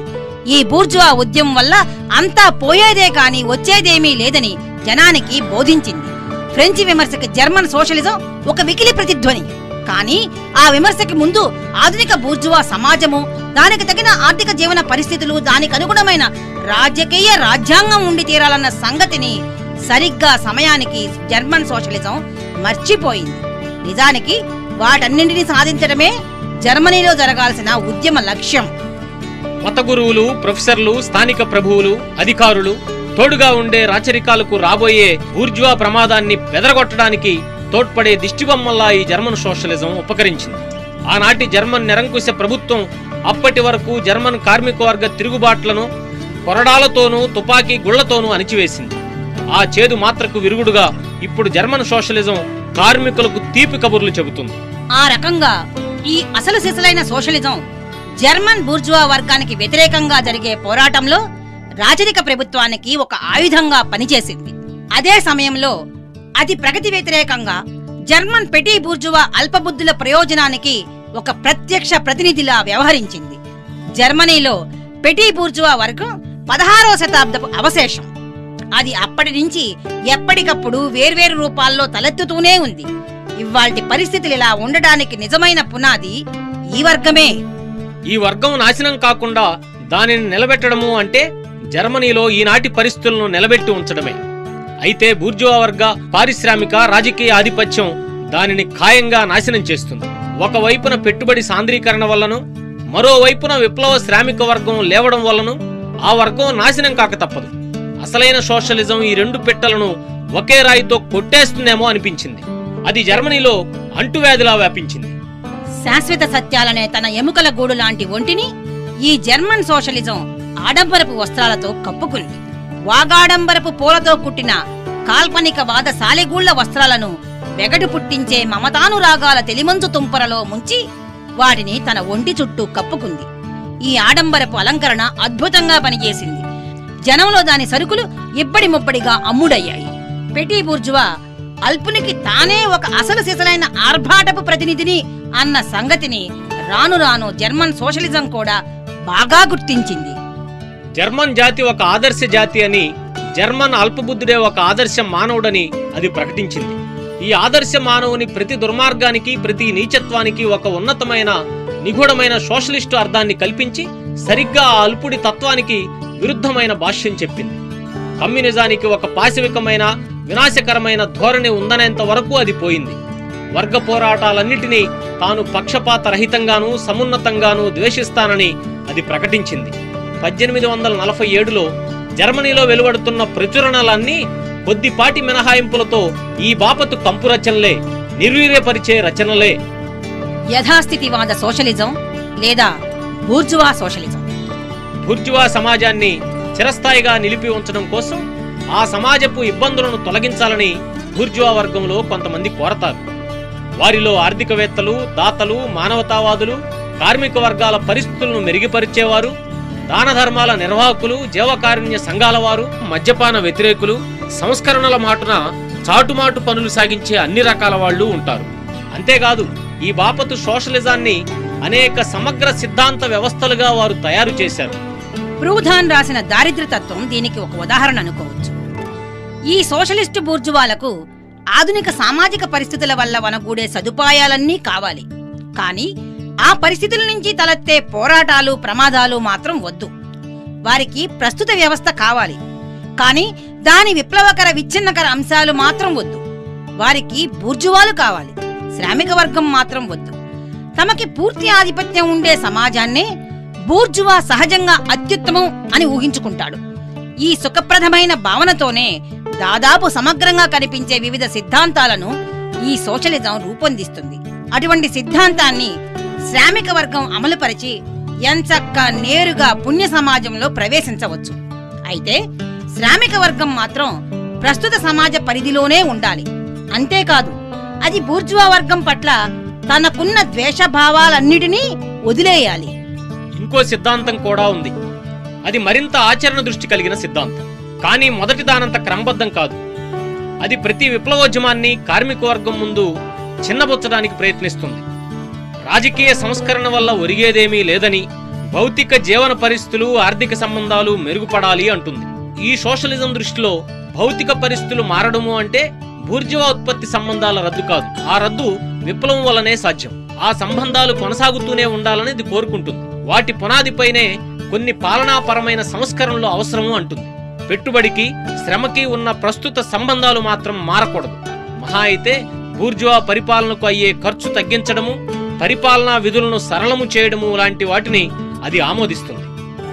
ఈ బూర్జువా ఉద్యమం వల్ల అంతా పోయేదే కాని వచ్చేదేమీ లేదని జనానికి బోధించింది. ఫ్రెంచి విమర్శకి జర్మన్ సోషలిజం ఒక మికిలి ప్రతిధ్వని. కానీ ఆ విమర్శకి ముందు ఆధునిక బూర్జువా సమాజము, దానికి తగిన ఆర్థిక జీవన పరిస్థితులు, దానికి అనుగుణమైన రాజకీయ రాజ్యాంగం ఉండి తీరాలన్న సంగతిని సరిగ్గా సమయానికి జర్మన్ సోషలిజం మర్చిపోయింది. నిజానికి వాటన్నింటినీ సాధించడమే జర్మనీలో జరగాల్సిన ఉద్యమ లక్ష్యం.
మత గురువులు, ప్రొఫెసర్లు, స్థానిక ప్రభువులు, అధికారులు, తోడుగా ఉండే రాచరికాలకు రాబోయే బూర్జువా ప్రమాదాన్ని బెదరగొట్టడానికి తోడ్పడే దిష్టిబొమ్మల్లా ఈ జర్మన్ సోషలిజం ఉపకరించింది. ఆనాటి జర్మన్ నిరంకుశ ప్రభుత్వం అప్పటి వరకు జర్మన్ కార్మికవర్గ తిరుగుబాట్లను కొరడాలతోనూ తుపాకీ గుళ్లతోనూ అణిచివేసింది. ఆ చేదు మాత్రకు విరుగుడుగా ఇప్పుడు జర్మన్ సోషలిజం కార్మికులకు తీపి కబుర్లు చెబుతుంది.
ఆ రకంగా ఈ అసలు సిసలైన సోషలిజం జర్మన్ బూర్జువా వర్గానికి వ్యతిరేకంగా జరిగే పోరాటంలో రాచరిక ప్రభుత్వానికి ఒక ఆయుధంగా పనిచేసింది. అదే సమయంలో అది ప్రగతి వ్యతిరేకంగా జర్మన్ పెటీ బూర్జువా అల్పబుద్ధుల ప్రయోజనానికి ఒక ప్రత్యక్ష ప్రతినిధిలా వ్యవహరించింది. జర్మనీలో పెటీ బూర్జువా వర్గం 16వ శతాబ్దపు అవశేషం. అది అప్పటి నుంచి ఎప్పటికప్పుడు వేర్వేరు రూపాల్లో తలెత్తుతూనే ఉంది. ఇవాల్టి పరిస్థితులు ఇలా ఉండడానికి నిజమైన పునాది ఈ వర్గమే.
ఈ వర్గం నాశనం కాకుండా దానిని నిలబెట్టడము అంటే జర్మనీలో ఈనాటి పరిస్థితులను నిలబెట్టి ఉంచడమే. అయితే బూర్జువా వర్గ పారిశ్రామిక రాజకీయ ఆధిపత్యం దానిని ఖాయంగా నాశనం చేస్తుంది. ఒకవైపున పెట్టుబడి సాంద్రీకరణ వల్లను, మరోవైపున విప్లవ శ్రామిక వర్గం లేవడం వల్లను ఆ వర్గం నాశనం కాక తప్పదు. అసలైన సోషలిజం ఈ రెండు పెట్టలను ఒకే రాయితో కొట్టేస్తుందేమో అనిపించింది. అది జర్మనీలో అంటువ్యాధిలా వ్యాపించింది.
శాశ్వత సత్యాలనే తన ఎముకల గూడు లాంటి ఒంటిని ఈ జర్మన్ సోషలిజం ఆడంబరపు వస్త్రాలతో కప్పుకుంది. వాగాడంబరపు పూలతో కుట్టిన కాల్పనిక వాద సాలెగూళ్ల వస్త్రాలను వెగడు పుట్టించే మమతానురాగాల తెలిమంచు తుంపరలో ముంచి వాటిని తన ఒంటి చుట్టూ కప్పుకుంది. ఈ ఆడంబరపు అలంకరణ అద్భుతంగా పనిచేసింది. జనంలో దాని సరుకులు ఇబ్బడి ముబ్బడిగా అమ్ముడయ్యాయి. పెటీ బూర్జువా అల్పునికి తానే ఒక అసలు సిసలైన ఆర్భాటపు ప్రతినిధిని అన్న సంగతిని రాను రాను జర్మన్ సోషలిజం కూడా బాగా గుర్తించింది.
జర్మన్ జాతి ఒక ఆదర్శ జాతి అని, జర్మన్ అల్పబుద్ధుడే ఒక ఆదర్శ మానవుడని అది ప్రకటించింది. ఈ ఆదర్శ మానవుని ప్రతి దుర్మార్గానికి, ప్రతి నీచత్వానికి ఒక ఉన్నతమైన నిగూఢమైన సోషలిస్టు అర్థాన్ని కల్పించి సరిగ్గా ఆ అల్పుడి తత్వానికి విరుద్ధమైన భాష్యం చెప్పింది. కమ్యూనిజానికి ఒక పాశవికమైన వినాశకరమైన ధోరణి ఉందనేంత వరకు అది పోయింది. వర్గ పోరాటాలన్నిటినీ తాను పక్షపాత రహితంగానూ సమున్నతంగానూ ద్వేషిస్తానని అది ప్రకటించింది. 1847లో జర్మనీలో వెలువడుతున్న ప్రచురణలన్నీ కొద్దిపాటి మినహాయింపులతో ఈ బాపతు కంపు రచనలే, నిర్వీర్యపరిచే రచనలే.
యథాస్థితివాద సోషలిజం లేదా బూర్జువా సోషలిజం.
బూర్జువా సమాజాన్ని చిరస్థాయిగా నిలిపి ఉంచడం కోసం ఆ సమాజపు ఇబ్బందులను తొలగించాలని బూర్జువా వర్గంలో కొంతమంది కోరతారు. వారిలో ఆర్థికవేత్తలు, దాతలు, మానవతావాదులు, కార్మిక వర్గాల పరిస్థితులను మెరుగుపరిచేవారు, దాన ధర్మాల నిర్వాహకులు, జీవకారుణ్య సంఘాల వారు, మద్యపాన వ్యతిరేకులు, సంస్కరణల మాటున చాటుమాటు పనులు సాగించే అన్ని రకాల వాళ్లు ఉంటారు. అంతేకాదు ఈ బాపతు సోషలిజాన్ని అనేక సమగ్ర సిద్ధాంత వ్యవస్థలుగా వారు తయారు చేశారు.
ప్రూధాన్ రాసిన దారిద్ర్యతత్వం దీనికి ఒక ఉదాహరణ అనుకోవచ్చు. ఈ సోషలిస్టు బూర్జువాలకు ఆధునిక సామాజిక పరిస్థితుల వల్ల వనగూడే సదుపాయాలన్నీ కావాలి. కానీ ఆ పరిస్థితుల నుంచి తలెత్తే పోరాటాలు, ప్రమాదాలు మాత్రం వద్దు. వారికి ప్రస్తుత వ్యవస్థ కావాలి, కానీ దాని విప్లవకర విచ్ఛిన్నకర అంశాలు మాత్రం వద్దు. వారికి బూర్జువాలు కావాలి, శ్రామిక వర్గం మాత్రం వద్దు. తమకి పూర్తి ఆధిపత్యం ఉండే సమాజాన్నే బూర్జువా సహజంగా అత్యుత్తమం అని ఊహించుకుంటాడు. ఈ సుఖప్రదమైన భావనతోనే దాదాపు సమగ్రంగా కనిపించే వివిధ సిద్ధాంతాలను ఈ సోషలిజం రూపొందిస్తుంది. అటువంటి సిద్ధాంతాన్ని శ్రామిక వర్గం అమలుపరిచి ఎంచక్కా నేరుగా పుణ్య సమాజంలో ప్రవేశించవచ్చు. అయితే శ్రామిక వర్గం మాత్రం ప్రస్తుత సమాజ పరిధిలోనే ఉండాలి. అంతేకాదు అది బూర్జువా వర్గం పట్ల తనకున్న ద్వేషభావాలన్నిటినీ వదిలేయాలి.
ఇంకో సిద్ధాంతం కూడా ఉంది. అది మరింత ఆచరణ దృష్టి కలిగిన సిద్ధాంతం. కానీ మొదటి దానంత క్రమబద్ధం కాదు. అది ప్రతి విప్లవోద్యమాన్ని కార్మిక వర్గం ముందు చిన్నబుచ్చడానికి ప్రయత్నిస్తుంది. రాజకీయ సంస్కరణ వల్ల ఒరిగేదేమీ లేదని, భౌతిక జీవన పరిస్థితులు, ఆర్థిక సంబంధాలు మెరుగుపడాలి అంటుంది. ఈ సోషలిజం దృష్టిలో భౌతిక పరిస్థితులు మారడము అంటే బూర్జువా ఉత్పత్తి సంబంధాల రద్దు కాదు. ఆ రద్దు విప్లవం వల్లనే సాధ్యం. ఆ సంబంధాలు కొనసాగుతూనే ఉండాలని ఇది కోరుకుంటుంది. వాటి పునాదిపైనే కొన్ని పాలనాపరమైన సంస్కరణలు అవసరము అంటుంది. పెట్టుబడికి, శ్రమకి ఉన్న ప్రస్తుత సంబంధాలు మాత్రం మారకూడదు. మహా అయితే బూర్జువా పరిపాలనకు అయ్యే ఖర్చు తగ్గించడము, పరిపాలనా విధులను సరళము చేయడము లాంటి వాటిని అది ఆమోదిస్తుంది.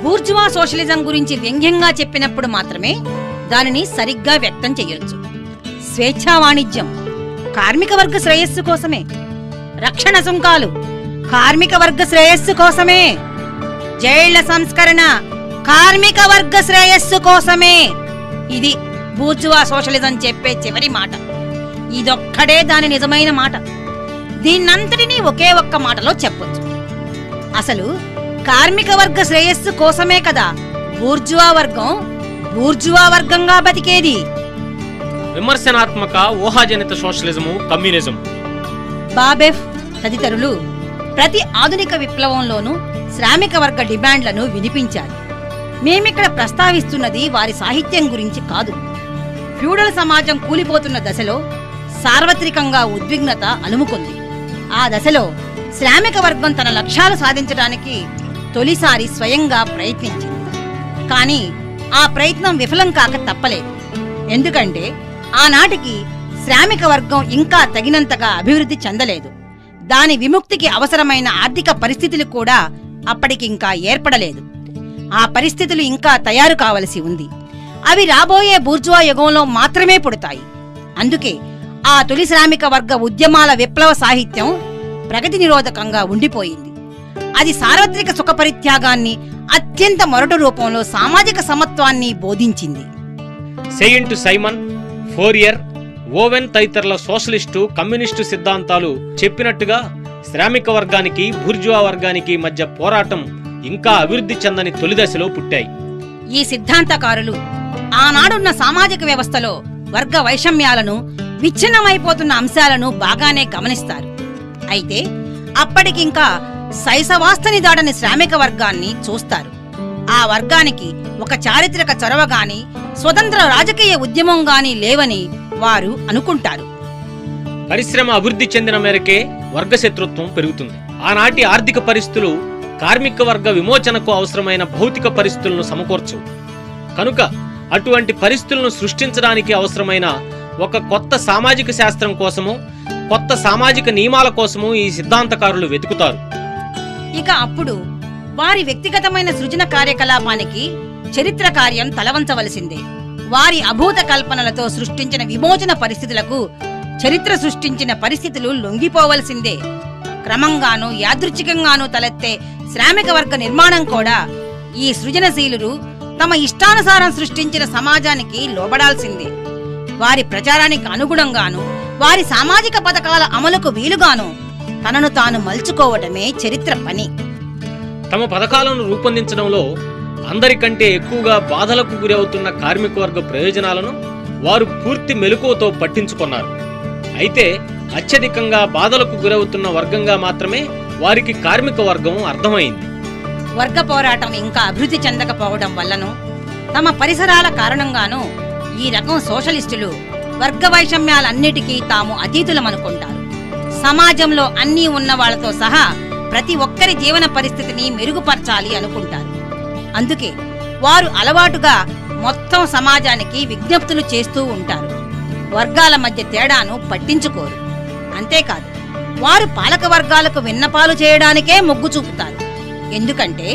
బూర్జువా సోషలిజం గురించి వ్యంగ్యంగా చెప్పినప్పుడు మాత్రమే దానిని సరిగ్గా వ్యక్తం చేయొచ్చు. స్వేచ్ఛా వాణిజ్యం కార్మిక వర్గ శ్రేయస్సు కోసమే, రక్షణ సుంకాలు కార్మిక వర్గ శ్రేయస్సు కోసమే, జైళ్ల సంస్కరణ కార్మిక వర్గ శ్రేయస్సు కోసమే. ఇది బూర్జువా సోషలిజం చెప్పే చివరి మాట. ఇదొక్కడే దాని నిజమైన మాట. దీన్నంతటినీ ఒకే ఒక్క మాటలో చెప్పొచ్చు. అసలు కార్మిక వర్గ శ్రేయస్సు కోసమే కదా బూర్జువా వర్గం బూర్జువా వర్గంగా బతికేది.
విమర్శనాత్మక ఊహాజనిత సోషలిజము, కమ్యూనిజం.
బాబెఫ్ తదితరులు ప్రతి ఆధునిక విప్లవంలోనూ శ్రామిక వర్గ డిమాండ్లను వినిపించారు. మేమిక్కడ ప్రస్తావిస్తున్నది వారి సాహిత్యం గురించి కాదు. ఫ్యూడల్ సమాజం కూలిపోతున్న దశలో సార్వత్రికంగా ఉద్విగ్నత అలుముకుంది. ఆ దశలో శ్రామిక వర్గం తన లక్ష్యాలు సాధించడానికి తొలిసారి స్వయంగా ప్రయత్నించింది. కానీ ఆ ప్రయత్నం విఫలం కాక తప్పలేదు. ఎందుకంటే ఆనాటికి శ్రామిక వర్గం ఇంకా తగినంతగా అభివృద్ధి చెందలేదు. దాని విముక్తికి అవసరమైన ఆర్థిక పరిస్థితులు కూడా అప్పటికింకా ఏర్పడలేదు. ఆ పరిస్థితులు ఇంకా తయారు కావలసి ఉంది. అవి రాబోయే బూర్జువా యుగంలో మాత్రమే పుడతాయి. అందుకే ఆ తొలి శ్రామిక వర్గ ఉద్యమాల విప్లవ సాహిత్యం ప్రగతి నిరోధకంగా ఉండిపోయింది. అది సార్వత్రిక సుఖపరిత్యాగాన్ని, అత్యంత మొరటు రూపంలో సామాజిక సమత్వాన్ని బోధించింది.
సెయింట్ సైమన్, ఫోరియర్, ఓవెన్ తదితరుల సోషలిస్టు, కమ్యూనిస్టు సిద్ధాంతాలు చెప్పినట్టుగా శ్రామిక వర్గానికి, బూర్జువా వర్గానికి మధ్య పోరాటం ఇంకా అభివృద్ధి చెందని తొలిదశలో పుట్టాయి.
ఈ సిద్ధాంతకారులు ఆనాడున్న సామాజిక వ్యవస్థలో వర్గ వైషమ్యాలను, విచ్ఛిన్నమైపోతున్న అంశాలను బాగానే గమనిస్తారు. అయితే అప్పటికింకా శైశవాస్తని దాటని శ్రామిక వర్గాన్ని చూస్తారు. ఆ వర్గానికి ఒక చారిత్రక చొరవ గాని, స్వతంత్ర రాజకీయ ఉద్యమం గాని లేవని వారు అనుకుంటారు.
పరిశ్రమ అభివృద్ధి చెందిన మేరకే వర్గశత్రుత్వం పెరుగుతుంది. ఆనాటి ఆర్థిక పరిస్థితులు కార్మిక వర్గ విమోచనకు అవసరమైన భౌతిక పరిస్థితులను సమకూర్చవు. కనుక అటువంటి పరిస్థితులను సృష్టించడానికి అవసరమైన ఒక కొత్త సామాజిక శాస్త్రం కోసము, కొత్త సామాజిక నియమాల కోసము ఈ సిద్ధాంతకారులు వెతుకుతారు.
ఇక అప్పుడు వారి వ్యక్తిగతమైన సృజన కార్యకలాపానికి చరిత్ర కార్యం తలవంచవలసిందే. వారి అభూత కల్పనలతో సృష్టించిన విమోచన పరిస్థితులకు చరిత్ర సృష్టించిన పరిస్థితులు లొంగిపోవలసిందే. క్రమంగానూ యాదృచ్ఛికంగానూ తలెత్తే శ్రామిక వర్గ నిర్మాణం కూడా ఈ సృజనశీలురు తమ ఇష్టానుసారం సృష్టించిన సమాజానికి లోబడాల్సిందే. వారి ప్రచారానికి అనుగుణంగాను, వారి సామాజిక పథకాల అమలుకు వీలుగాను తనను తాను మలుచుకోవటమే చరిత్ర పని.
తమ పథకాలను రూపొందించడంలో అందరికంటే ఎక్కువగా బాధలకు గురవుతున్న కార్మిక వర్గ ప్రయోజనాలను వారు పూర్తి మెలకువతో పట్టించుకున్నారు. అయితే అత్యధికంగా బాధలకు గురవుతున్న వర్గంగా మాత్రమే వారికి కార్మిక వర్గం అర్థమైంది.
వర్గ పోరాటం ఇంకా అభివృద్ధి చెందకపోవడం వల్లనూ, తమ పరిసరాల కారణంగానూ ఈ రకం సోషలిస్టులు వర్గ వైషమ్యాలన్నిటికీ తాము అతీతులమనుకుంటారు. సమాజంలో అన్నీ ఉన్న వాళ్లతో సహా ప్రతి ఒక్కరి జీవన పరిస్థితిని మెరుగుపరచాలి అనుకుంటారు. అందుకే వారు అలవాటుగా మొత్తం సమాజానికి విజ్ఞప్తులు చేస్తూ ఉంటారు. వర్గాల మధ్య తేడాను పట్టించుకోరు. అంతేకాదు, వారు పాలక వర్గాలకు విన్నపాలు చేయడానికే మొగ్గు చూపుతారు. ఎందుకంటే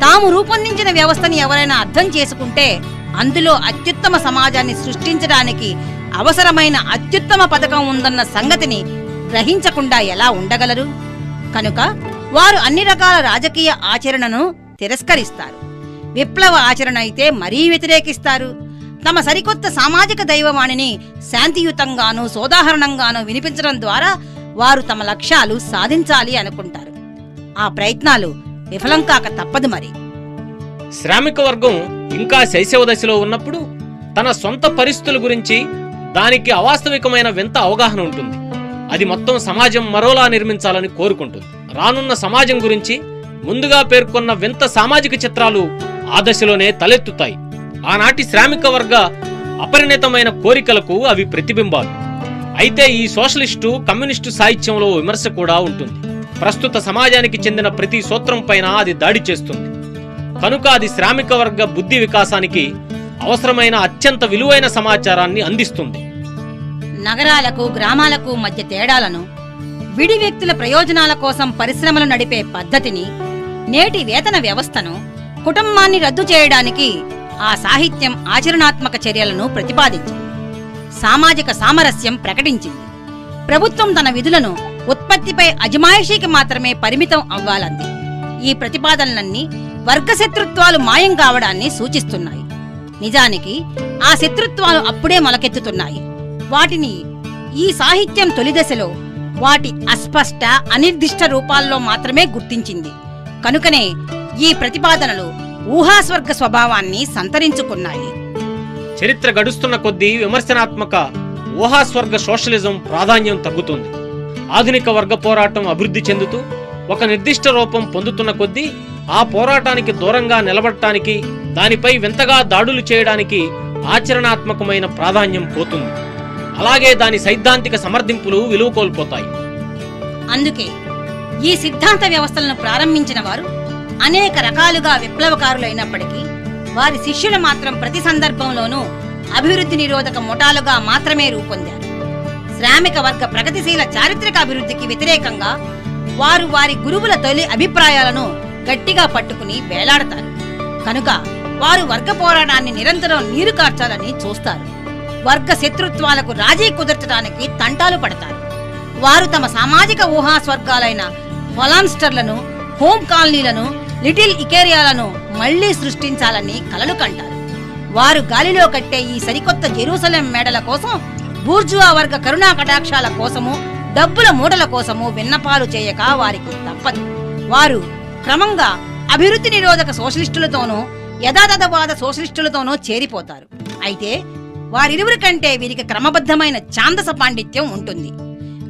తాము రూపొందించిన వ్యవస్థని ఎవరైనా అర్థం చేసుకుంటే అందులో అత్యుత్తమ సమాజాన్ని సృష్టించడానికి అవసరమైన అత్యుత్తమ పథకం ఉందన్న సంగతిని గ్రహించకుండా ఎలా ఉండగలరు? కనుక వారు అన్ని రకాల రాజకీయ ఆచరణను తిరస్కరిస్తారు. విప్లవ ఆచరణ అయితే మరీ వ్యతిరేకిస్తారు. తమ సరికొత్త సామాజిక దైవవాణిని శాంతియుతంగానూ సోదాహరణంగానూ వినిపించడం ద్వారా వారు తమ లక్ష్యాలు సాధించాలి అనుకుంటారు. ఆ ప్రయత్నాలు విఫలం కాక తప్పదు. మరి
శ్రామిక వర్గం ఇంకా శైశవ దశలో ఉన్నప్పుడు తన సొంత పరిస్థితుల గురించి దానికి అవాస్తవికమైన వింత అవగాహన ఉంటుంది. అది మొత్తం సమాజం మరోలా నిర్మించాలని కోరుకుంటుంది. రానున్న సమాజం గురించి ముందుగా పేర్కొన్న వింత సామాజిక చిత్రాలు ఆ దశలోనే తలెత్తుతాయి. ఆనాటి శ్రామిక వర్గ అపరిణితమైన కోరికలకు అవి ప్రతిబింబాలు. అయితే ఈ సోషలిస్టు, కమ్యూనిస్టు సాహిత్యంలో విమర్శ కూడా ఉంటుంది. ప్రస్తుత సమాజానికి చెందిన ప్రతి సూత్రం పైన అది దాడి చేస్తుంది. కనుక అది శ్రామిక వర్గ బుద్ధి వికాసానికి అవసరమైన అత్యంత విలువైన సమాచారాన్ని అందిస్తుంది.
నగరాలకు, గ్రామాలకు మధ్య తేడాలను, విడి వ్యక్తుల ప్రయోజనాల కోసం పరిశ్రమలు నడిపే పద్ధతిని, నేటి వేతన వ్యవస్థను, కుటుంబాన్ని రద్దు చేయడానికి ఆ సాహిత్యం ఆచరణాత్మక చర్యలను ప్రతిపాదించింది. సామాజిక సామరస్యం ప్రకటించింది. ప్రభుత్వం తన విధులను ఉత్పత్తిపై అజమాయిషీకి మాత్రమే పరిమితం అవ్వాలంది. ఈ ప్రతిపాదనలన్నీ వర్గ శత్రుత్వాలు మాయం కావడాన్ని సూచిస్తున్నాయి. నిజానికి ఆ శత్రుత్వాలు అప్పుడే మొలకెత్తుతున్నాయి. వాటిని ఈ సాహిత్యం తొలిదశలో వాటి అస్పష్ట అనిర్దిష్ట రూపాల్లో మాత్రమే గుర్తించింది. కనుకనే ఈ ప్రతిపాదనలు ఊహాస్వర్గ స్వభావాన్ని సంతరించుకున్నాయి.
చరిత్ర గడుస్తున్న కొద్దీ విమర్శనాత్మక ఊహాస్వర్గ సోషలిజం ప్రాధాన్యం తగ్గుతుంది. ఆధునిక వర్గ పోరాటం అభివృద్ధి చెందుతూ ఒక నిర్దిష్ట రూపం పొందుతున్న కొద్దీ ఆ పోరాటానికి దూరంగా నిలబడటానికి, దానిపై వింతగా దాడులు చేయడానికి ఆచరణాత్మకమైన ప్రాధాన్యం పోతుంది. అలాగే దాని సైద్ధాంతిక సమర్థింపులు విలువ కోల్పోతాయి.
అందుకే ఈ సిద్ధాంత వ్యవస్థలను ప్రారంభించిన వారు అనేక రకాలుగా విప్లవకారులైనప్పటికీ వారి శిష్యులు మాత్రం ప్రతి సందర్భంలోనూ అభివృద్ధి నిరోధక ముఠాలుగా మాత్రమే రూపొందారు. శ్రామిక వర్గ ప్రగతిశీల చారిత్రక అభివృద్ధికి వ్యతిరేకంగా వారు వారి గురువుల తొలి అభిప్రాయాలను గట్టిగా పట్టుకుని వేలాడతారు. కనుక వారు వర్గ పోరాటాన్ని నిరంతరం నీరు కార్చాలని చూస్తారు. వర్గ శత్రుత్వాలకు రాజీ కుదర్చడానికి తంటాలు పడతారు. వారు తమ సామాజిక ఊహా స్వర్గాలైన ఫలాన్స్టర్లను, హోమ్ కాలనీలను, లిటిల్ ఇకేరియాలను మళ్లీ సృష్టించాలని కలలు కంటారు. వారు గాలిలో కట్టే ఈ సరికొత్త జెరూసలేం మేడల కోసం, బూర్జువా వర్గ కరుణా కటాక్షాల కోసము, డబ్బుల మూటల కోసము విన్నపాలు చేయక వారికి తప్పదు. వారు క్రమంగా అభివృద్ధి నిరోధక సోషలిస్టులతోనూ యథాతథవాద సోషలిస్టులతోనూ చేరిపోతారు. అయితే వారిరువురి కంటే వీరికి క్రమబద్ధమైన ఛాందస పాండిత్యం ఉంటుంది.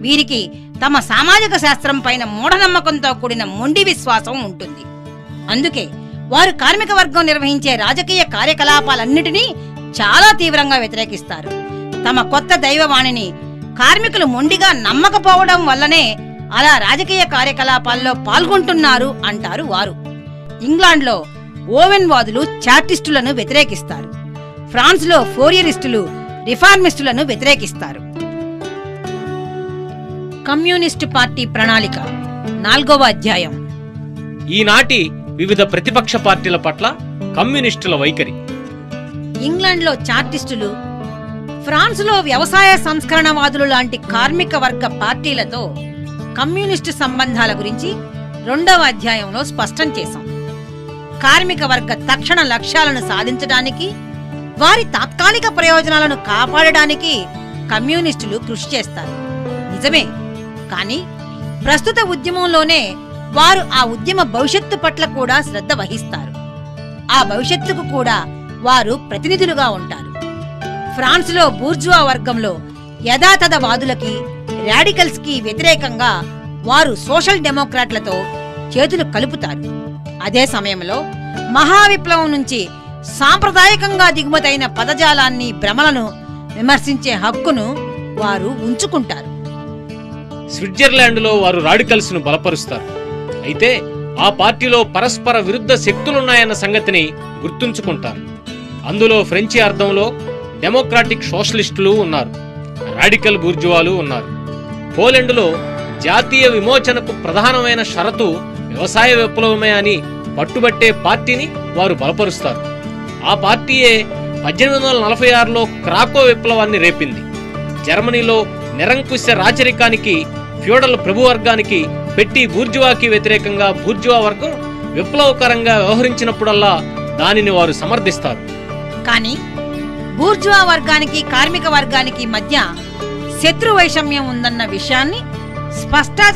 వీరికి తమ సామాజిక శాస్త్రం పైన మూఢనమ్మకంతో కూడిన మొండి విశ్వాసం ఉంటుంది. అందుకే వారు కార్మిక వర్గం నిర్వహించే రాజకీయ కార్యకలాపాలన్నిటినీ చాలా తీవ్రంగా వ్యతిరేకిస్తారు. తమ కొత్త దైవవాణిని కార్మికులు మొండిగా నమ్మకపోవడం వల్లనే అలా రాజకీయ కార్యకలాపాల్లో పాల్గొంటున్నారు అంటారు వారు. ఇంగ్లాండ్లో ఓవెన్ వాదులు చార్టిస్టులను వ్యతిరేకిస్తారు. ఫ్రాన్స్ లో ఫోరియరిస్టులు రిఫార్మిస్టులను వ్యతిరేకిస్తారు. కమ్యూనిస్టు పార్టీ ప్రణాళిక 4వ అధ్యాయం.
ఈనాటి వివిధ ప్రతిపక్ష పార్టీల పట్ల కమ్యూనిస్టుల వైఖరి.
ఇంగ్లాండ్లో చార్టిస్టులు, ఫ్రాన్స్లో వ్యవసాయ సంస్కరణవాదులు లాంటి కార్మిక వర్గ పార్టీలతో కమ్యూనిస్టు సంబంధాల గురించి 2వ అధ్యాయంలో స్పష్టం చేశాం. కార్మిక వర్గ తక్షణ లక్ష్యాలను సాధించడానికి, వారి తాత్కాలిక ప్రయోజనాలను కాపాడడానికి కమ్యూనిస్టులు కృషి చేస్తారు. నిజమే. కానీ ప్రస్తుత ఉద్యమంలోనే వారు ఆ ఉద్యమ భవిష్యత్తు పట్ల కూడా శ్రద్ధ వహిస్తారు. ఆ భవిష్యత్తుకు కూడా వారు ప్రతినిధులుగా ఉంటారు. ఫ్రాన్స్లో బూర్జువా వర్గంలో యథాతథవాదులకి, రాడికల్స్ కి వ్యతిరేకంగా వారు సోషల్ డెమోక్రాట్లతో చేతులు కలుపుతారు. అదే సమయంలో మహావిప్లవం నుంచి సాంప్రదాయకంగా దిగుమతైన పదజాలాన్ని, భ్రమలను విమర్శించే హక్కును వారు ఉంచుకుంటారు.
స్విట్జర్లాండ్లో వారు రాడికల్స్ ను బలపరుస్తారు. అయితే ఆ పార్టీలో పరస్పర విరుద్ధ శక్తులున్నాయన్న సంగతిని గుర్తుంచుకుంటారు. అందులో ఫ్రెంచి అర్థంలో డెమోక్రాటిక్ సోషలిస్టులు ఉన్నారు, రాడికల్ బూర్జువాలు ఉన్నారు. పోలెండ్లో జాతీయ విమోచనకు ప్రధానమైన షరతు వ్యవసాయ విప్లవమే అని పట్టుబట్టే పార్టీని వారు బలపరుస్తారు. ఆ పార్టీయే 1846లో క్రాకో విప్లవాన్ని రేపింది. జర్మనీలో నిరంకుశ రాచరికానికి, ఫ్యూడల్ ప్రభువర్గానికి పెట్టి బూర్జువాకి వ్యతిరేకంగా బూర్జువా వర్గం విప్లవకరంగా వ్యవహరించినప్పుడల్లా దానిని వారు సమర్థిస్తారు.
కానీ బూర్జువా వర్గానికి, కార్మిక వర్గానికి మధ్య శత్రు వైషమ్యం ఉందన్న విషయాన్ని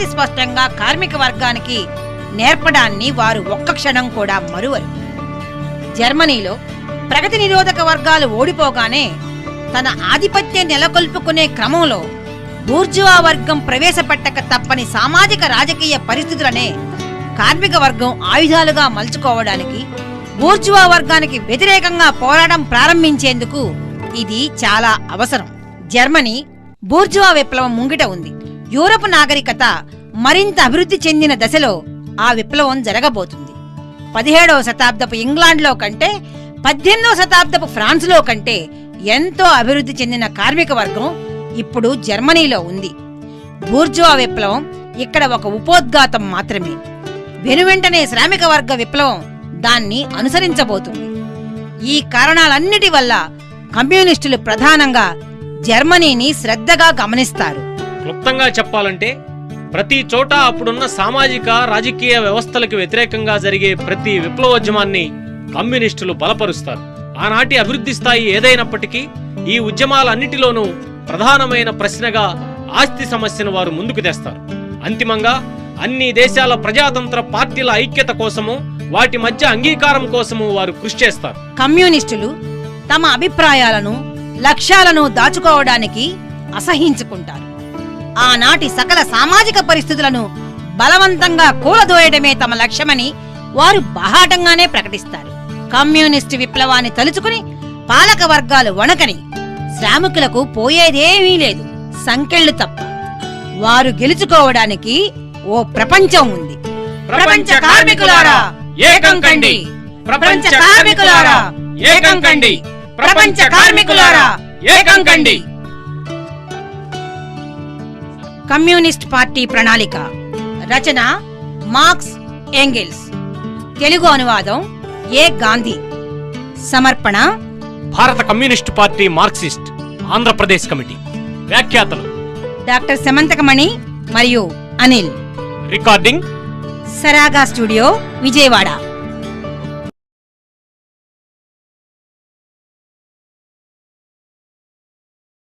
స్పష్టంగా కార్మిక వర్గానికి నేర్పడాన్ని వారు ఒక్క క్షణం కూడా మరువరు. జర్మనీలో ప్రగతి నిరోధక వర్గాలు ఓడిపోగానే తన ఆధిపత్యం నెలకొల్పుకునే క్రమంలో బూర్జువా వర్గం ప్రవేశపెట్టక తప్పని సామాజిక రాజకీయ పరిస్థితులనే కార్మిక వర్గం ఆయుధాలుగా మలుచుకోవడానికి, బూర్జువా వర్గానికి వ్యతిరేకంగా పోరాటం ప్రారంభించేందుకు ఇది చాలా అవసరం. జర్మనీ బూర్జువా విప్లవం ముంగిట ఉంది. యూరప్ నాగరికత మరింత అభివృద్ధి చెందిన దశలో ఆ విప్లవం జరగబోతుంది. 17వ శతాబ్దపు ఇంగ్లాండ్లో కంటే, 18వ శతాబ్దపు ఫ్రాన్స్లో కంటే ఎంతో అభివృద్ధి చెందిన కార్మిక వర్గం ఇప్పుడు జర్మనీలో ఉంది. బూర్జువా విప్లవం ఇక్కడ ఒక ఉపోద్ఘాతం మాత్రమే. వెనువెంటనే శ్రామిక వర్గ విప్లవం దాన్ని అనుసరించబోతుంది. ఈ కారణాలన్నిటి వల్ల కమ్యూనిస్టులు ప్రధానంగా జర్మనీని శ్రద్ధగా గమనిస్తారు.
క్లుప్తంగా చెప్పాలంటే ప్రతి చోట అప్పుడున్న సామాజిక రాజకీయ వ్యవస్థలకు వ్యతిరేకంగా జరిగే ప్రతి విప్లవోద్యమాన్ని కమ్యూనిస్టులు బలపరుస్తారు. ఆనాటి అభివృద్ధి స్థాయి ఏదైనప్పటికీ ఈ ఉద్యమాలన్నిటిలోనూ ప్రధానమైన ప్రశ్నగా ఆస్తి సమస్యను వారు ముందుకు తెస్తారు. అంతిమంగా అన్ని దేశాల ప్రజాతంత్ర పార్టీల ఐక్యత కోసము, వాటి మధ్య అంగీకారం కోసము వారు కృషి చేస్తారు.
కమ్యూనిస్టులు తమ అభిప్రాయాలను, లక్ష్యాలను దాచుకోవడానికి అసహించుకుంటారు. ఆనాటి సకల సామాజిక పరిస్థితులను బలవంతంగా కూలదోయడమే తమ లక్ష్యమని వారు బాహాటంగానే ప్రకటిస్తారు. కమ్యూనిస్టు విప్లవాన్ని తలుచుకుని పాలక వర్గాలు వణకని, శ్రామికులకు పోయేదేమీ లేదు, సంకెళ్లు తప్ప. వారు గెలుచుకోవడానికి ఓ ప్రపంచం ఉంది. ప్రపంచ కార్మికులారా ఏకం కండి! ప్రపంచ కార్మికులారా ఏకం కండి! ప్రపంచ కార్మికులారా ఏకం కండి! కమ్యూనిస్ట్ పార్టీ ప్రణాళిక రచన మార్క్స్ ఎంగెల్స్. తెలుగు అనువాదం ఏ. గాంధీ. సమర్పణ
భారత communist party Marxist Andhra Pradesh committee. వ్యాఖ్యాతలు
డాక్టర్ సమంతకమణి మరియు అనిల్.
Recording
సరాగా studio, Vijayawada.